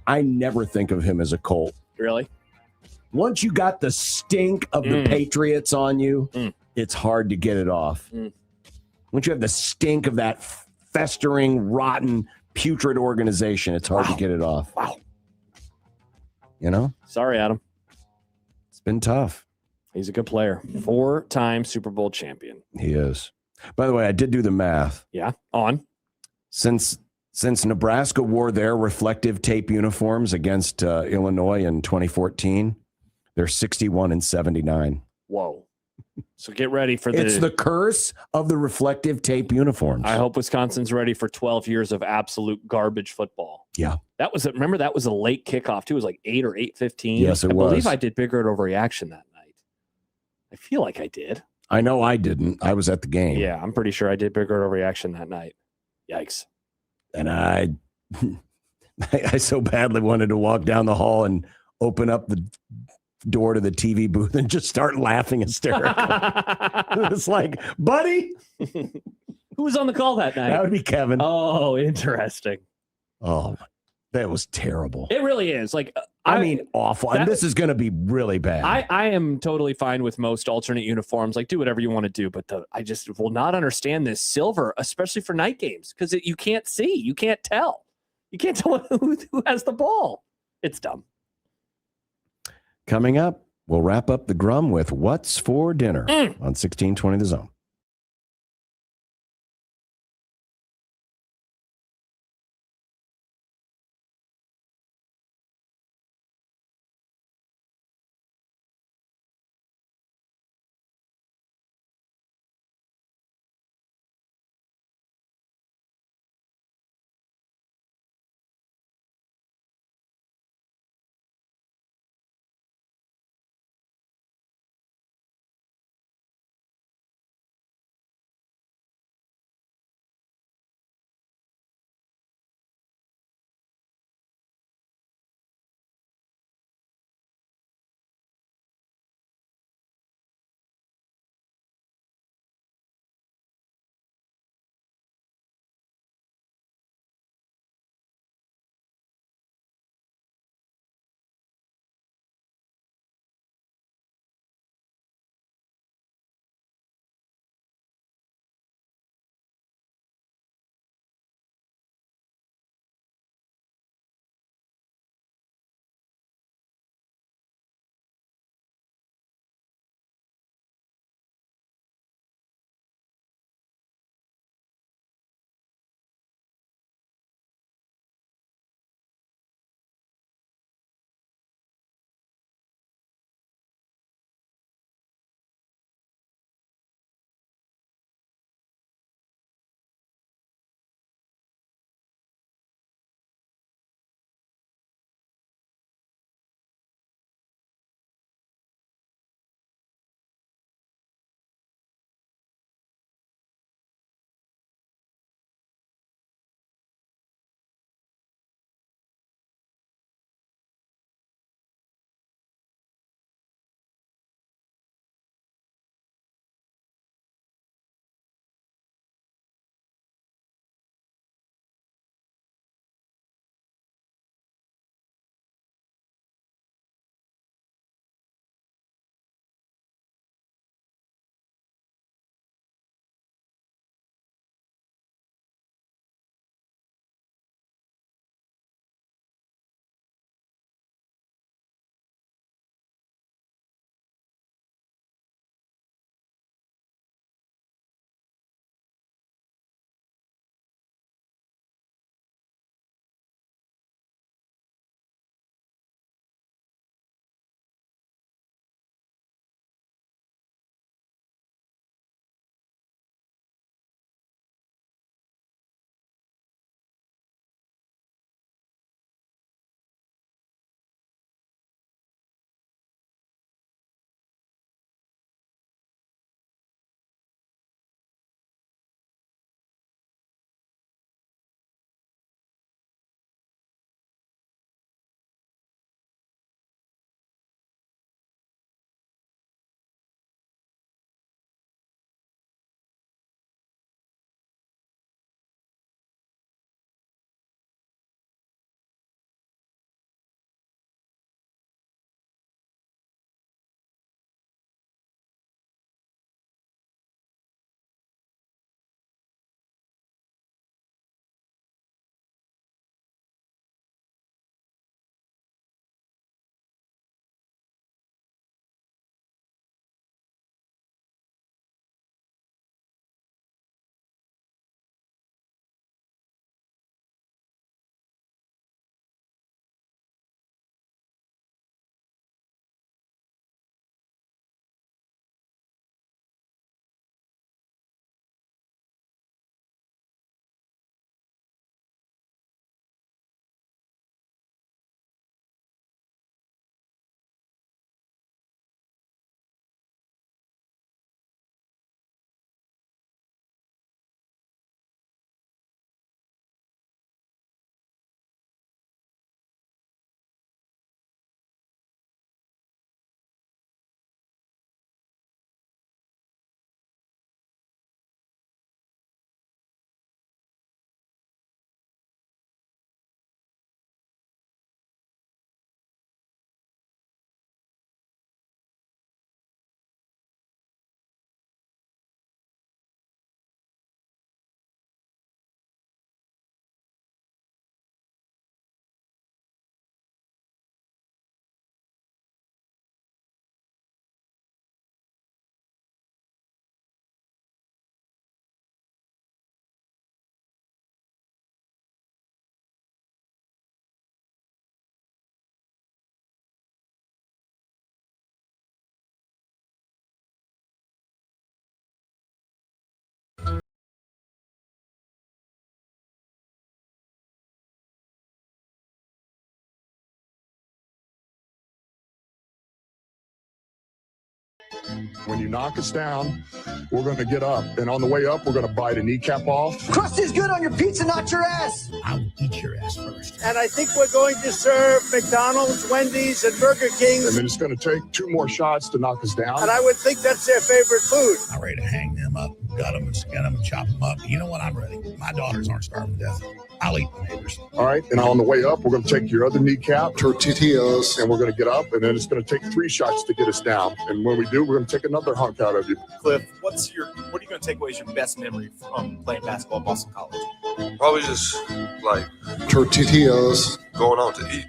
I never think of him as a Colt. Really? Once you got the stink of the Patriots on you, it's hard to get it off. Once you have the stink of that festering, rotten, putrid organization, it's hard to get it off. Wow. Sorry, Adam. It's been tough. He's a good player. 4-time Super Bowl champion. He is. By the way, I did do the math. Yeah. On. Since Since Nebraska wore their reflective tape uniforms against Illinois in 2014, they're 61-79. Whoa. So get ready for It's the curse of the reflective tape uniforms. I hope Wisconsin's ready for 12 years of absolute garbage football. Yeah. Remember that was a late kickoff too. It was like 8 or 8:15. Yes, it I was. believe I did bigger overreaction that night. I feel like I did. I know I didn't. I was at the game. Yeah, I'm pretty sure I did bigger overreaction that night. Yikes. And I so badly wanted to walk down the hall and open up the door to the TV booth and just start laughing hysterically. It's like, buddy. Who was on the call that night? That would be Kevin. Oh, interesting. Oh, that was terrible. It really is. Like, I mean, awful. And this is going to be really bad. I am totally fine with most alternate uniforms. Like, do whatever you want to do. But I just will not understand this silver, especially for night games, because you can't see. You can't tell. You can't tell who has the ball. It's dumb. Coming up, we'll wrap up the Grum with What's for Dinner on 1620 The Zone. When you knock us down, we're going to get up. And on the way up, we're going to bite a kneecap off. Crust is good on your pizza, not your ass. I'll eat your ass first. And I think we're going to serve McDonald's, Wendy's, and Burger King. And then it's going to take 2 more shots to knock us down. And I would think that's their favorite food. I'm ready to hang them up, gut them, and skin them, and chop them up. You know what? I'm ready. My daughters aren't starving to death. I'll eat the neighbors. All right. And on the way up, we're going to take your other kneecap, tortillas, and we're going to get up. And then it's going to take 3 shots to get us down. And when we do, we're going to take another hunk out of you. Cliff, what are you going to take away as your best memory from playing basketball at Boston College? Probably just like tortillas, going out to eat.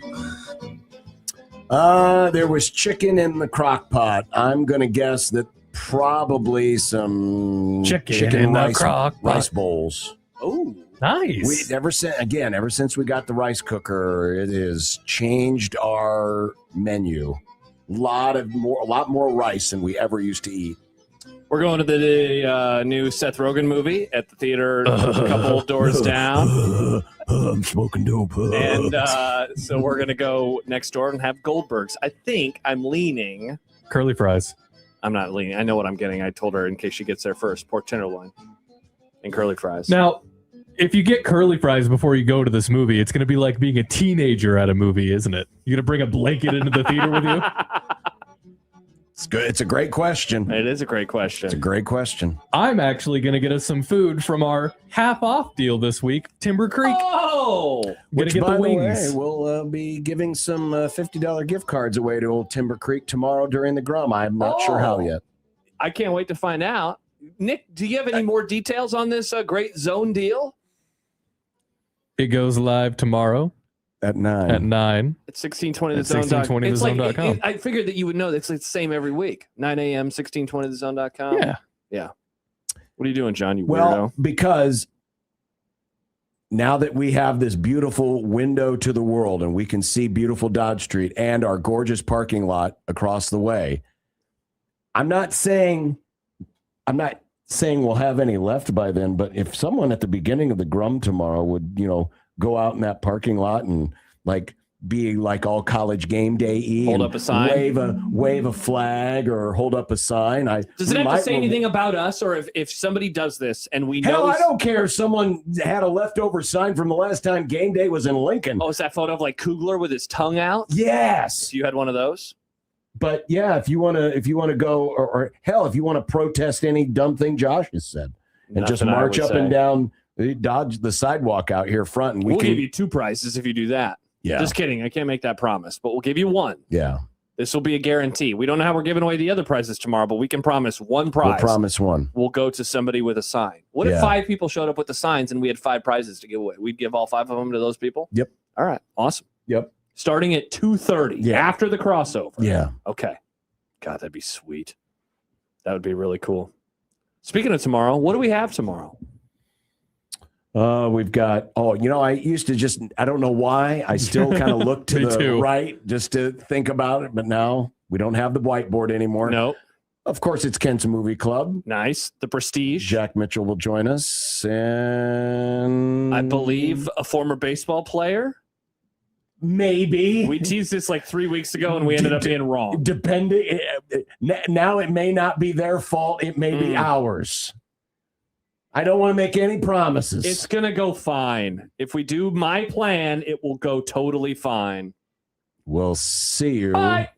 There was chicken in the crock pot. I'm going to guess that probably some Chicken in the crock pot. rice bowls. Oh, nice. Ever since we got the rice cooker, it has changed our menu. A lot more rice than we ever used to eat. We're going to the new Seth Rogen movie at the theater a couple doors down. I'm smoking dope. And so we're going to go next door and have Goldberg's. I think I'm leaning. Curly fries. I'm not leaning. I know what I'm getting. I told her in case she gets there first. Pork tenderloin and curly fries. Now, if you get curly fries before you go to this movie, it's going to be like being a teenager at a movie, isn't it? You're going to bring a blanket into the theater with you? It's good. It's a great question. It is a great question. It's a great question. I'm actually going to get us some food from our half-off deal this week, Timber Creek. Oh! Which, get by the the wings. way, we'll be giving some $50 gift cards away to old Timber Creek tomorrow during the Grum. I'm not sure how yet. I can't wait to find out. Nick, do you have any more details on this great zone deal? It goes live tomorrow. At 9. At 9. It's 1620thezone.com. At 1620thezone.com. I figured that you would know. It's like the same every week. 9 a.m., 1620thezone.com. Yeah. Yeah. What are you doing, John, you Well, weirdo? because now that we have this beautiful window to the world and we can see beautiful Dodge Street and our gorgeous parking lot across the way, I'm not saying we'll have any left by then, but if someone at the beginning of the Grum tomorrow would, go out in that parking lot and be like all college game day Hold up a sign. wave a flag or hold up a sign. Does it have to say anything about us, or if somebody does this and we know? Hell, I don't care if someone had a leftover sign from the last time game day was in Lincoln. Oh, is that photo of Kugler with his tongue out? Yes. You had one of those? But yeah, if you want to go, or hell, if you want to protest any dumb thing Josh has said, and just Nothing I march would up say. and down, dodge the sidewalk out here front, and We'll can give you 2 prizes if you do that. Yeah. Just kidding. I can't make that promise, but we'll give you 1. Yeah. This will be a guarantee. We don't know how we're giving away the other prizes tomorrow, but we can promise 1 prize. We'll promise 1. Will go to somebody with a sign. What if 5 people showed up with the signs and we had 5 prizes to give away? We'd give all 5 of them to those people? Yep. All right. Awesome. Yep. Starting at 2:30 after the crossover. Yeah. Okay. God, that'd be sweet. That would be really cool. Speaking of tomorrow, what do we have tomorrow? We've got, I used to I don't know why, I still kind of look to the right just to think about it, but now we don't have the whiteboard anymore. No. Of course, it's Kent's Movie Club. Nice. The Prestige. Jack Mitchell will join us. And I believe a former baseball player. Maybe. We teased this 3 weeks ago and we ended up being wrong. Depending. Now it may not be their fault. It may be ours. I don't want to make any promises. It's going to go fine. If we do my plan, it will go totally fine. We'll see you Bye.